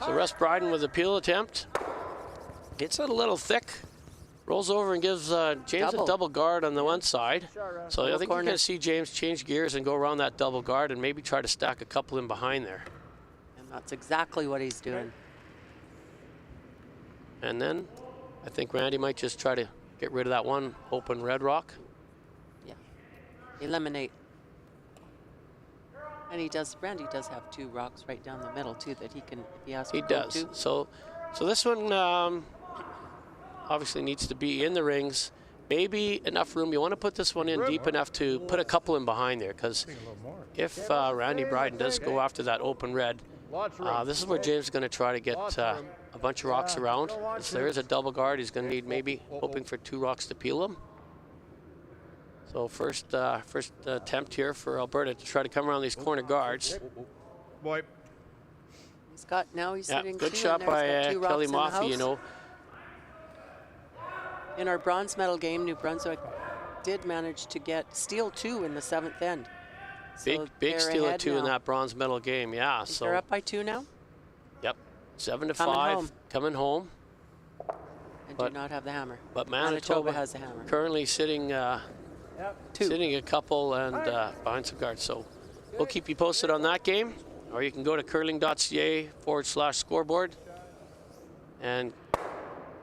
So Russ Bryden with a peel attempt. Hits it a little thick. Rolls over and gives James a double guard on the one side. So I think you're going to see James change gears and go around that double guard and maybe try to stack a couple in behind there. And that's exactly what he's doing. And then I think Randy might just try to get rid of that one open red rock. Yeah. Eliminate. And Randy does have 2 rocks right down the middle too that he can, if he has to. He does. To. So this one obviously needs to be in the rings. Maybe enough room. You want to put this one in deep enough to put a couple in behind there, because if Randy Bryden does go after that open red, this is where James is going to try to get a bunch of rocks around. If there is a double guard, he's going to need maybe hoping for 2 rocks to peel them. So first attempt here for Alberta to try to come around these corner guards. Boy. He's sitting good 2 shot in there. by He's got 2 rocks Kelly in the Mothy, house. you know. In our bronze medal game, New Brunswick did manage to steal 2 in the 7th end. So Big steal of 2 in now. that bronze medal game, yeah. So they're up by 2 now? Yep, 7-5, home. coming home. And do not have the hammer. But Manitoba has the hammer. currently sitting sitting a couple and behind some guards. So we'll keep you posted on that game, or you can go to curling.ca/scoreboard and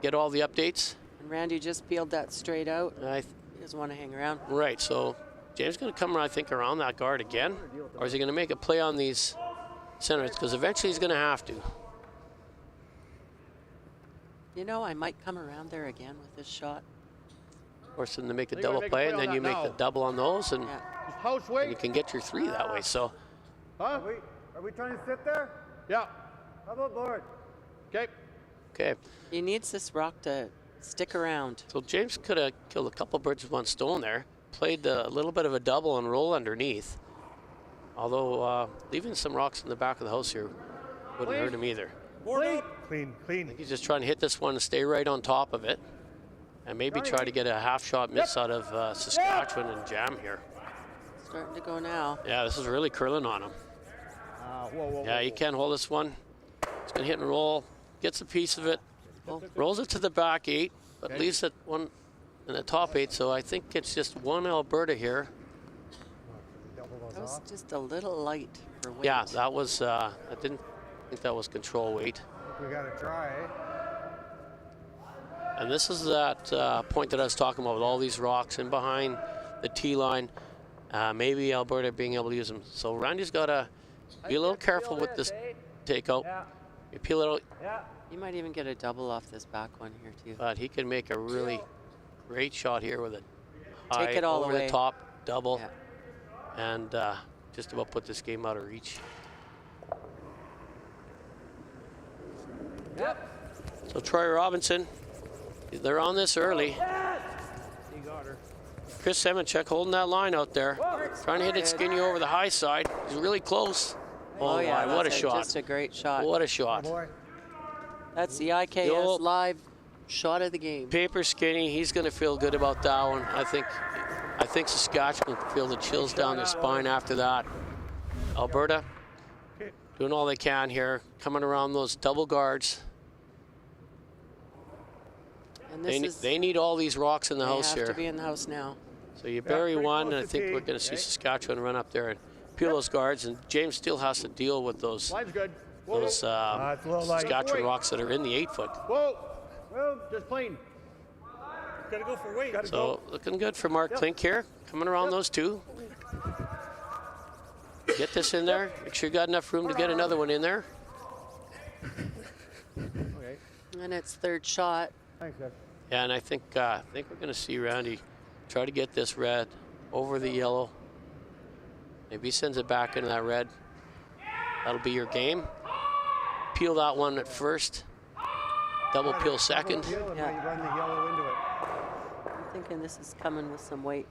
get all the updates. And Randy just peeled that straight out. He doesn't want to hang around. Right, so James is going to come, I think, around that guard again, or is he going to make a play on these centers? Because eventually he's going to have to. You know, I might come around there again with this shot. Of course, then to make the double play, and then you make the double on those, and you can get your 3 that way. So, Huh? Are we trying to sit there? Yeah. How about board? Okay. okay. He needs this rock to stick around. So James could have killed a couple birds with one stone there. Played a little bit of a double and roll underneath. Although leaving some rocks in the back of the house here wouldn't hurt him either. Clean. I think he's just trying to hit this one and stay right on top of it. And maybe try to get a half shot miss out of Saskatchewan and jam here. Starting to go now. Yeah, this is really curling on him. Yeah, he can't hold this one. He's going to hit and roll. Gets a piece of it. Rolls it to the back 8, but leaves it one in the top 8. So I think it's just one Alberta here. That was just a little light for weight. Yeah, that was, I didn't think that was control weight. We got to try. And this is that point that I was talking about with all these rocks in behind the tee line. Maybe Alberta being able to use them. So Randy's got to be a little careful with this takeout. You peel it out. You might even get a double off this back one here too. But he can make a really Great shot here with a high Take it all over away. the top double, and just about put this game out of reach. So Troy Robinson, they're on this early. He got her. Chris Semenchuk holding that line out there, trying to hit it skinny over the high side. He's really close. Oh, yeah, my, what a that's shot. Just a great shot. What a shot. That's the IKS live shot of the game. Paper skinny, he's going to feel good about that one. I think Saskatchewan will feel the chills down their spine after that. Alberta doing all they can here, coming around those double guards. And They need all these rocks in the house They here. have to be in the house now. So you bury one, and I think we're going to see Saskatchewan run up there and peel those guards, and James still has to deal with those Saskatchewan rocks that are in the 8-foot. Whoa! Well, just plain. Gotta go for weight. Gotta So looking good for Mark Klink here, coming around those two. Get this in there. Make sure you got enough room to get another one in there. Okay. And it's third shot. Thanks, guys. Yeah, and I think we're going to see Randy try to get this red over the yellow. Maybe he sends it back into that red. That'll be your game. Peel that one at first. Double peel second. You run the yellow into it. I'm thinking this is coming with some weight.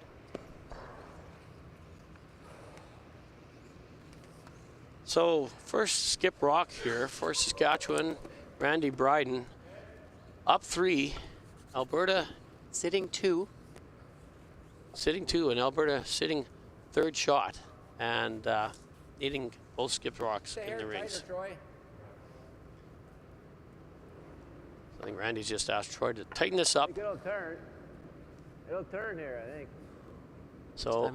So first skip rock here for Saskatchewan, Randy Bryden. Up 3, Alberta sitting 2. Sitting 2, and Alberta sitting third shot, and needing both skip rocks in the rings. I think Randy's just asked Troy to tighten this up. It'll turn. It'll turn here, I think. So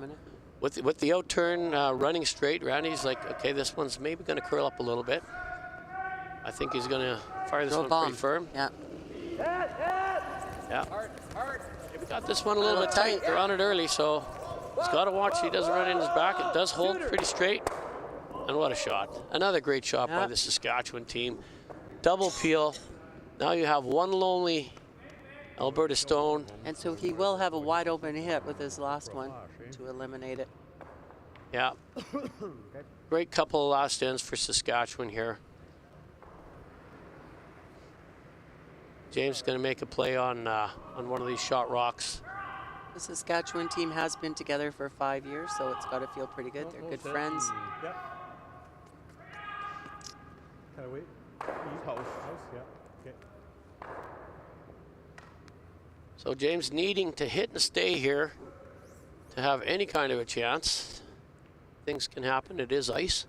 with the out turn running straight, Randy's like, okay, this one's maybe going to curl up a little bit. I think he's going to fire this one pretty firm. Yeah. Yeah. We got this one a little bit tight. They're on it early, so he's got to watch he doesn't run in his back. It does hold pretty straight. And what a shot. Another great shot by the Saskatchewan team. Double peel. Now you have one lonely Alberta Stone. And so he will have a wide open hit with his last one to eliminate it. Yeah. Great couple of last ends for Saskatchewan here. James is going to make a play on one of these shot rocks. The Saskatchewan team has been together for 5 years, so it's got to feel pretty good. They're good friends. Yep. Can I wait? House, yeah. Okay. So James needing to hit and stay here to have any kind of a chance. Things can happen. It is ice.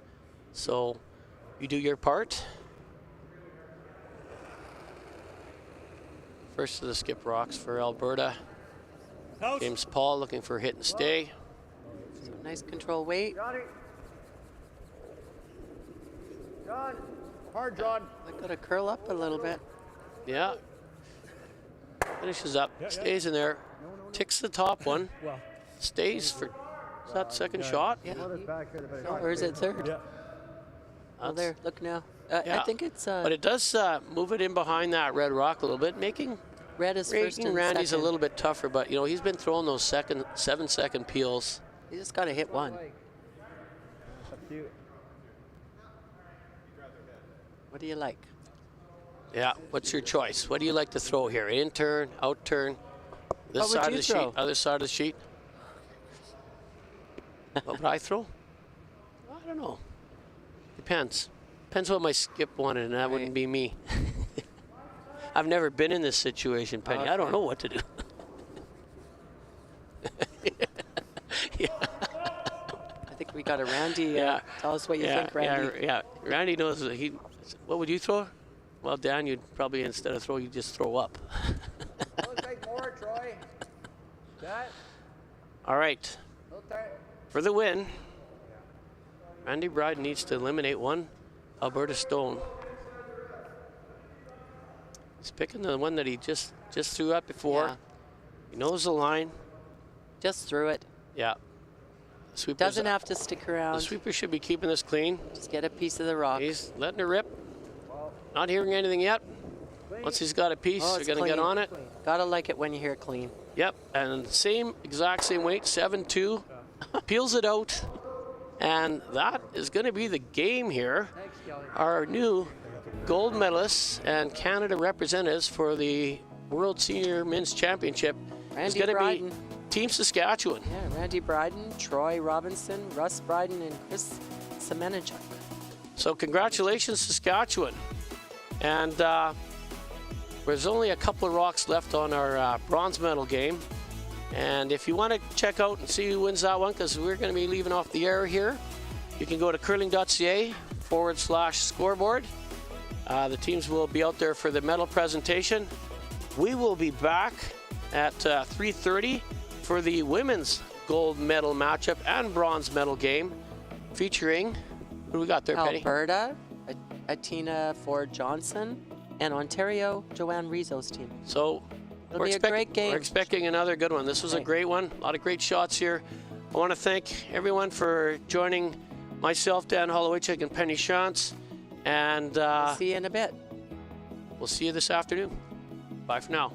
So you do your part. First of the skip rocks for Alberta. James Pahl looking for hit and stay. So nice control weight. John. Hard, John. I got to curl up a little bit. Yeah. Finishes up, stays in there, ticks the top one, stays for, is that second shot? Yeah. Or is it third? Yeah. Oh, there, look now. I think it's... but it does move it in behind that red rock a little bit, making red is first and Randy's second. a little bit tougher, but, you know, he's been throwing those 7-second peels. You just got to hit one. What do you like? Yeah, what's your choice? What do you like to throw here? In turn, out turn? This side of the sheet, other side of the sheet? What would I throw? I don't know. Depends. Depends what my skip wanted, and that wouldn't be me. I've never been in this situation, Penny. I don't know what to do. I think we got a Randy. Tell us what you think, Randy. Yeah. Randy knows that what would you throw? Well, Dan, you'd probably, instead of throw, you'd just throw up. Take more, Troy. That. All right. For the win, Randy Bryden needs to eliminate one Alberta Stone. He's picking the one that he just threw up before. Yeah. He knows the line. Just threw it. Yeah. Doesn't have to stick around. The sweeper should be keeping this clean. Just get a piece of the rock. He's letting it rip. Not hearing anything yet. Once he's got a piece, Oh, you're it's going to get clean. on it. Gotta like it when you hear clean. Yep, and exact same weight, 7-2. Peels it out, and that is going to be the game here. Our new gold medalists and Canada representatives for the World Senior Men's Championship is going to be Team Saskatchewan. Yeah, Randy Bryden, Troy Robinson, Russ Bryden, and Chris Semenchuk. So congratulations, Saskatchewan. And there's only a couple of rocks left on our bronze medal game. And if you want to check out and see who wins that one, because we're going to be leaving off the air here, you can go to curling.ca/scoreboard. The teams will be out there for the medal presentation. We will be back at 3:30 for the women's gold medal matchup and bronze medal game, featuring, who do we got there, Penny? Alberta, Atina Ford Johnson, and Ontario, Joanne Rizzo's team. So it'll be a great game. We're expecting another good one. This was a great one. A lot of great shots here. I want to thank everyone for joining myself, Dan Holowaychuk, and Penny Shantz. And see you in a bit. We'll see you this afternoon. Bye for now.